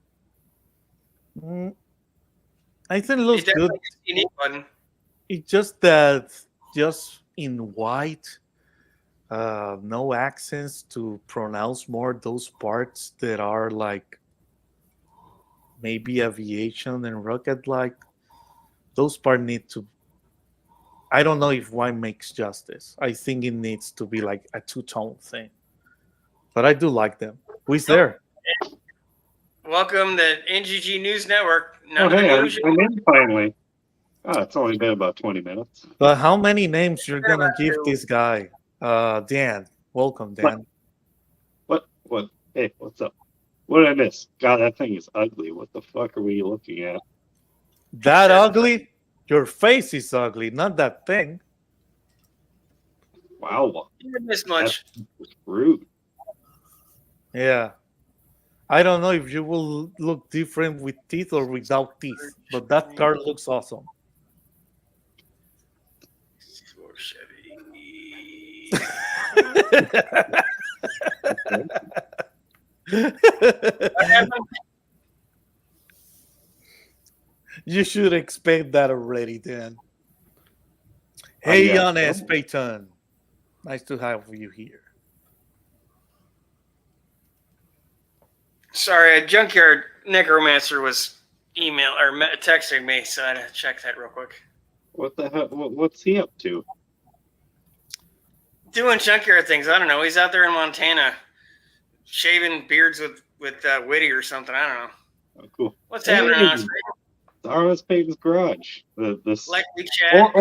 I think it looks good. definitely is a unique one. It's just that just in white, no accents to pronounce more those parts that are like maybe aviation and rocket like. Those parts need to. I don't know if white makes justice. I think it needs to be like a two-tone thing. But I do like them. Who's there? Welcome to NGG News Network. Oh, hey, I'm in finally. Oh, it's only been about 20 minutes. But how many names you're gonna give this guy? Dan. Welcome, Dan. What? Hey, what's up? What did I miss? God, that thing is ugly. What the fuck are we looking at? That ugly? Your face is ugly, not that thing. Wow. You didn't miss much. That's rude. Yeah. I don't know if you will look different with teeth or without teeth, but that car looks awesome. You should expect that already, then. Hey, yeah. Honest Peyton. Nice to have you here. Sorry, a junkyard necromancer was texting me, so I had to check that real quick. What the hell? What's he up to? Doing junkyard things. I don't know. He's out there in Montana, shaving beards with Whitty or something. I don't know. Oh, cool. What's happening on us? The Honest Peyton's Garage. This Likely chat.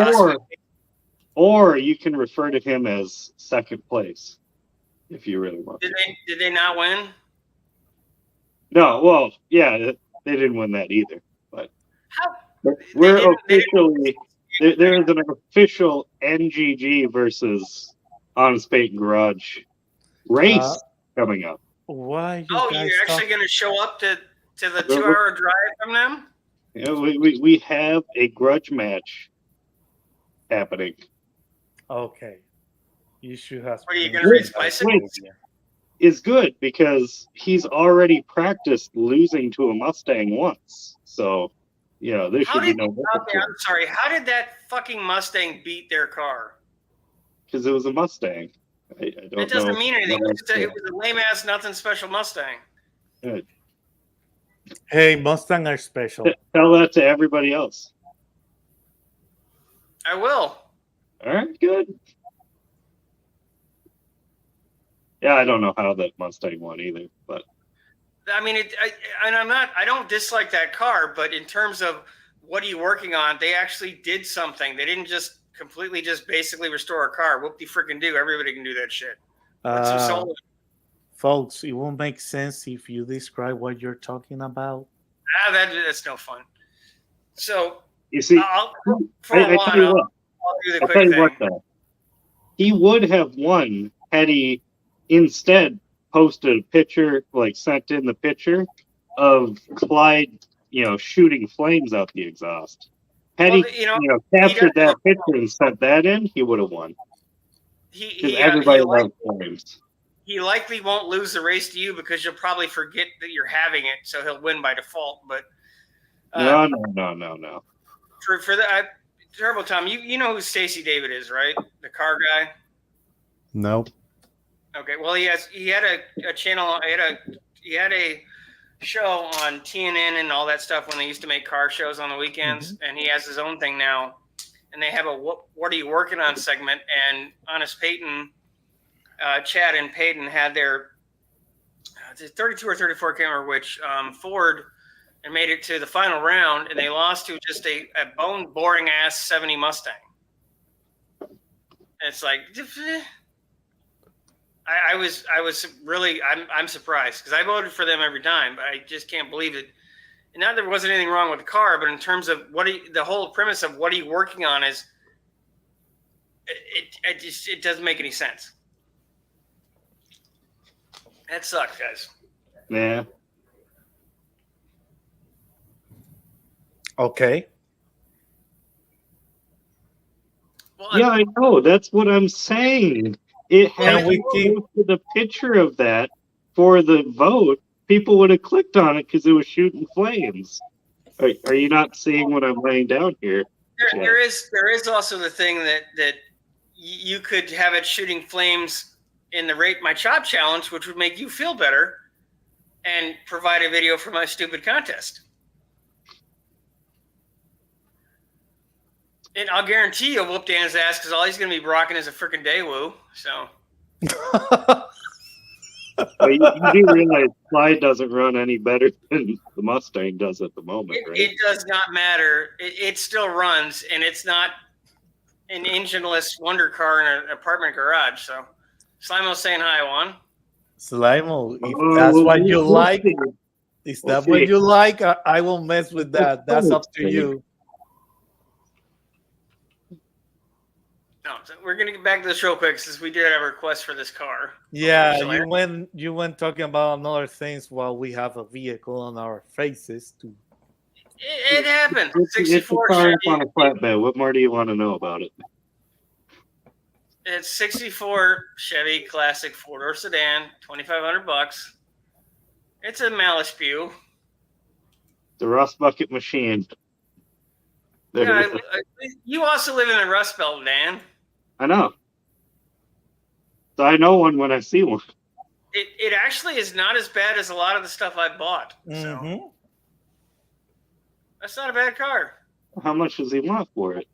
or you can refer to him as second place, if you really want. Did they not win? No, well, yeah, they didn't win that either. But How? we're officially there is an official NGG versus Honest Peyton Garage race coming up. Why? You're actually going to show up to the 2-hour drive from them? Yeah, we have a grudge match happening. Okay. You should have. What are you going to race bicycles? Is good because he's already practiced losing to a Mustang once. So, there should be no difference. I'm sorry. How did that fucking Mustang beat their car? Because it was a Mustang. I don't know. It doesn't mean anything. It was a lame-ass, nothing special Mustang. Hey, Mustang are special. Tell that to everybody else. I will. All right, good. Yeah, I don't know how that Mustang won either, but I mean, I don't dislike that car, but in terms of what are you working on, they actually did something. They didn't just completely basically restore a car. Whoop-de-freaking do. Everybody can do that shit. Folks, it won't make sense if you describe what you're talking about. That's no fun. So, you see, I'll do the quick thing. Though. He would have won had he instead posted a picture, sent in the picture of Clyde, shooting flames out the exhaust. Had he captured that picture and sent that in, he would have won. Everybody loves flames. He likely won't lose the race to you because you'll probably forget that you're having it, so he'll win by default. But no. For that, Turbo Tom, you know who Stacey David is, right? The car guy. Nope. Okay, well he had a channel. He had a show on TNN and all that stuff when they used to make car shows on the weekends, and he has his own thing now. And they have a "What are you working on?" segment, and Honest Peyton, Chad and Peyton had their 32 or 34, can't remember which, Ford, and made it to the final round, and they lost to just a bone boring ass 70 Mustang. And it's like. I was really I'm surprised because I voted for them every time, but I just can't believe it. And not that there wasn't anything wrong with the car, but in terms of the whole premise of what are you working on is it doesn't make any sense. That sucks, guys. Yeah. Okay. Well, yeah, I know. That's what I'm saying. It had the picture of that for the vote. People would have clicked on it because it was shooting flames. Are you not seeing what I'm laying down here? There is also the thing that you could have it shooting flames in the Rate My Chop challenge, which would make you feel better, and provide a video for my stupid contest. And I'll guarantee you'll whoop Dan's ass because all he's going to be rocking is a freaking Daewoo. So. Well, you do realize Clyde doesn't run any better than the Mustang does at the moment, right? It does not matter. It still runs, and it's not an engineless wonder car in an apartment garage. So, Slimo's saying hi, Juan. Slimo, if that's what you like, is that what you like? I won't mess with that. That's up to you. No, so we're gonna get back to this real quick since we did have a request for this car. Yeah, you went talking about other things while we have a vehicle on our faces too. It happened. It's a car on a flatbed. What more do you want to know about it? It's 64 Chevy Classic 4-door sedan, $2,500. It's a Malice Spew. The Rust Bucket Machine. There Yeah, it is. you also live in the Rust Belt, Dan. I know. So I know one when I see one. It actually is not as bad as a lot of the stuff I bought. So Mm-hmm. that's not a bad car. How much does he want for it?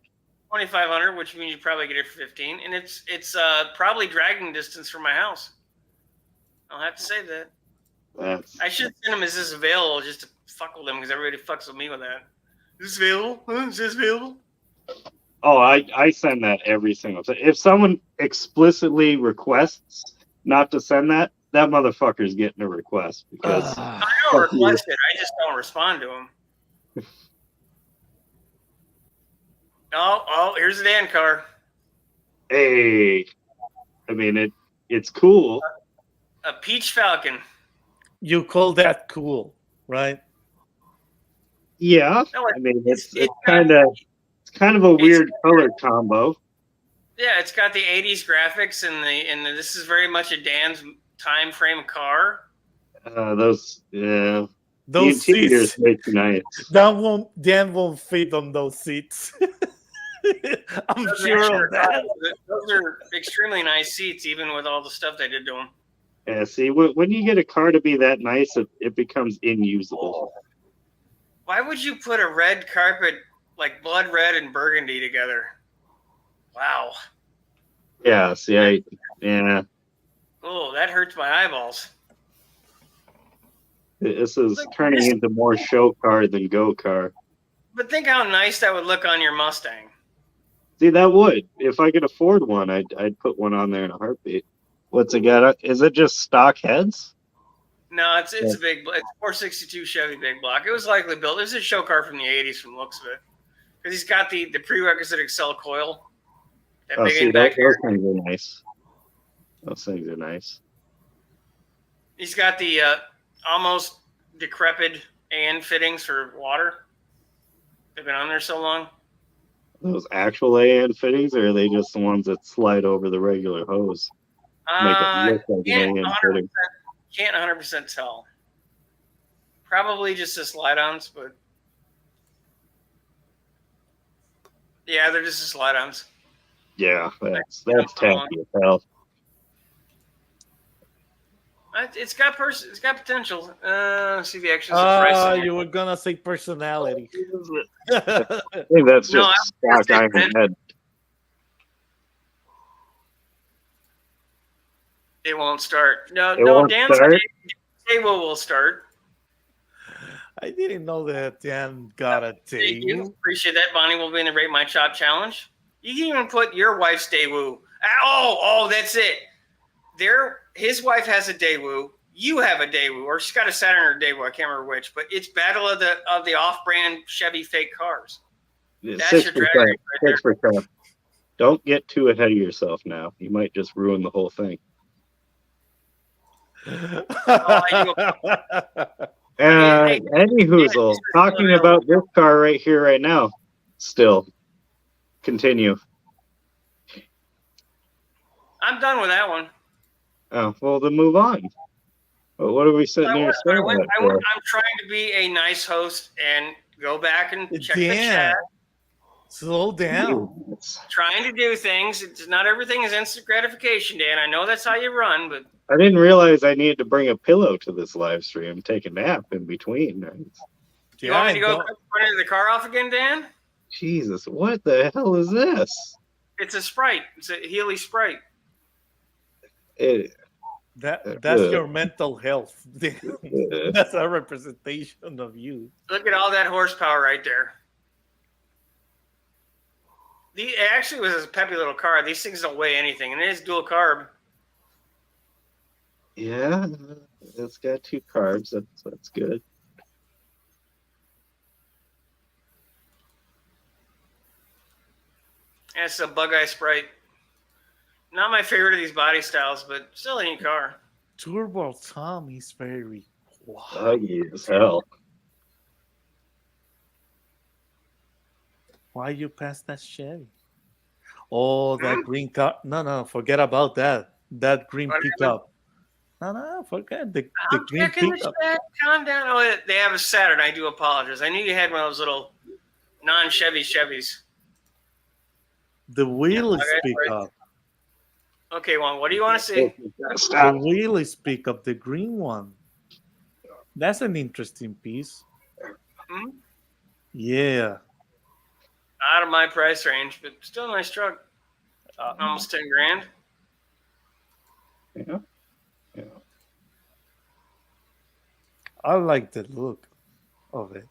2,500, which means you probably get it for 15, and it's probably dragging distance from my house. I'll have to say that. I should send him as this available just to fuck with him because everybody fucks with me with that. Is this available? Is this available? Oh, I send that every single time. If someone explicitly requests not to send that, that motherfucker's getting a request because I don't request it. I just don't respond to him. Oh, here's the Dan car. hey, I mean it's cool. A Peach Falcon. You call that cool, right? Yeah, No, I mean it's got- kind of a weird color combo. Yeah, it's got the 80s graphics and this is very much a Dan's time frame car. Those the Those interior is seats. way too nice. Dan won't fit on those seats. I'm Those sure of that. Those are extremely nice seats, even with all the stuff they did to them. Yeah, see, when you get a car to be that nice, it becomes inusable. Why would you put a red carpet like blood red and burgundy together? Wow. Yeah, see, yeah. Oh, that hurts my eyeballs. This is turning into more show car than go car. But think how nice that would look on your Mustang. See, that would. If I could afford one, I'd put one on there in a heartbeat. What's it got? Is it just stock heads? No, it's a big. It's 462 Chevy big block. It was likely built. It was a show car from the 80s from the looks of it. Because he's got the prerequisite Excel coil. That Oh, big see, end back those here. things are nice. Those things are nice. He's got the almost decrepit AN fittings for water. They've been on there so long. Those actual AN fittings, or are they just the ones that slide over the regular hose? Make it look like an AN fitting. Can't 100% tell. Probably just the slide-ons, but yeah, they're just the slide-ons. Yeah, that's tacky as hell. It's got potential. See the extras. Price You were gonna say personality. I think that's just stock Iron Head. It won't start. No, won't Dan's start? table will start. I didn't know that Dan got a Thank you. table. Appreciate that. Bonnie will be in the Rate My Chop challenge. You can even put your wife's Daewoo. Oh, that's it. His wife has a Daewoo. You have a Daewoo, or she's got a Saturn or a Daewoo. I can't remember which, but it's battle of the off-brand Chevy fake cars. That's your drag race right there. 6%. Don't get too ahead of yourself now. You might just ruin the whole thing. Any Hoozle, talking about this car right here, right now. Still, continue. I'm done with that one. Oh, well, then move on. Well, what are we sitting here saying? I'm trying to be a nice host and go back and check the chat. Slow down. Trying to do things. It's not everything is instant gratification, Dan. I know that's how you run, but I didn't realize I needed to bring a pillow to this live stream. Take a nap in between. You want me to go run the car off again, Dan? Jesus, what the hell is this? It's a Sprite. It's a Healy Sprite. That's your mental health. That's a representation of you. Look at all that horsepower right there. It actually was a peppy little car. These things don't weigh anything, and it is dual carb. Yeah, it's got 2 carbs. That's good. And it's a Bug Eye Sprite. Not my favorite of these body styles, but still a neat car. Turbo Tom is very buggy as hell. Why you pass that Chevy? Oh, that green car. No, forget about that. That green What happened? pickup. No, forget the I'm green checking the pickup. chat. Calm down. Oh, they have a Saturn. I do apologize. I knew you had one of those little non-Chevy Chevys. The wheel is okay, pickup. Okay, Juan, what do you want to see? The wheel is pickup. The green one. That's an interesting piece. Hmm? Yeah. Out of my price range, but still a nice truck. Almost 10 grand. Yeah. Yeah. I like the look of it.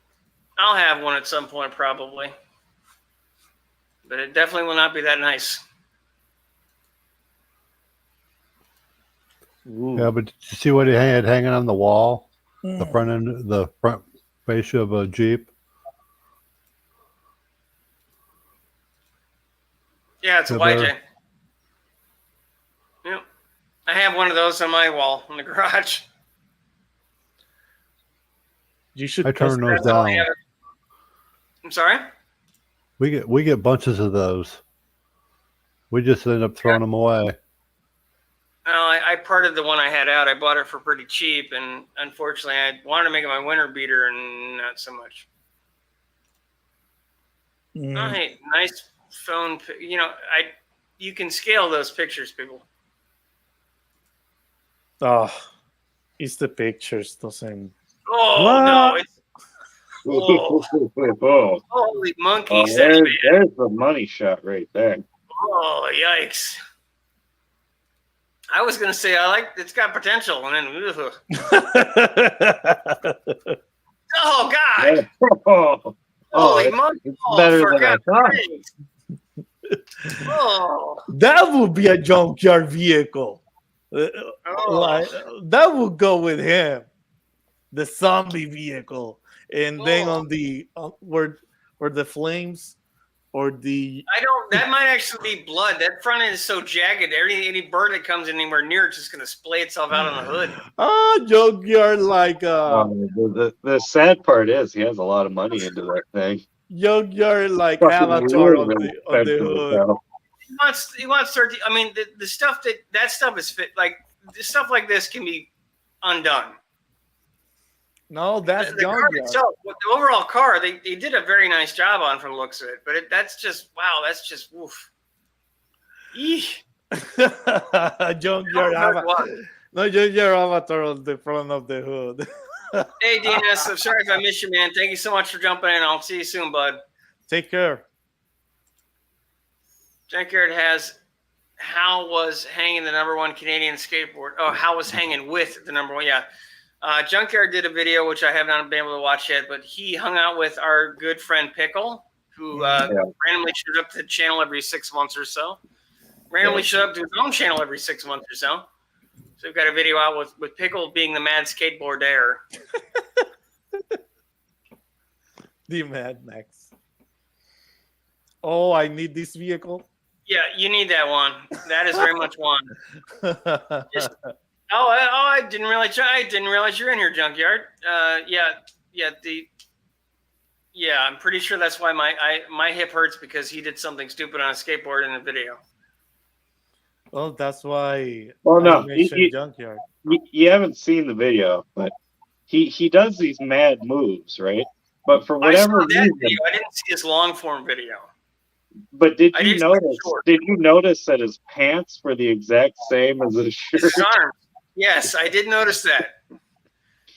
I'll have one at some point, probably. But it definitely will not be that nice. Ooh. Yeah, but did you see what he had hanging on the wall? The Mm. front end, the front fascia of a Jeep. Yeah, it's a Yeah, YJ. there. Yep. I have one of those on my wall in the garage. You should I turn those That's all I down. have. I'm sorry? We get bunches of those. We just end up throwing them away. I parted the one I had out. I bought it for pretty cheap, and unfortunately, I wanted to make it my winter beater, and not so much. Oh, hey, nice phone. You know, you can scale those pictures, people. Oh, it's the pictures doesn't. Oh What? no! It's Oh, holy monkey, oh, says there's, man. there's the money shot right there. Oh yikes! I was gonna say it's got potential, and then oh god! Yeah. Oh, Holy it's monkey! better For than I God's thought. sakes. Oh, That would be a junkyard vehicle. Like that would go with him. The zombie vehicle, and then on the where the flames or the that might actually be blood. That front end is so jagged. Any bird that comes anywhere near it's just gonna splay itself out on the hood. junkyard like The sad part is he has a lot of money into that thing. junkyard like Fucking Avatar on really the expensive as hood. hell. He wants 13. I mean, the stuff that stuff is fit. Like the stuff like this can be undone. No, that's The car junkyard. itself, the overall car, they did a very nice job on from the looks of it. But that's just wow. That's just woof. Eesh. Junkyard junkyard Avatar on the front of the hood. Hey, DNS, I'm sorry if I missed you, man. Thank you so much for jumping in. I'll see you soon, bud. Take care. Junkyard has Hal was hanging the #1 Canadian skateboard. Oh, Hal was hanging with the #1. Yeah. Junkyard did a video, which I have not been able to watch yet, but he hung out with our good friend Pickle, who randomly showed up to the channel every 6 months or so. Randomly showed up to his own channel every 6 months or so. So we've got a video out with Pickle being the mad skateboarder. The Mad Max. Oh, I need this vehicle. Yeah, you need that one. That is very much one. I didn't realize you're in here, Junkyard. I'm pretty sure that's why my hip hurts, because he did something stupid on a skateboard in the video. Well, that's why. Well, no, I mentioned Junkyard. you haven't seen the video, but he does these mad moves, right? But for whatever I saw that reason, video. I didn't see his long form video. but did I you did see notice? the short. Did you notice that his pants were the exact same as his shirt? His arms. Yes, I did notice that.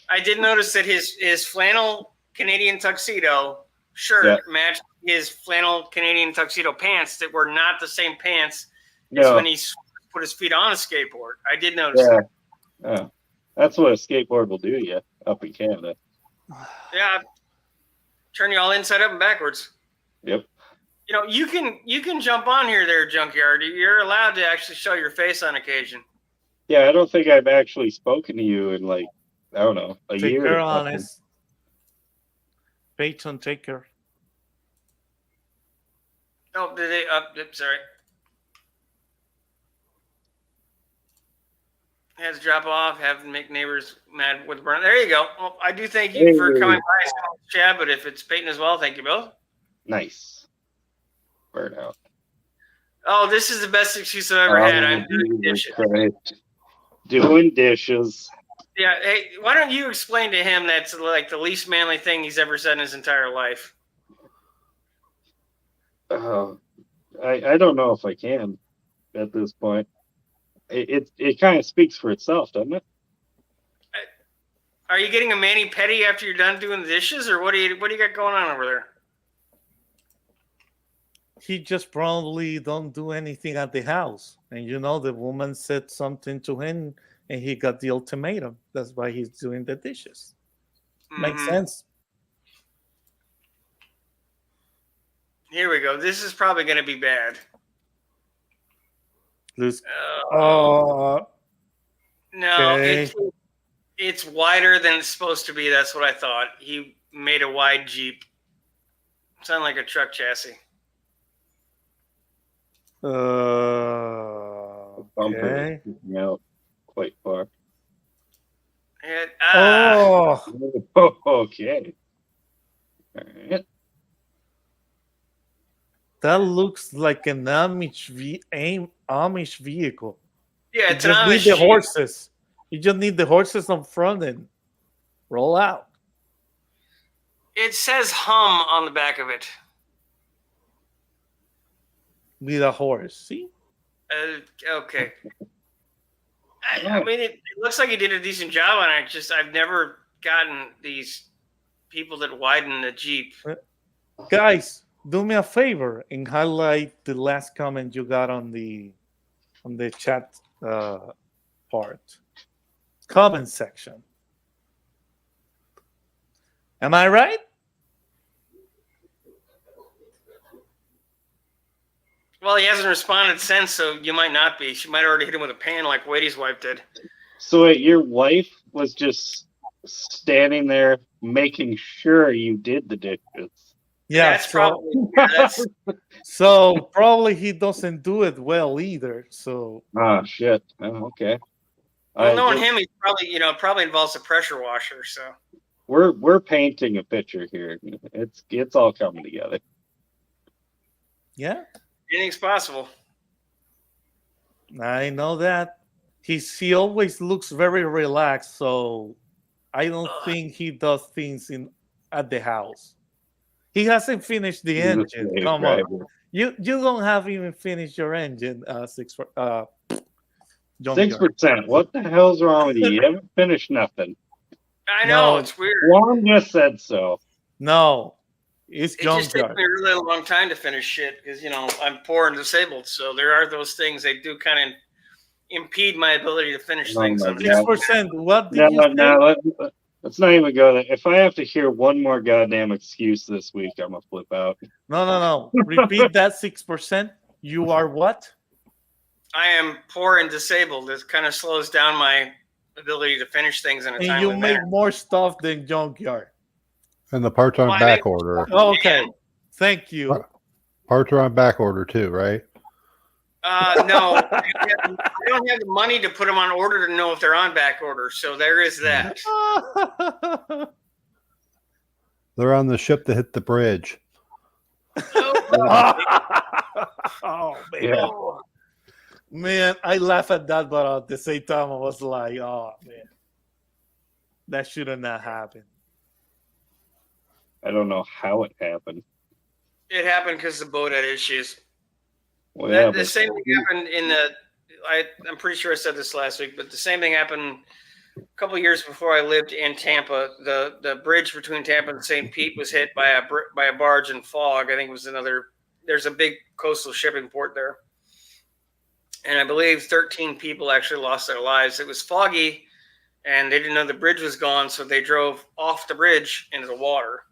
I did notice that his flannel Canadian tuxedo shirt matched his flannel Canadian tuxedo pants that were not the same pants as when he put his feet on a skateboard. I did notice that. Yeah. That's what a skateboard will do to you up in Canada. Yeah. Turn you all inside up and backwards. Yep. You know, you can jump on here there, Junkyard. You're allowed to actually show your face on occasion. Yeah, I don't think I've actually spoken to you in a year. Take care, honest. Peyton, take care. Oh, did they? Sorry. Has to drop off, have make neighbors mad with burn. There you go. Well, I do thank you for coming by, Chad. But if it's Peyton as well, thank you both. Nice. Burnout. Oh, this is the best excuse I've ever had. I'm doing Jesus dishes. Christ. Doing dishes. Yeah. Hey, why don't you explain to him that's like the least manly thing he's ever said in his entire life? Oh, I don't know if I can at this point. It kind of speaks for itself, doesn't it? Are you getting a mani pedi after you're done doing the dishes, or what do you got going on over there? He just probably don't do anything at the house, and the woman said something to him, and he got the ultimatum. That's why he's doing the dishes. Makes Mhm. sense. Here we go. This is probably going to be bad. Lose. No, Okay. it's wider than it's supposed to be. That's what I thought. He made a wide Jeep. Sound like a truck chassis. Bumper Okay. is sticking out quite far. And, Oh, Okay. All right. that looks like an Amish vehicle. yeah, You it's an just need Amish the Jeep. horses. You just need the horses on front and roll out. It says hum on the back of it. With a horse. See? Okay. I mean, it looks like he did a decent job on it. Just I've never gotten these people that widen the Jeep. Guys, do me a favor and highlight the last comment you got on the chat part. Comment section. Am I right? Well, he hasn't responded since, so you might not be. She might have already hit him with a pan like Wade's wife did. So wait, your wife was just standing there making sure you did the dishes. Yeah, That's probably so probably he doesn't do it well either. So Oh shit. Oh, okay. well, knowing him, he's probably involves a pressure washer. So We're painting a picture here. It's all coming together. yeah, anything's possible. I know that. He always looks very relaxed, so I don't think he does things at the house. He hasn't finished the engine. Come on. You don't have even finished your engine, 6%. What the hell's wrong with you? You haven't finished nothing. I know, No. it's weird. Juan just said so. No, it's It just takes junkyard. me a really long time to finish shit because I'm poor and disabled. So there are those things that do kind of impede my ability to finish Oh things. my On God. 6%. What did you say? No, let's not even go there. If I have to hear one more goddamn excuse this week, I'm gonna flip out. No. Repeat that 6%. You are what? I am poor and disabled. It kind of slows down my ability to finish things in a And timely you make manner. more stuff than junkyard. And the parts are on Well, I back make- order. Okay. Thank you. Parts are on back order too, right? No, I don't have the money to put them on order to know if they're on back order. So there is that. They're on the ship that hit the bridge. Oh man. Yeah. Man, I laugh at that, but at the same time I was like, oh man. That should have not happened. I don't know how it happened. It happened because the boat had issues. Well, yeah, The same thing happened I'm pretty sure I said this last week, but the same thing happened a couple of years before I lived in Tampa. The bridge between Tampa and St. Pete was hit by a barge and fog. I think it was there's a big coastal shipping port there. And I believe 13 people actually lost their lives. It was foggy and they didn't know the bridge was gone, so they drove off the bridge into the water.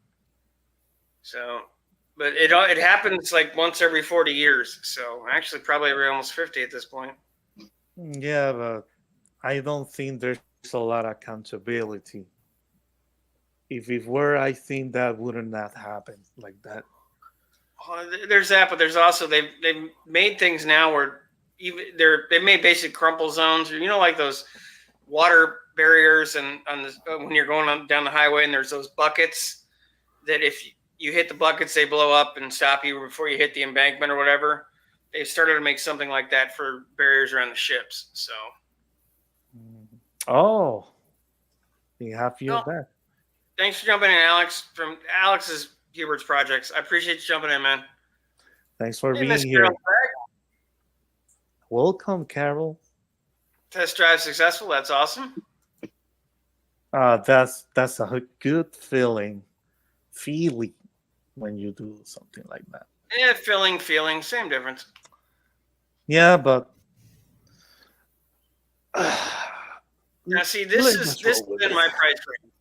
So, but it happens like once every 40 years. So actually probably every almost 50 at this point. Yeah, but I don't think there's a lot of accountability. If it were, I think that wouldn't not happen like that. There's that, but there's also they've made things now where even they made basic crumple zones, or like those water barriers, and when you're going down the highway, and there's those buckets that if you hit the buckets, they blow up and stop you before you hit the embankment or whatever. they started to make something like that for barriers around the ships. So, Oh, we have you Well, there. thanks for jumping in, Alex, from Alex's Hubert's Projects. I appreciate you jumping in, man. Thanks for Hey, being Miss here. Carol Craig. Welcome, Carol. Test drive successful. That's awesome. That's a good feeling when you do something like that. Yeah, feeling, same difference. Yeah, but Now, see, this has been my price range.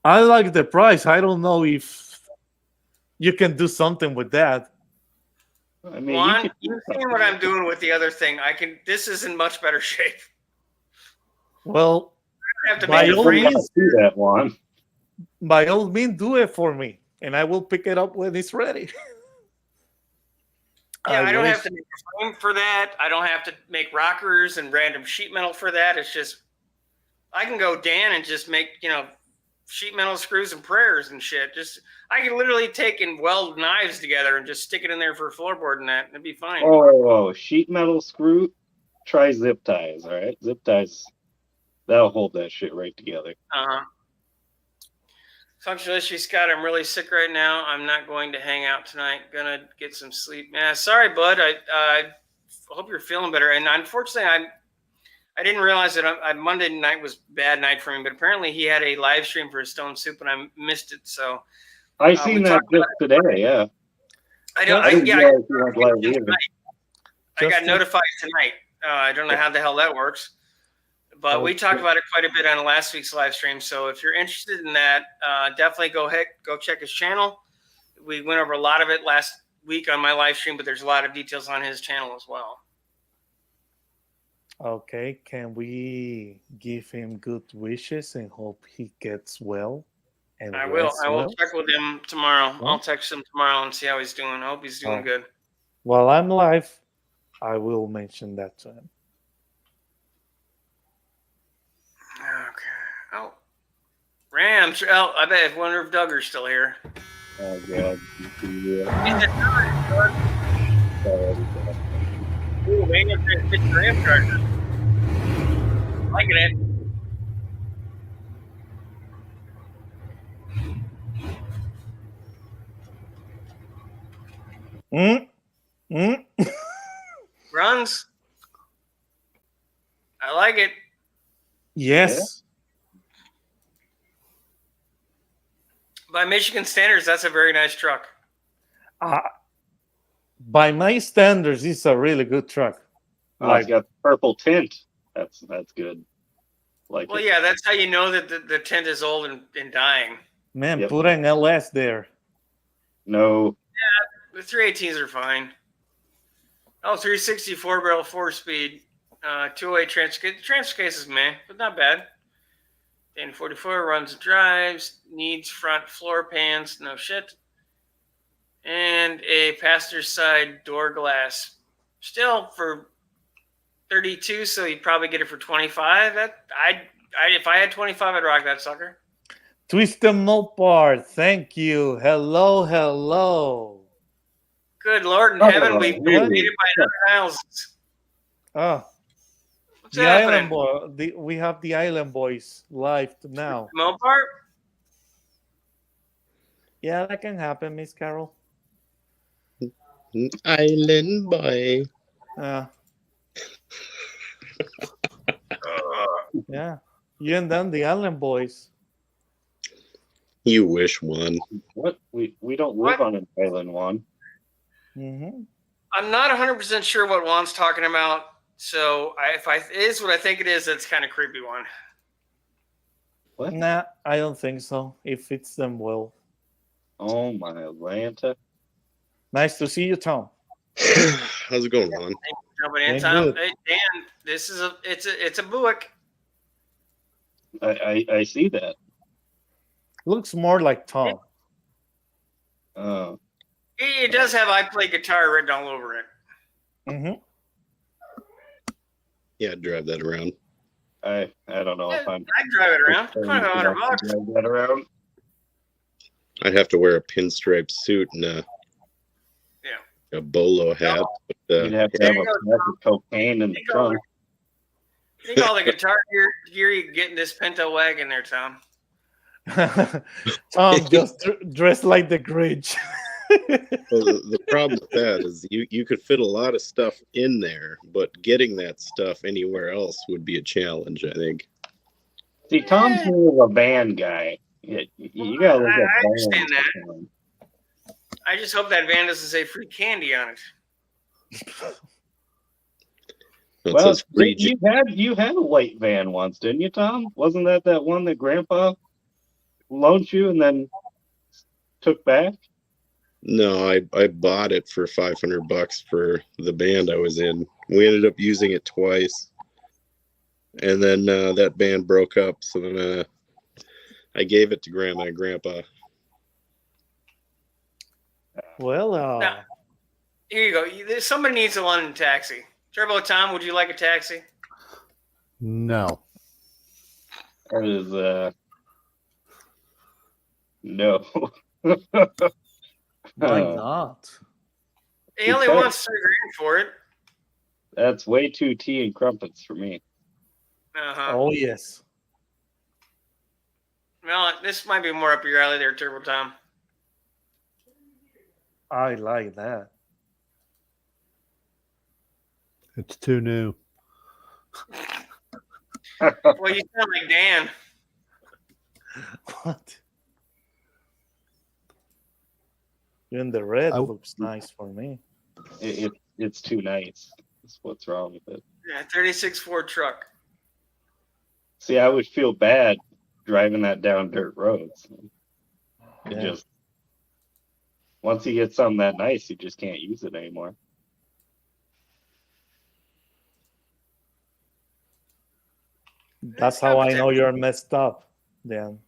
I like the price. I don't know if you can do something with that. I mean, Juan, you could do you've seen something what I'm with doing with the other thing. This is in much better shape. Well, I have to by make all a frame. means, do that, Juan. by all means, do it for me, and I will pick it up when it's ready. Yeah, I don't wish- have to make a frame for that. I don't have to make rockers and random sheet metal for that. It's just I can go Dan and just make, sheet metal screws and prayers and shit. I can literally take and weld knives together and just stick it in there for a floorboard and that. It'd be fine. Oh, sheet metal screw. Try zip ties, all right? Zip ties, that'll hold that shit right together. Functional issue, Scott. I'm really sick right now. I'm not going to hang out tonight. Gonna get some sleep. Yeah, sorry, bud. I hope you're feeling better. And unfortunately, I didn't realize that Monday night was a bad night for me. But apparently, he had a live stream for his Stone Soup, and I missed it. So I seen that just today. Yeah, I don't. I didn't realize you went live either. I got notified tonight. I don't know how the hell that works. But we talked about it quite a bit on last week's live stream. So if you're interested in that, definitely go check his channel. We went over a lot of it last week on my live stream, but there's a lot of details on his channel as well. Okay, can we give him good wishes and hope he gets well? And I will. I will well? check with him tomorrow. Yeah. I'll text him tomorrow and see how he's doing. I hope he's doing good. While I'm live, I will mention that to him. Okay. Oh, Rams. Oh, I wonder if Duggar's still here. Oh god. Ooh, manual transmission Ram charger. Liking it. Runs. I like it. Yes. By Michigan standards, that's a very nice truck. By my standards, it's a really good truck. Oh, it's got purple tint. That's good. Well, yeah, that's how you know that the tint is old and dying. Man, put an LS there. No. Yeah, the 318s are fine. Oh, 364 barrel 4-speed, 208 transfer case is meh, but not bad. Dan 44 runs and drives, needs front floor pans, no shit. And a passenger side door glass. Still for 32, so you'd probably get it for 25. If I had 25, I'd rock that sucker. Twisted Mopar, thank you. Hello. Good Lord in heaven, we've been beaten by another houses. Oh, What's the happening? Island Boy. We have the Island Boys live now. Mopar? Yeah, that can happen, Miss Carol. Island Boy. Yeah, you and then the Island Boys. You wish one. What? We don't live on an island, Juan. Mm-hmm. I'm not 100% sure what Juan's talking about. So if it is what I think it is, that's kind of creepy, Juan. What? Nah, I don't think so. It fits them well. Oh my Atlanta. Nice to see you, Tom. How's it going, Juan? Jumping in, Tom. Hey, Dan, this is it's a Buick. I see that. Looks more like Tom. Oh. It does have I Play Guitar written all over it. Mm-hmm. Yeah, I'd drive that around. I don't know if I'm. I'd drive it around. $2,500. Drive that around. I'd have to wear a pinstripe suit and Yeah. a bolo hat. But, You'd have to There have you a go, pack of cocaine in the trunk. Think all the guitar gear you can get in this Pinto wagon there, Tom. Tom just dressed like the Grinch. well, the problem with that is you could fit a lot of stuff in there, but getting that stuff anywhere else would be a challenge, I think. See, Tom's more of a van guy. You gotta look at I understand vans. that. I just hope that van doesn't say free candy on it. It Well, says free you had a white van once, didn't you, Tom? Wasn't that one that Grandpa loaned you and then took back? No, I bought it for $500 for the band I was in. We ended up using it twice, and then that band broke up. So then I gave it to Grandma and Grandpa. Well, Now, here you go. Somebody needs a London taxi. Turbo Tom, would you like a taxi? No. That is no. why not? He only Because- wants $3 grand for it. That's way too tea and crumpets for me. Uh-huh. Oh yes. Well, this might be more up your alley there, Turbo Tom. I like that. It's too new. Well, you sound like Dan. What? Even the red I- looks nice for me. It's too nice. That's what's wrong with it. Yeah, 36 Ford truck. See, I would feel bad driving that down dirt roads. It Yeah. just once you get something that nice, you just can't use it anymore. That's how I know you're messed up. Then.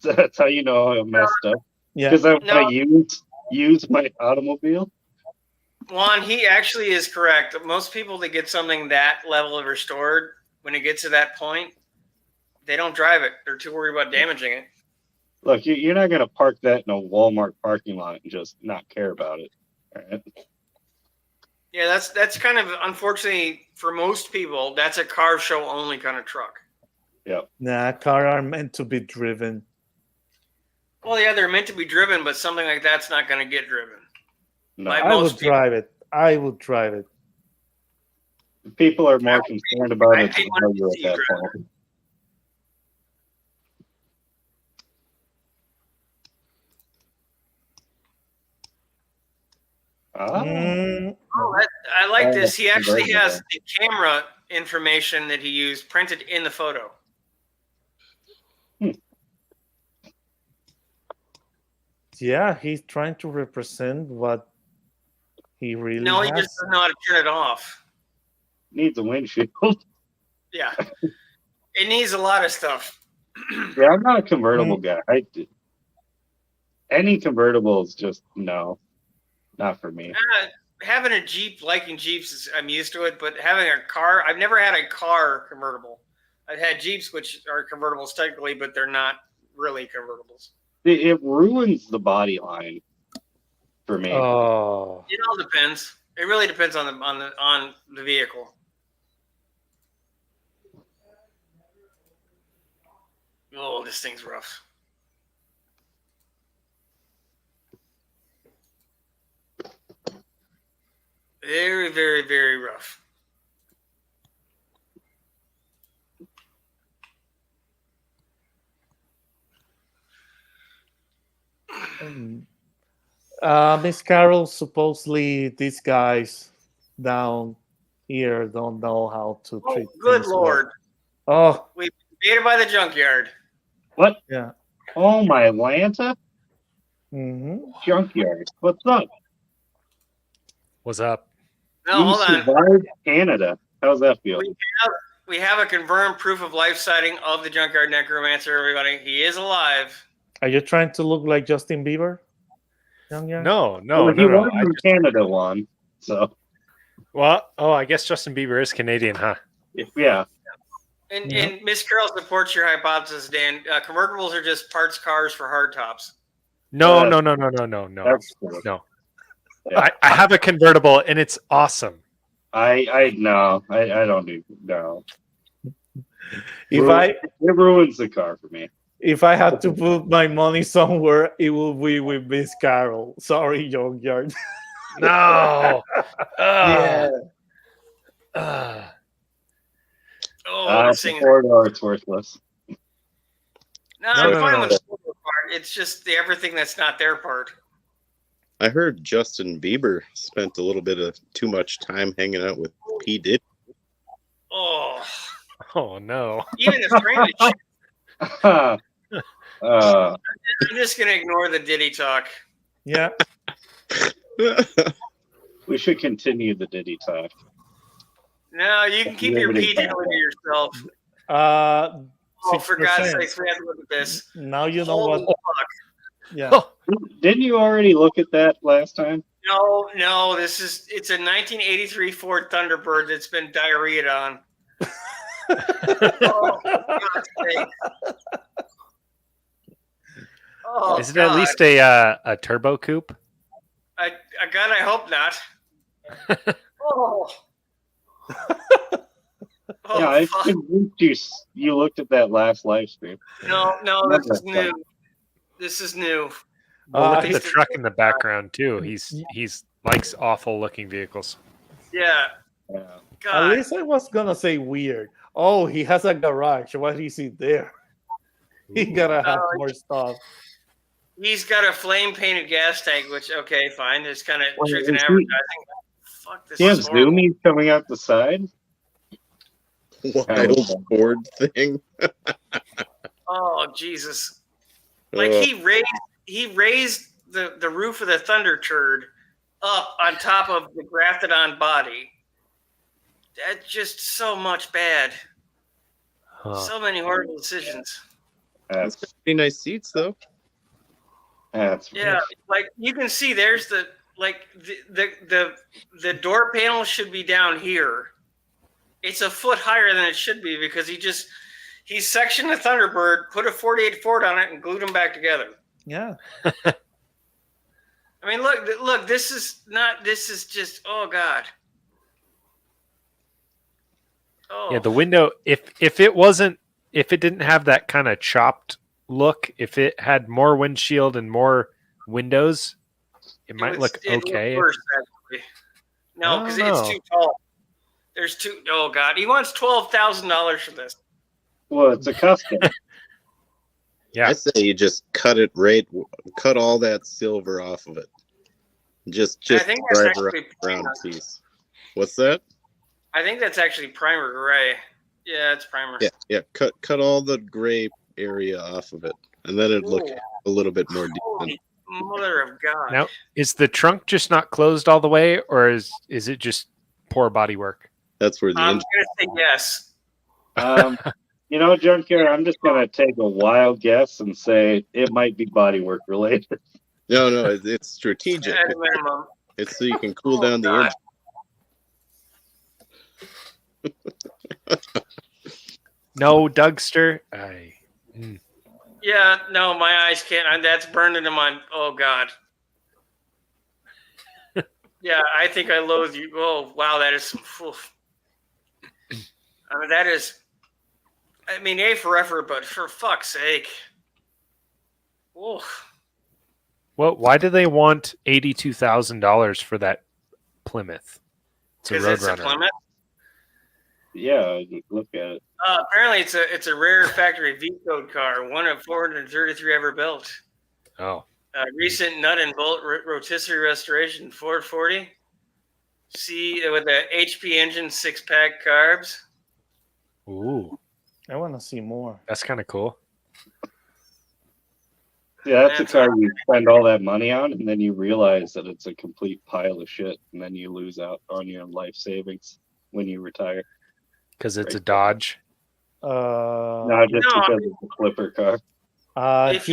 That's how you know I'm messed up. Yeah. Because I No. use my automobile. Juan, he actually is correct. Most people that get something that level of restored, when it gets to that point, they don't drive it. They're too worried about damaging it. Look, you're not gonna park that in a Walmart parking lot and just not care about it. All right? Yeah, that's kind of, unfortunately for most people, that's a car show only kind of truck. Nah, cars are meant to be driven. Well, yeah, they're meant to be driven, but something like that's not going to get driven. No, Like I would most people. drive it. I would drive it. people are more concerned about I it hate than when how you're at you that drive. point. Ah, Oh, I like Oh, this. He actually convertible. has the camera information that he used printed in the photo. Yeah, he's trying to represent what he really No, he has. just doesn't know how to turn it off. needs a windshield. Yeah. It needs a lot of stuff. Yeah, I'm not a convertible guy. Any convertible is just no, not for me. Having a Jeep, liking Jeeps, I'm used to it, but having a car, I've never had a car convertible. I've had Jeeps, which are convertibles technically, but they're not really convertibles. It ruins the body line for me. Oh, It all depends. It really depends on the vehicle. Oh, this thing's rough. Very, very, very rough. Miss Carol, supposedly these guys down here don't know how to Oh, treat good things well. Lord. Oh, We made it by the junkyard. What? yeah. Oh, my Atlanta hmm junkyard. What's up? What's up? No, You hold on. survived Canada. How's that feel? We have a confirmed proof of life sighting of the junkyard necromancer, everybody. He is alive. Are you trying to look like Justin Bieber? Young guy? No. Well, he was I in just, Canada one, so I guess Justin Bieber is Canadian, huh? yeah. And Yeah. and Miss Carroll supports your hypothesis, Dan. Convertibles are just parts cars for hardtops. No. That's No. true. No. I have a convertible and it's awesome. I no, I don't do no. If I It ruins the car for me. if I had to put my money somewhere, it will be with Miss Carol. Sorry, Junkyard. No. Yeah. Oh, this thing. 4 door, it's worthless. No, No, I'm no, fine no. with the solo part. It's just the everything that's not their part. I heard Justin Bieber spent a little bit of too much time hanging out with P. Diddy. Oh, Oh no. even the strangest shit. uh, I'm just gonna ignore the Diddy talk. Yeah. we should continue the Diddy talk. No, you can keep your P Diddy to yourself. Oh, for God's 6%. sakes, we have to look at this. Now you know Holy what. fuck. Yeah. Didn't you already look at that last time? No, it's a 1983 Ford Thunderbird that's been diarrheaed on. Oh, for God's sake. Oh, Is it at God. least a turbo coupe? I hope not. Oh. Oh, Yeah, I fuck. convinced you looked at that last live stream. No, this is new. This is new. Well, look at Uh, the truck in the background too. He's likes awful looking vehicles. Yeah. Yeah. At God. least I was gonna say weird. Oh, he has a garage. What is he there? He gotta have Oh, more stuff. He's got a flame painted gas tank, which okay, fine. It's kind of Wait, truth in is he- advertising. Fuck this. He has is horrible. zoomies coming out the side. Wild Ford thing. Oh Jesus! Like Uh, he raised the roof of the Thunder Turd up on top of the grafted on body. That's just so much bad. Huh. So many horrible decisions. it's That's got pretty nice seats though. Yeah, like you can see there's the door panel should be down here. It's a foot higher than it should be because he sectioned the Thunderbird, put a 48 Ford on it, and glued them back together. Yeah. I mean, look. This is just. Oh God. Oh. Yeah, the window. If it didn't have that kind of chopped look, if it had more windshield and more windows, it might look okay. Worse, actually. No, I because don't it's know. too tall. There's two. Oh God, he wants $12,000 for this. well, it's a custom. Yeah. I say you just cut all that silver off of it. Just I think that's drive actually around primer. piece. What's that? I think that's actually primer gray. Yeah, it's primer. Yeah. Cut all the gray area off of it, and then it'd look a little bit more decent. Holy mother of God. Now, is the trunk just not closed all the way, or is it just poor body work? That's where the I'm engine. gonna say yes. Junkyard, I'm just gonna take a wild guess and say it might be bodywork related. No, it's strategic. At minimum. It's so you can cool Oh, down the God. engine. No, Dougster. Yeah, no, my eyes can't. That's burned into my. Oh God. Yeah, I think I loathe you. Oh wow, that is some. Oof. I mean, that is. I mean, A for effort, but for fuck's sake. Oof. Well, why do they want $82,000 for that Plymouth? It's a Because it's a Roadrunner. Plymouth. Yeah, look at it. Apparently, it's a rare factory V code car, one of 433 ever built. Oh, Recent nut and bolt rotisserie restoration, Ford 40. See with the HP engine, 6-pack carbs. ooh, I want to see more. that's kind of cool. Yeah, that's a car you spend all that money on, and then you realize that it's a complete pile of shit, and then you lose out on your life savings when you retire. Because it's a Right. Dodge. Not just No, because it's a flipper car. If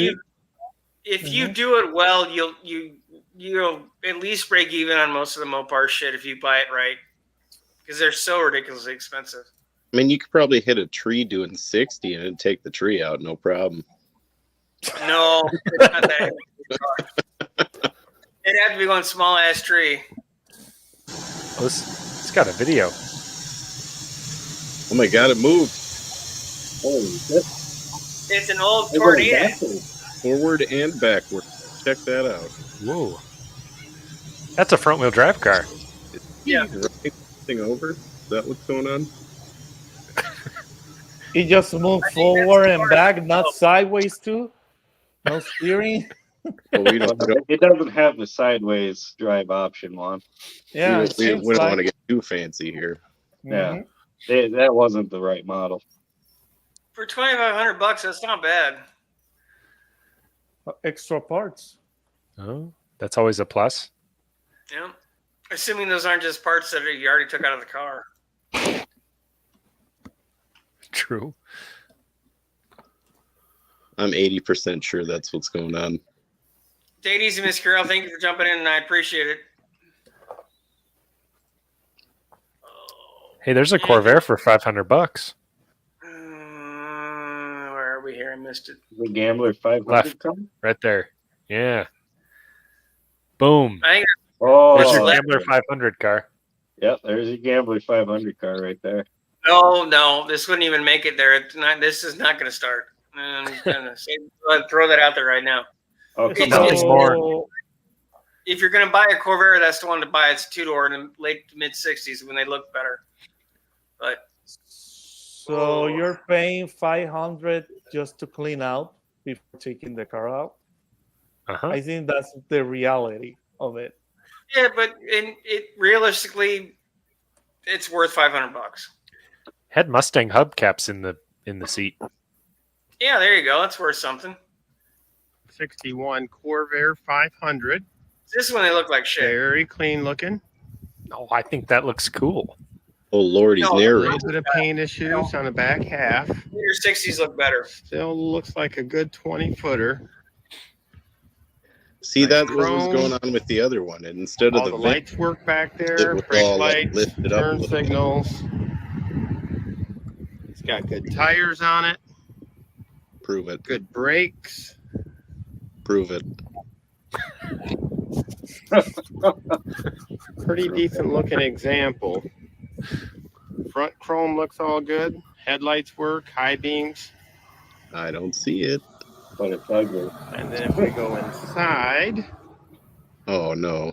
you do it well, you'll at least break even on most of the Mopar shit if you buy it right, because they're so ridiculously expensive. I mean, you could probably hit a tree doing 60 and it'd take the tree out, no problem. No, it's not that heavy. It have to be one small ass tree. Oh, it's got a video. Oh my god, it moved Holy shit. It's an old They're going tornado. backwards. forward and backward. Check that out. Whoa. That's a front wheel drive car. Yeah. Right thing over. Is that what's going on? He just moved I think that's forward the and car. back, not sideways too. No steering. Well, we don't. It doesn't have the sideways drive option, Juan. Yeah, we it don't, seems we don't like. want to get too fancy here. Yeah. That wasn't the right model. For $2,500, that's not bad. Extra parts. Oh, that's always a plus. Yeah. Assuming those aren't just parts that you already took out of the car. True. I'm 80% sure that's what's going on. Take it easy, Miss Carroll. Thank you for jumping in, and I appreciate it. Hey, there's a Corvair for $500. Where are we here? I missed it. The Gambler 500 Left. car? Right there. Yeah. Boom. I think There's your Oh, left. Gambler 500 car. yep. There's your Gambler 500 car right there. no, this wouldn't even make it there. It's not. This is not going to start. I'm gonna throw that out there right now. Oh, come It's- on. more. If you're going to buy a Corvair, that's the one to buy. It's 2-door in the late mid 60s when they look better. But So you're paying 500 just to clean out before taking the car out. Uh-huh. I think that's the reality of it. yeah, but it realistically, it's worth $500. Had Mustang hubcaps in the seat. Yeah, there you go. That's worth something. 61 Corvair 500. This one they look like shit. Very clean looking. Oh, I think that looks cool. Oh Lord, he's No, A narrating. little bit of paint issues on the back half. Your 60s look better. Still looks like a good 20 footer. See, that was Chrome. going on with the other one. And instead All of the the lights work back it there. was Brake all, like, lights, lifted up a turn little bit. signals. It's got good tires on it. prove it, Good brakes. prove it. Pretty decent looking example. Front chrome looks all good. Headlights work. High beams. I don't see it. But it's ugly. And then if we go inside, Oh no.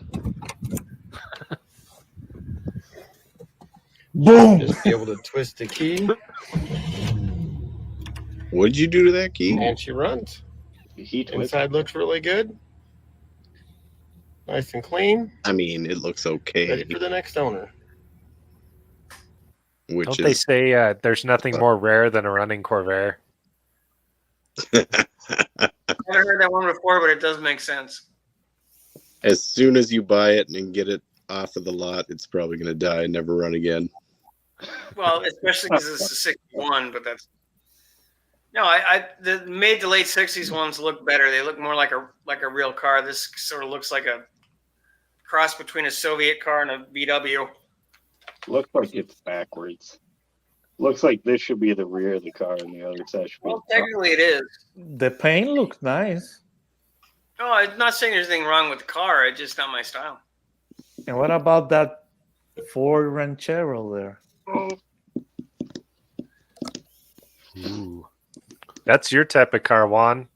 Boom! just be able to twist the key What did you do to that key? and she runs. Heat with Inside looks really good. Nice and clean. I mean, it looks Ready okay, for the next owner. which Don't they is say there's nothing more rare than a running Corvair? I haven't heard that one before, but it does make sense. as soon as you buy it and get it off of the lot, it's probably going to die and never run again. Well, especially because it's a 61, but that's no. The mid to late 60s ones look better. They look more like a real car. This sort of looks like a cross between a Soviet car and a VW. looks like it's backwards. Looks like this should be the rear of the car and the other side should be Well, the front. technically it is. The paint looks nice. No, I'm not saying there's anything wrong with the car. It's just not my style. And what about that Ford Ranchero there? Ooh. That's your type of car, Juan.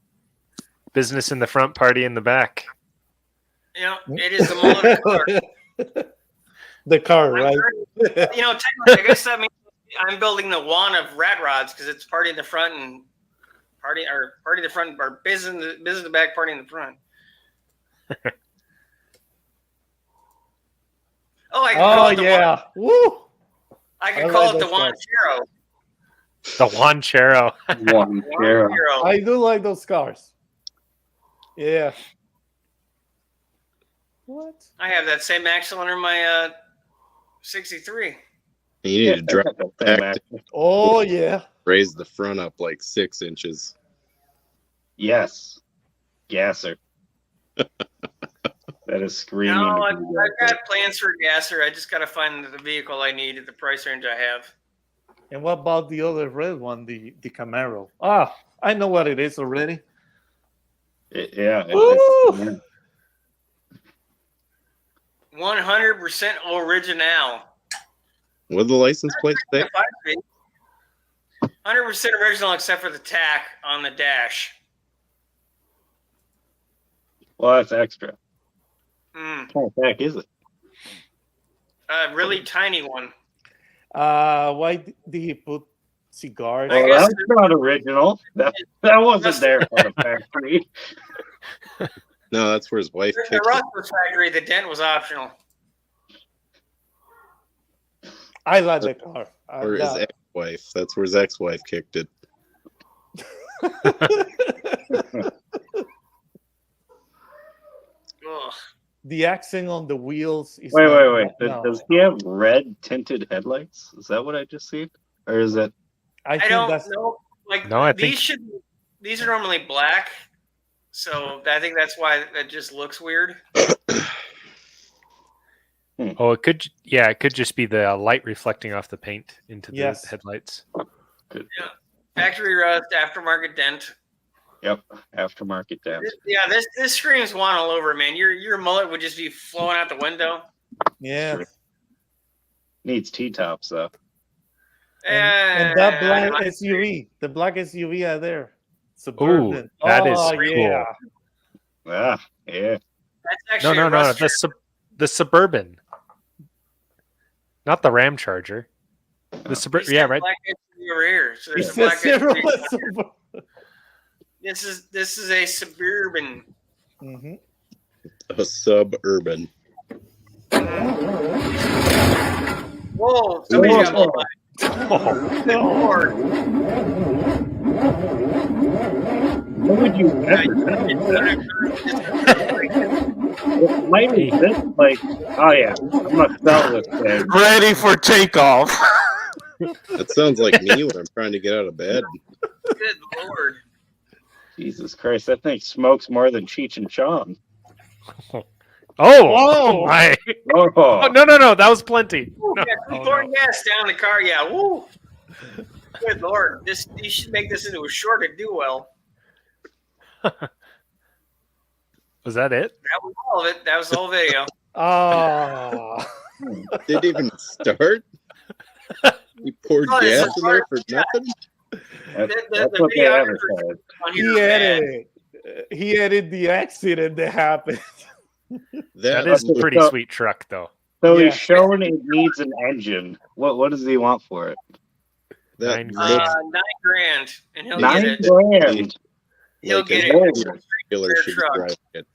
Business in the front, party in the back. You know, it is the molded car. The car, right? You know, technically, I guess that means I'm building the Juan of rat rods because it's party in the front and party in the front or business in the back, party in the front. Oh, I can call Oh it the yeah! Woo! I I can call like it the those Juan cars. Chero. The Juan Chero. One Chero. Chero. I do like those cars. Yeah. What? I have that same axle under my 63. You need to drop That back same to action. Oh yeah. raise the front up like 6 inches. Yes. Gasser. That is screaming. No, to I've be got plans for a gasser. I just got to find the vehicle I need at the price range I have. And what about the other red one, the Camaro? Ah, I know what it is already. Yeah. Woo! 100% original. What the license plate say? 100% original except for the tack on the dash. Well, that's extra. Mm. What kind of pack is it? A really tiny one. Why did he put cigars? I Well, guess that's not original. That wasn't there for the factory. No, that's where his wife The kicked it. Rustler's factory, the dent was optional. I like the car. Or his ex-wife. That's where his ex-wife kicked it. Ugh. The accent on the wheels is Wait. No. Does he have red tinted headlights? Is that what I just seen? Or is it? I I think don't that's know. Like No, I these think- these are normally black, so I think that's why it just looks weird. Oh, it could just be the light reflecting off the paint into the Yes. headlights. Good. Factory rust, aftermarket dent. Yep. Aftermarket dent. Yeah, this screams one all over, man. Your mullet would just be flowing out the window. yeah. Needs T-tops though. And that black Uh, SUV, the black SUV out there, Suburban. that is oh, cool. yeah. Ah, yeah. That's No, actually a no. rust The Suburban, not the Ram Charger. The Suburban. He Yeah, said right. black SUV over here. So He there's a said black zero SUV. was Suburban. This is a Suburban. Mhm. A suburban. Whoa! Somebody's got Whoa. mullet. Oh, Good Lord. What would you ever do? It might exist like, oh yeah, I'm gonna sell this thing. ready for takeoff. That sounds like me when I'm trying to get out of bed. Good Lord. Jesus Christ, that thing smokes more than Cheech and Chong. Oh, Whoa. my! Oh, Oh, no, that was plenty. No. Yeah, Oh, pouring no. gas down the car. Yeah, woo. Good Lord. You should make this into a short to do well. Was that it? That was all of it. That was the whole video. Oh. Didn't even start. You poured Oh, this gas is in there for hard. nothing. that's The what they videographer advertised. on here he is bad. edited. He edited the accident that happened. That is a Okay, pretty so- sweet truck, though. So Yeah. he's showing it needs an engine. What does he want for it? That $9 looks $9,000, and he'll Nine get it. $9,000. He'll like get a it. killer Rear should be truck. driving it.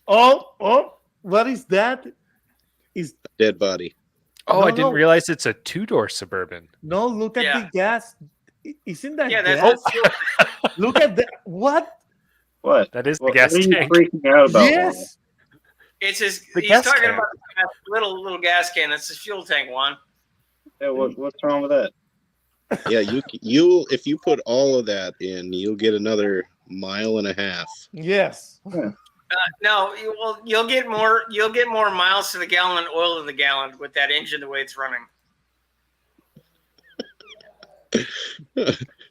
Oh, what is that? Is Dead body. Oh, No, I didn't no. realize it's a 2-door Suburban. no? Look at Yeah. the gas. Isn't that Yeah, gas? that's Look at that. What? What? That is the What gas are you tank. freaking out about? Yes. it's his. The He's gas talking can. about that little gas can. That's his fuel tank one. Yeah, what's wrong with that? Yeah, you if you put all of that in, you'll get another 1.5 miles. Yes. No, you'll get more. You'll get more miles to the gallon than oil to the gallon with that engine the way it's running.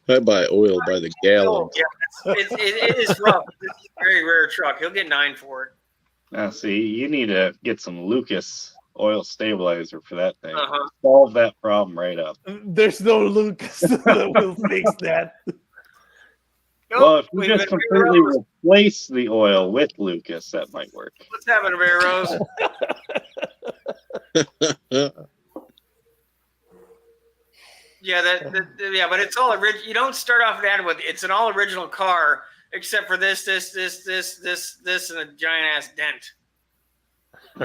I buy oil by the gallon. Oh, yeah, it is rough. This is a very rare truck. He'll get 9 for it. Now, see, you need to get some Lucas oil stabilizer for that thing. Uh-huh. Solve that problem right up. There's no Lucas that will fix that. Nope, Well, if you we've just been completely Rose. replace the oil with Lucas, that might work. What's happening, Bear Rose? Yeah, yeah, but it's all original. You don't start off that with it's an all original car, except for this, and a giant ass dent.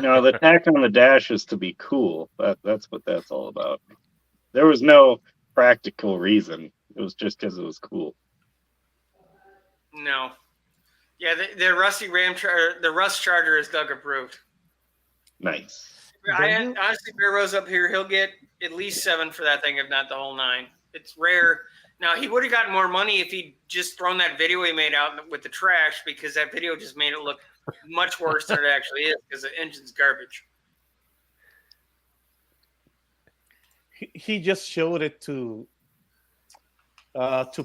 No, the tack on the dash is to be cool. That's what that's all about. There was no practical reason. It was just because it was cool. No. Yeah, the Rust Charger is Doug approved. Nice. Honestly, Bear Rose up here, he'll get at least 7 for that thing, if not the whole 9. It's rare. Now, he would have gotten more money if he'd just thrown that video he made out with the trash, because that video just made it look much worse than it actually is, because the engine's garbage. He just showed it to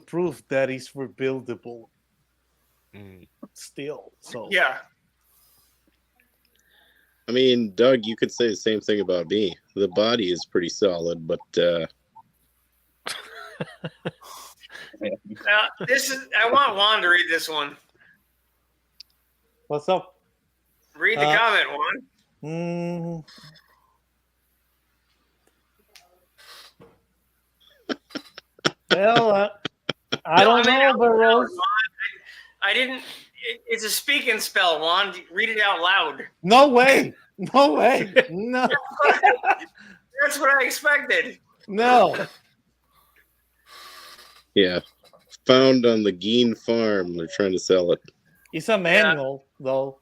prove that it's rebuildable. Still, so Yeah. I mean, Doug, you could say the same thing about me. The body is pretty solid, but Now, I want Juan to read this one. What's up? Read the comment, Juan. Well, I don't know, but Rose. I didn't. It's a speak and spell, Juan. Read it out loud. No way. No way. No. That's what I expected. No. yeah. Found on the Geen farm. They're trying to sell it. It's a manual, though.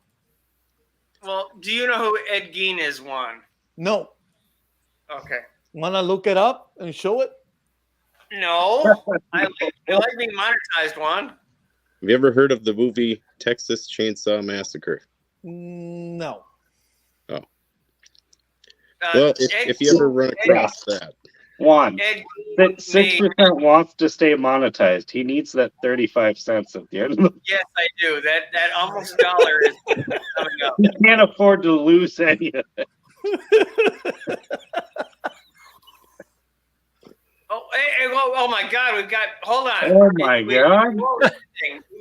Well, do you know who Ed Gein is, Juan? No. Okay. Want to look it up and show it? No. I like being monetized, Juan. Have you ever heard of the movie Texas Chainsaw Massacre? No. Oh. Well, if you ever run across that. Juan, Ed 6% wants to stay monetized. He needs that 35 cents at the end of the. Yes, I do. That almost dollar is coming up. He can't afford to lose any of it. Oh my God! We've got. Hold on. Oh my God! We've got Holy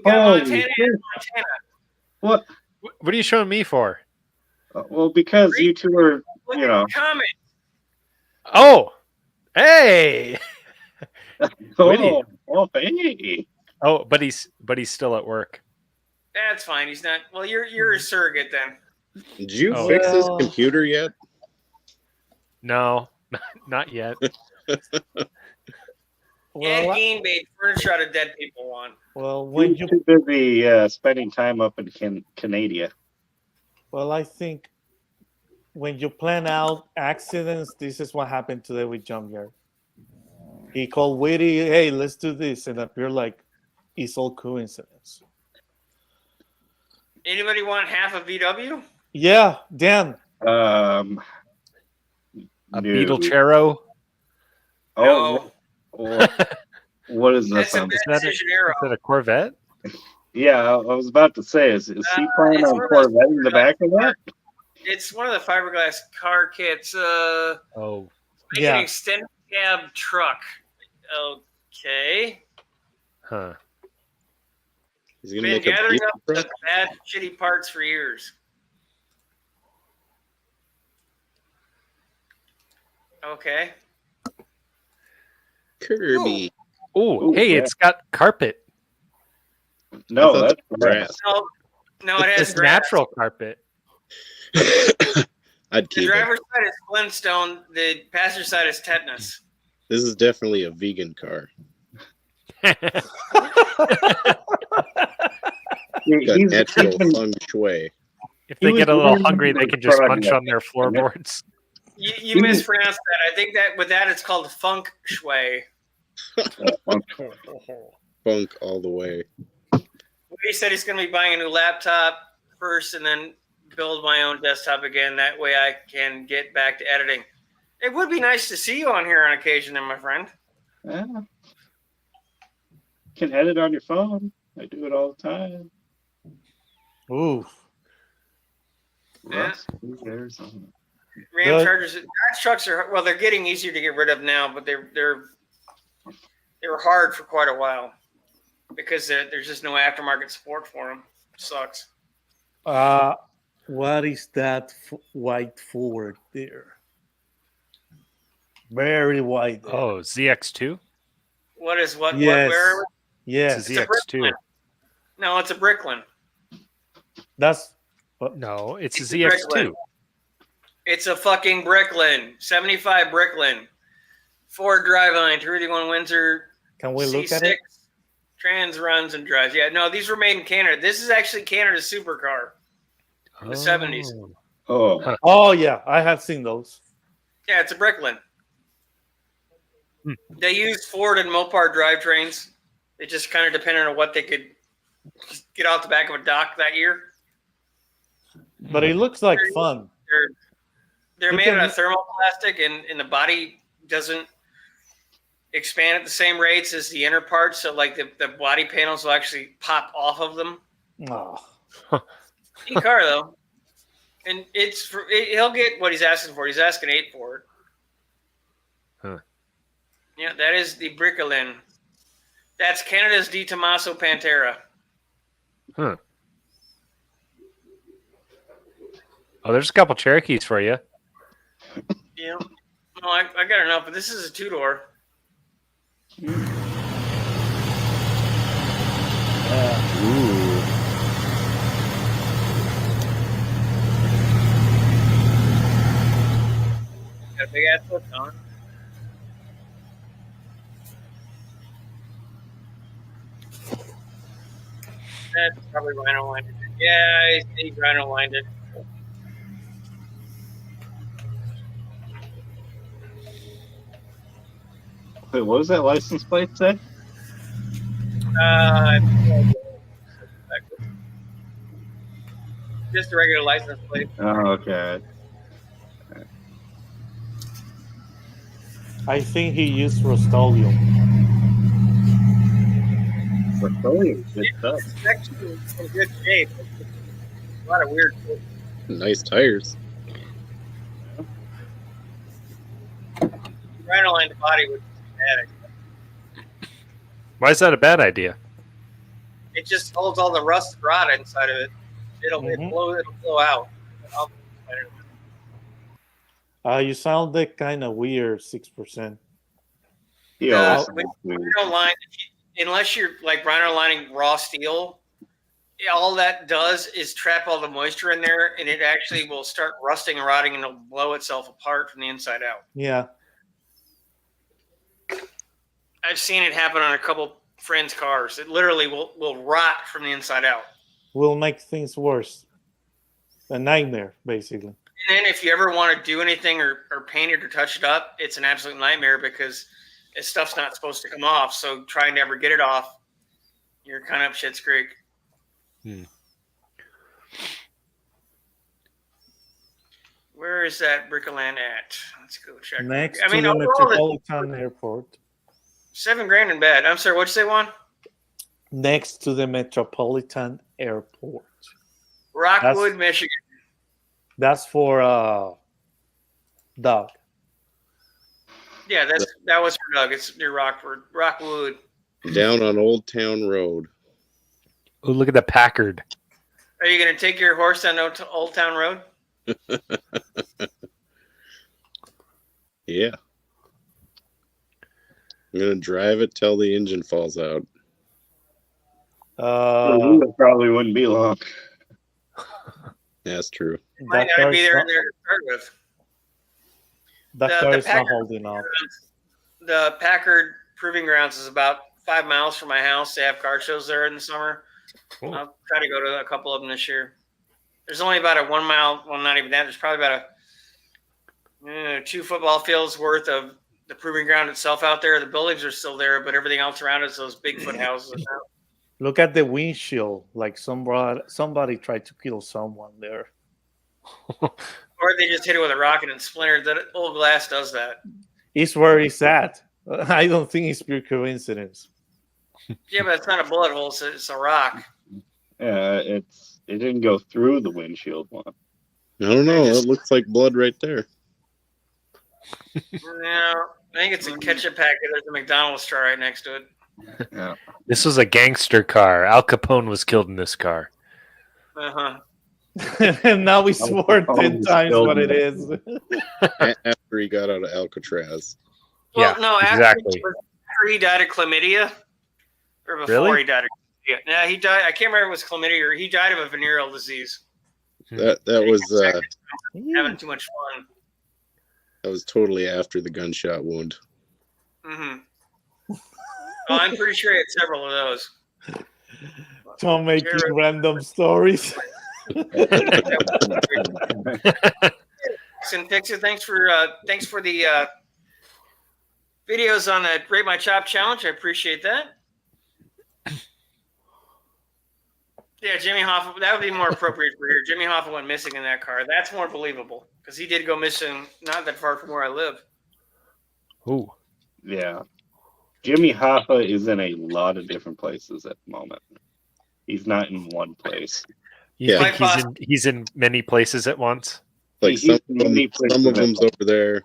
Montana shit. and Montana. What? What are you showing me for? Well, because you two are, Look you at know. the comment. Oh, hey. Witty. Oh, hey. Oh, but he's still at work. That's fine. He's not. Well, you're a surrogate then. Did you Oh. fix his computer yet? No, not yet. Ed Gein made furniture out of dead people. Juan. Well, when You're you too busy spending time up in Canada. Well, I think when you plan out accidents, this is what happened today with Junkyard. He called Witty, hey, let's do this. And you're like, it's all coincidence. Anybody want half a VW? Yeah, Dan. A No. Beetlechero. Oh, what is this? That's a Precision Aero. Is that a Corvette? Yeah, I was about to say, is he planning it's on one of those- Corvette in the back of that? It's one of the fiberglass car kits. Oh, Like Yeah. an extended cab truck. Okay. huh. He's gonna Been make a gathering beef up the truck? bad, shitty parts for years. Okay. Kirby. Oh, Ooh, hey, yeah. it's got carpet. No, I thought that's that was grass. No, it has It's grass. natural carpet. I'd The keep it. driver's side is Flintstone. The passenger side is tetanus. This is definitely a vegan car. Got He's natural been- feng shui. If He they was get a little learning hungry, they the can just munch project. on their floorboards. You mispronounced that. I think that with that it's called funk shui. Funk all the way. He said he's going to be buying a new laptop first and then build my own desktop again. That way I can get back to editing. It would be nice to see you on here on occasion, then, my friend. Yeah. Can edit on your phone. I do it all the time. Ooh. Yeah. Rust, who cares? Ram Good. Chargers, Dodge trucks are, well, they're getting easier to get rid of now, but they were hard for quite a while because there's just no aftermarket support for them. Sucks. What is that white forward there? Very white. there. Oh, ZX2? What is what? Yes. Where? Yes. It's a ZX2. No, it's a Bricklin. That's No, it's a It's a ZX2. It's a fucking Bricklin. 75 Bricklin. Ford driveline, 231 Windsor. Can we look at it? Trans runs and drives. Yeah, no, these were made in Canada. This is actually Canada's supercar. In the 70s. Oh, Huh. Oh yeah, I have seen those. Yeah, it's a Bricklin. Hmm. They used Ford and Mopar drivetrains. It just kind of depended on what they could get off the back of a dock that year. But it looks like fun. They're You made can- out of thermoplastic, and the body doesn't expand at the same rates as the inner parts. So, like, the body panels will actually pop off of them. Oh. Neat car, though. And he'll get what he's asking for. He's asking 8 for it. Huh. Yeah, that is the Bricklin. That's Canada's Di Tommaso Pantera. Huh. Oh, there's a couple Cherokees for you. Yeah. No, I got enough, but this is a 2-door. Ooh. Got a big ass hook on. That's probably rhino winded. Yeah, he rhino winded. Wait, what was that license plate say? Just a regular license plate. Oh, okay. I think he used Rust-Oleum. Petroleum, good stuff. It's actually in good shape. A lot of weird shit. Nice tires. Rhino lined body would be bad. Why is that a bad idea? It just holds all the rust and rot inside of it. It'll blow out. You sounded kind of weird, 6%. Yeah, When you don't line, unless you're like rhino lining raw steel, all that does is trap all the moisture in there, and it actually will start rusting and rotting, and it'll blow itself apart from the inside out. Yeah. I've seen it happen on a couple friends' cars. It literally will rot from the inside out. Will make things worse. A nightmare, basically. And then if you ever want to do anything or paint it or touch it up, it's an absolute nightmare because this stuff's not supposed to come off. So trying to ever get it off, you're kind of up shit's creek. Where is that Brickoland at? Let's go check. Next I mean, to the overall, Metropolitan Airport. $7,000 in bed. I'm sorry, what'd you say, Juan? Next to the Metropolitan Airport. Rockwood, Michigan. That's for Doug. Yeah, that was for Doug. It's near Rockwood. Down on Old Town Road. Oh, look at the Packard. Are you going to take your horse down Old Town Road? Yeah. I'm going to drive it till the engine falls out. it probably wouldn't be long. That's true. Might not be there to start with. That car is not holding up. The Packard Proving Grounds is about 5 miles from my house. They have car shows there in the summer. Cool. I'll try to go to a couple of them this year. There's only about a 1 mile, well, not even that. There's probably about a 2 football fields worth of the Proving Ground itself out there. The buildings are still there, but everything else around is those Bigfoot houses. Look at the windshield. Like somebody tried to kill someone there. Or they just hit it with a rocket and splintered. That old glass does that. It's where it's at. I don't think it's pure coincidence. Yeah, but it's not a bullet hole. It's a rock. Yeah, it didn't go through the windshield one. I don't know. It looks like blood right there. No, I think it's a ketchup packet. There's a McDonald's straw right next to it. Yeah. This was a gangster car. Al Capone was killed in this car. Uh-huh. And now we swore 10 times what it is. After he got out of Alcatraz. Well, Yeah, no, exactly. after he died of chlamydia, or before Really? he died of chlamydia. Yeah, he died. I can't remember if it was chlamydia or he died of a venereal disease. That was Having too much fun. that was totally after the gunshot wound. Mm-hmm. Oh, I'm pretty sure he had several of those. Don't make random stories. And Pixie, thanks for the videos on the Rate My Chop challenge. I appreciate that. Yeah, Jimmy Hoffa, that would be more appropriate for here. Jimmy Hoffa went missing in that car. That's more believable because he did go missing not that far from where I live. Ooh. Yeah. Jimmy Hoffa is in a lot of different places at the moment. He's not in one place. You Yeah. think he's in many places at once? Like He's in many some of places. them's over there.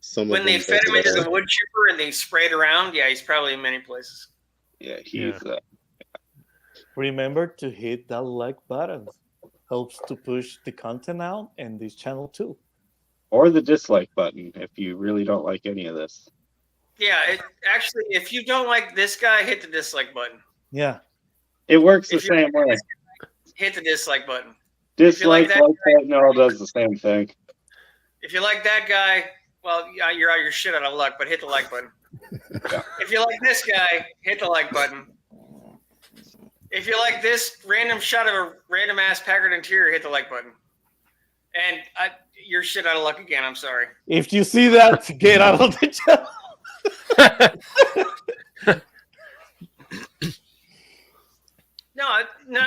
Some When of they them's fed him over into there. the wood chipper and they sprayed around, yeah, he's probably in many places. Yeah, he's Remember to hit that like button. Helps to push the content out and this channel too. or the dislike button if you really don't like any of this. Yeah, actually, if you don't like this guy, hit the dislike button. Yeah. It works the If you same way. hit the dislike button. If you like Dislike, that like that, no, does the same thing. If you like that guy, well, yeah, you're out your shit out of luck, but hit the like button. If you like this guy, hit the like button. If you like this random shot of a random ass Packard interior, hit the like button. And you're shit out of luck again. I'm sorry. If you see that, get out of the channel. No,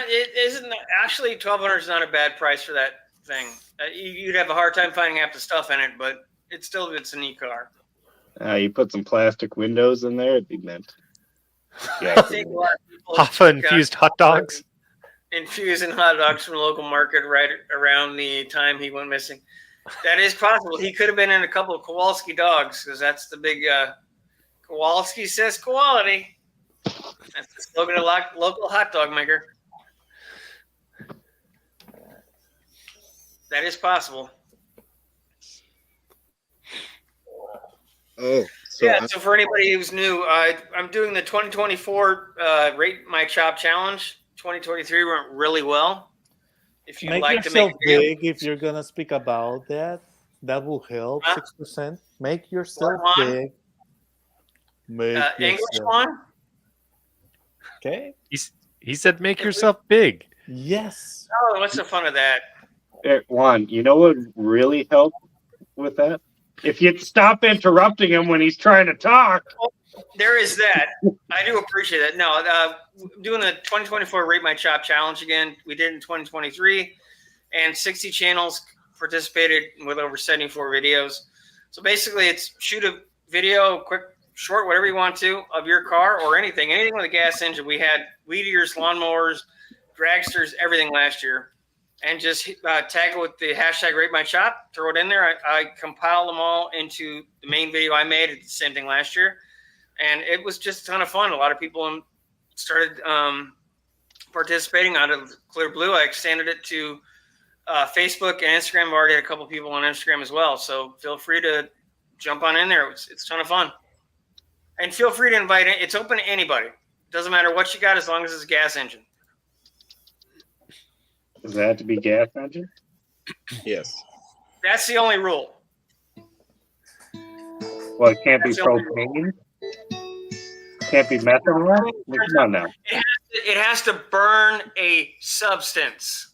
it isn't. Actually, 1,200 is not a bad price for that thing. You'd have a hard time finding half the stuff in it, but it's a neat car. You put some plastic windows in there, it'd be mint. I Yeah, think a lot of people Hoffa infused hot dogs. infusing hot dogs from the local market right around the time he went missing. That is possible. He could have been in a couple of Kowalski dogs because that's the big Kowalski says quality. That's the slogan of local hot dog maker. That is possible. Oh, so Yeah, so for anybody who's new, I'm doing the 2024 Rate My Chop Challenge. 2023 went really well. If you'd Make like to yourself make a video, big if you're gonna speak about that. That will help. Huh? 6%. Make yourself What, Juan? big. Make English yourself. one. Okay. He said, "Make yourself big." Yes. Oh, what's the fun of that? Juan, you know what would really help with that? If you'd stop interrupting him when he's trying to talk. There is that. I do appreciate that. No, doing the 2024 Rate My Chop Challenge again. We did in 2023, and 60 channels participated with over 74 videos. So basically, it's shoot a video, quick, short, whatever you want to, of your car or anything with a gas engine. We had weed eaters, lawnmowers, dragsters, everything last year. And just tag it with the hashtag Rate My Chop, throw it in there. I compiled them all into the main video I made. It's the same thing last year. And it was just a ton of fun. A lot of people started participating out of Clear Blue. I extended it to Facebook and Instagram. I've already had a couple people on Instagram as well. So feel free to jump on in there. It's a ton of fun. And feel free to invite it. It's open to anybody. Doesn't matter what you got as long as it's a gas engine. Does that have to be gas engine? yes. That's the only rule. Well, it can't be That's the only propane. Can't be methanol. Well, come on now. It has to burn a substance.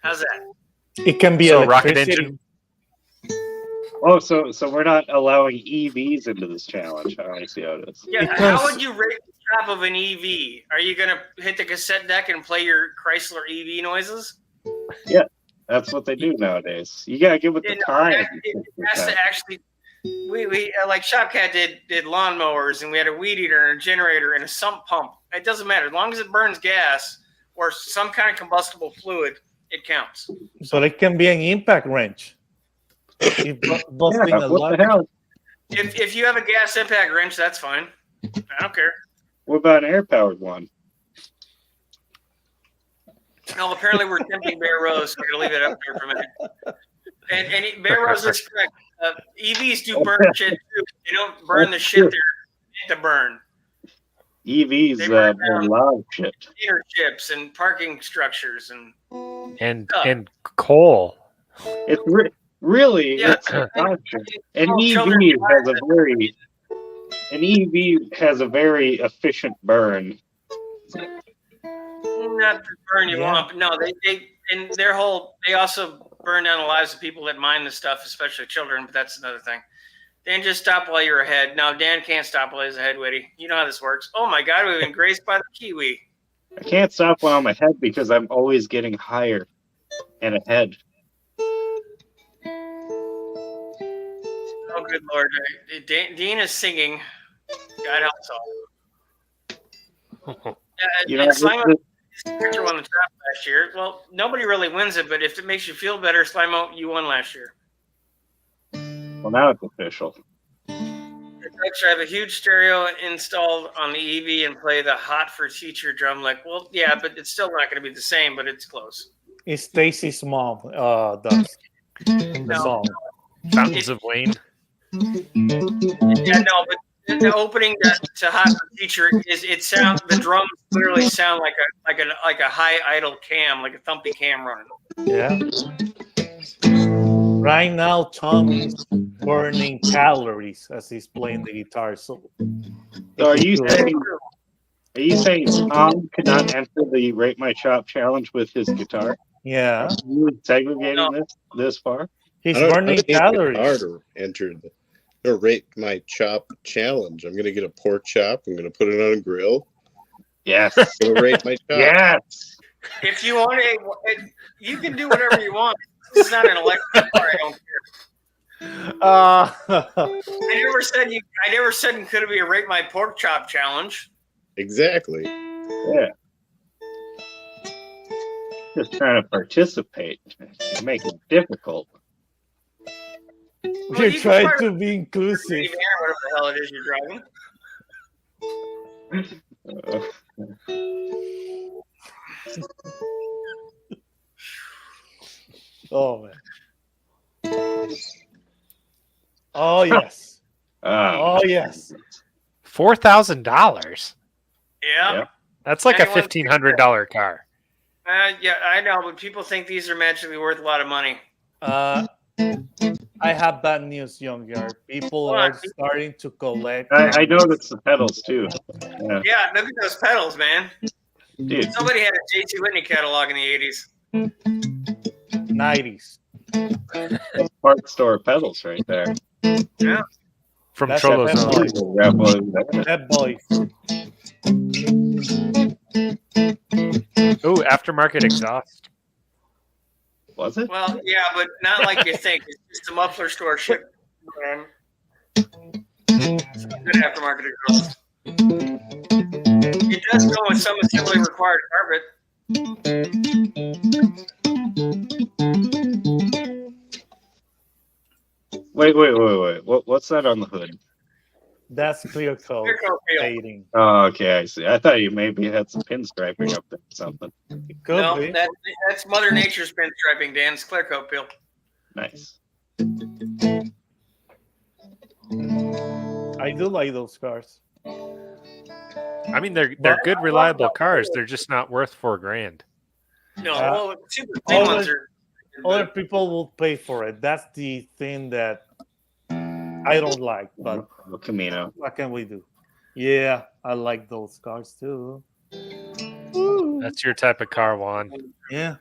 How's that? It can be So rocket electricity. engine. Oh, so we're not allowing EVs into this challenge. I see how it is. Yeah, Because- how would you rate the top of an EV? Are you going to hit the cassette deck and play your Chrysler EV noises? That's what they do nowadays. You gotta get with the time. It has to actually. We like Shopcat did lawnmowers, and we had a weed eater and a generator and a sump pump. It doesn't matter as long as it burns gas or some kind of combustible fluid. It counts. But it can be an impact wrench. If busting Yeah, a what lock- the hell? If you have a gas impact wrench, that's fine. I don't care. What about an air-powered one? No, apparently we're tempting Bear Rose, so we're gonna leave it up there for a minute. And Bear Rose is correct. EVs do burn shit too. They don't burn the shit they're meant to burn. EVs They burn burn a lot of shit. Dealerships and parking structures and And coal. It's really Yeah. it's a lot of shit. An Oh, EV children has a very efficient burn. not the burn you Yeah. want, but no, they and their whole they also burn down the lives of people that mine the stuff, especially children. But that's another thing. Dan, just stop while you're ahead. No, Dan can't stop while he's ahead, Witty. You know how this works. Oh my God, we've been graced by the Kiwi. I can't stop while I'm ahead because I'm always getting higher and ahead. Oh, good Lord. Dean is singing. God helps all. You know, And Spectre won the trap last year. Well, nobody really wins it, but if it makes you feel better, Slimo, you won last year. Well, now it's official. I have a huge stereo installed on the EV and play the Hot for Teacher drum. Like, well, yeah, but it's still not going to be the same, but it's close. It's Stacy's mom does the No. song. Fountains of Wayne. Yeah, no, but the opening to Hot for Teacher is the drums literally sound like a high idle cam, like a thumpy cam running. Yeah. Right now, Tom is burning calories as he's playing the guitar. So So are you saying Tom could not enter the Rate My Shop challenge with his guitar? yeah, You segregating this far? he's I don't burning need calories. guitar to enter the Rate My Chop challenge. I'm gonna get a pork chop. I'm gonna put it on a grill. Yes. I'm gonna rate my chop. Yes. If you want you can do whatever you want. This is not an electric car. I don't care. I never said it could be a Rate My Pork Chop challenge. Exactly. Yeah. Just trying to participate. You make it difficult. Well, You're you can trying fire to be inclusive. whatever the hell it is you're driving. Oh man. Oh yes. Oh yes. $4,000. Yeah. Yep. That's like a Anyone- $1,500 car. Yeah, I know, but people think these are magically worth a lot of money. I have bad news, young yard. People are starting to collect. I noticed the pedals too. Yeah. Yeah, look at those pedals, man. Dude, Somebody had a JC Whitney catalog in the 80s. 90s. part store pedals right there. Yeah. From That's Cholo's a Own. That boy. Ooh, aftermarket exhaust. Was it? Well, yeah, but not like you think. It's just a muffler store shit. Man. Good aftermarket exhaust. It does go with some assembly required carpet. Wait. What's that on the hood? That's clear coat Clear coat peel. fading. Oh, okay, I see. I thought you maybe had some pinstriping up there or something. It could No, be. that's Mother Nature's pinstriping, Dan. It's clear coat peel. Nice. I do like those cars. I mean, they're good, reliable cars. They're just not worth $4,000. No, Uh, well, super thin ones are. Other people will pay for it. That's the thing that I don't like. But El Camino. what can we do? Yeah, I like those cars too. That's your type of car, Juan. Yeah.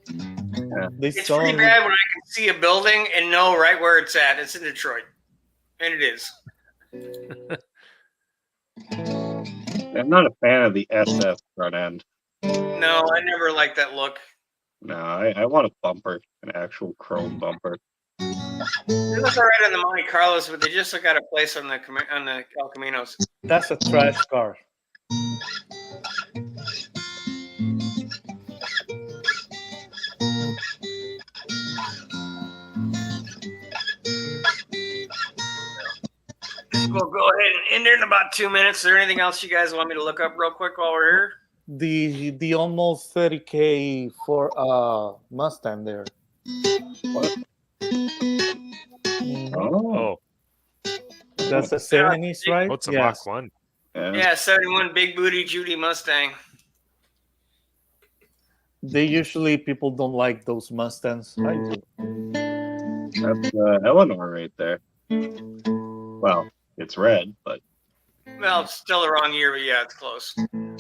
They It's saw pretty me- bad when I can see a building and know right where it's at. It's in Detroit. And it is. I'm not a fan of the SS front end. No, I never liked that look. No, I want a bumper, an actual chrome bumper. They look all right on the Monte Carlos, but they just look out of place on the El Caminos. That's a trash car. We'll go ahead and end it in about 2 minutes. Is there anything else you guys want me to look up real quick while we're here? The almost 30K for Mustang there. What? Mhm. Oh, Oh, That's the 70s, right? what's a Yes. Mach 1? yeah. Yeah, 71 Big Booty Judy Mustang. They usually people don't like those Mustangs. I do. That's Eleanor right there. Well, it's red, but Well, it's still the wrong year, but yeah, it's close.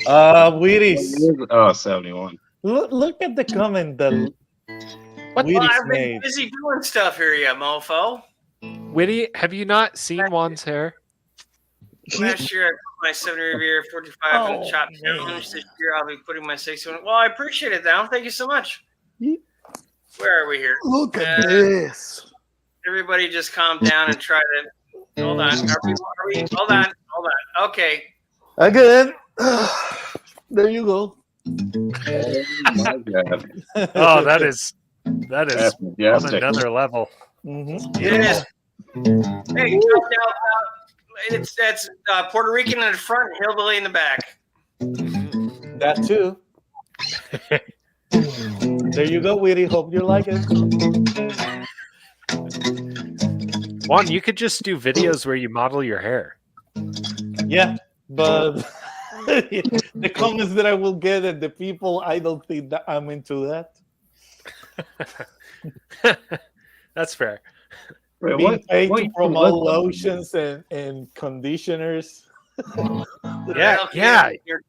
Wheaties. oh, 71. Look at the comment that Well, Wheaties I've been made. busy doing stuff here, you mofo. Witty, have you not seen Juan's hair? Last year, I put my 70 Riviera 45 in Oh, the chop man. challenge. This year, I'll be putting my 61. Well, I appreciate it, Down. Thank you so much. Ye- Where are we here? Look at this. Everybody just calm down and try to. Hold on. Hold on. Okay. Again. There you go. Oh my god. Oh, that is That's on majestic. another level. Mhm. It is. Hey, that's Puerto Rican in the front, hillbilly in the back. That too. There you go, Witty. Hope you like it. Juan, you could just do videos where you model your hair. Yeah, but the comments that I will get and the people, I don't think that I'm into that. That's fair. Wait, Being paid what to you promote look- lotions and conditioners. Yeah, Okay, yeah. you're-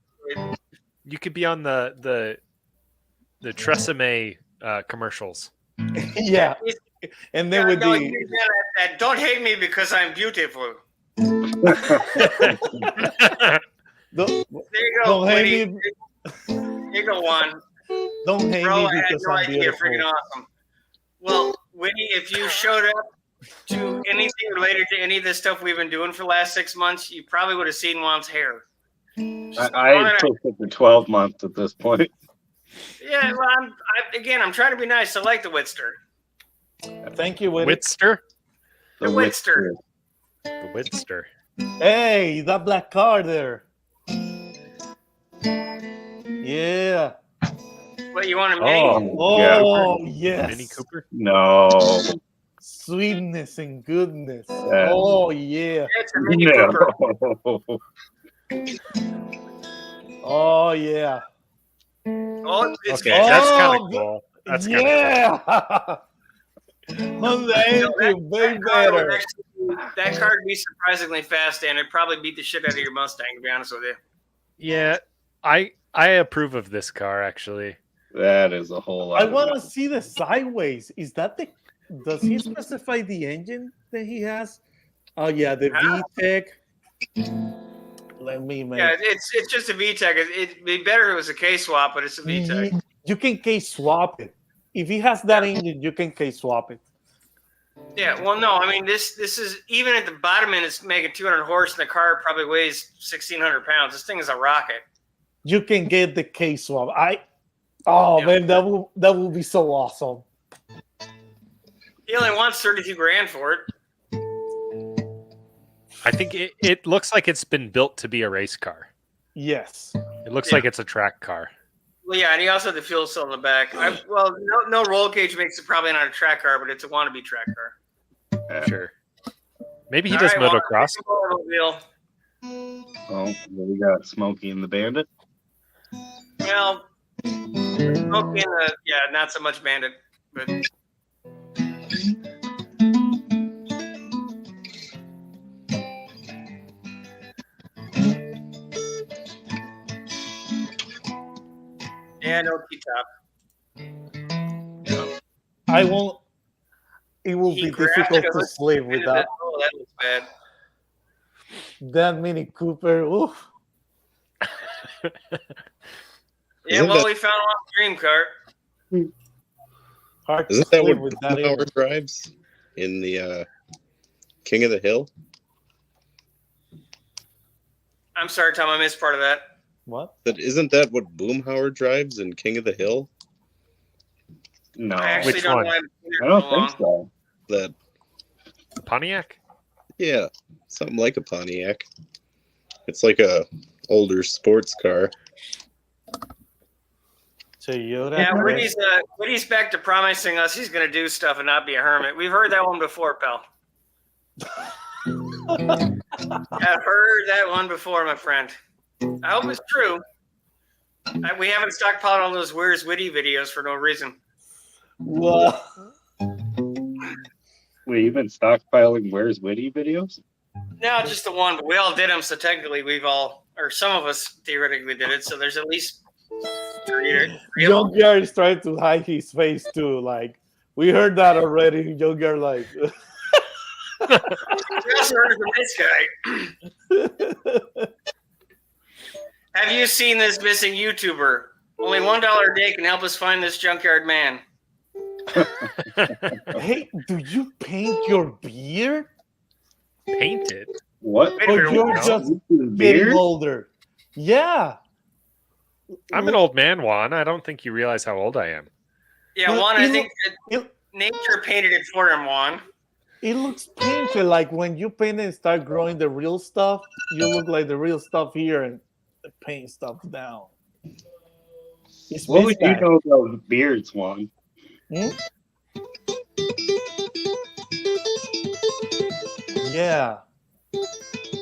You could be on the Tresemme commercials. Yeah, and then with no, the you gotta- don't hate me because I'm beautiful. don't, There you go, don't hate Woody. me, There you go, Juan. don't hate Bro, me I had because no I'm idea. beautiful. Freaking awesome. Well, Whitney, if you showed up to anything related to any of the stuff we've been doing for the last 6 months, you probably would have seen Juan's hair. I took it for 12 months at this point. Yeah, well, I'm trying to be nice. I like the Whitster. Thank you, Witty. Whitster? The Whitster. The Whitster. Hey, that black car there. Yeah. What, you want a mini? Oh, yes. Mini Cooper? No. Sweetness and goodness. Yeah. Oh, yeah. It's a Mini Cooper. No. Oh, yeah. Oh, it's Okay, that's kind of Oh, cool. That's kind of Yeah. On the engine, way better. That car would be surprisingly fast, and it'd probably beat the shit out of your Mustang, to be honest with you. Yeah, I approve of this car actually. That is a whole lot. I want to see the sideways. Is that the? Does he specify the engine that he has? Oh yeah, the VTEC. Let me make. Yeah, it's just a VTEC. It'd be better if it was a K swap, but it's a VTEC. You can case swap it. If he has that engine, you can case swap it. Yeah, well, no, I mean this is even at the bottom end, it's making 200 horse, and the car probably weighs 1,600 pounds. This thing is a rocket. You can get the case swap. Man, that will be so awesome. He only wants 32 grand for it. I think it looks like it's been built to be a race car. Yes. It looks like it's a track car. Well, yeah, and he also had the fuel cell in the back. No roll cage makes it probably not a track car, but it's a wannabe track car. Sure. Maybe he All does right, well, motocross. Oh, we got Smokey and the Bandit. Well, Smokey and not so much Bandit, but yeah, no T-top. I won't. It will He be grabbed difficult it, to sleep without Oh, that looks bad. that Mini Cooper. Oof. Yeah, Isn't well, that- we found one dream car. Hard to Isn't that sleep what with that. Boomhauer drives in the King of the Hill? I'm sorry, Tom, I missed part of that. What? Isn't that what Boomhauer drives in King of the Hill? No, I actually Which don't one? know. I haven't seen it I in don't so think long. so. That The Pontiac? yeah, something like a Pontiac. It's like a older sports car. Toyota. Yeah, Woody's back to promising us he's going to do stuff and not be a hermit. We've heard that one before, pal. I've heard that one before, my friend. I hope it's true. We haven't stockpiled all those Where's Witty videos for no reason. Well, Wait, you've been stockpiling Where's Witty videos? No, just the one, but we all did them, so technically some of us theoretically did it, so there's at least three of them. Junkyard is trying to hide his face too. Like we heard that already. Junkyard, like. We also heard from this guy. Have you seen this missing YouTuber? Only $1 a day can help us find this junkyard man. Hey, do you paint your beard? Painted? What? Wait a Or minute, you're what? just Beard? getting older? Yeah. I'm an old man, Juan. I don't think you realize how old I am. Yeah, Well, Juan, I think it, nature painted it for him, Juan. it looks painful. Like when you paint and start growing the real stuff, you look like the real stuff here and the paint stuff down. It's What would you mismatched. know about beards, Juan? Hmm? Yeah.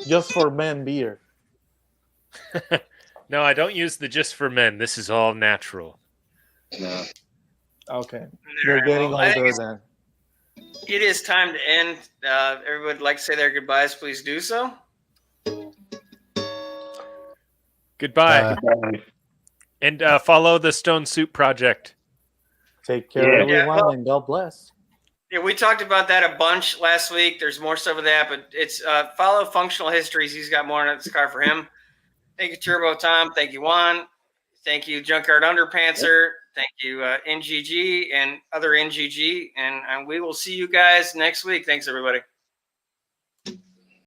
Just for men beer. No, I don't use the just for men. This is all natural. No. Okay. All You're right, getting well, I think older then. it is time to end. Everybody would like to say their goodbyes. Please do so. Goodbye. Bye. And follow the Stone Soup Project. Take care, Yeah. everyone, Yeah, well- and God bless. Yeah, we talked about that a bunch last week. There's more stuff of that, but it's follow Functional Histories. He's got more on this car for him. Thank you, Turbo Tom. Thank you, Juan. Thank you, Junkyard Underpantser. Thank you, NGG and other NGG. And we will see you guys next week. Thanks, everybody.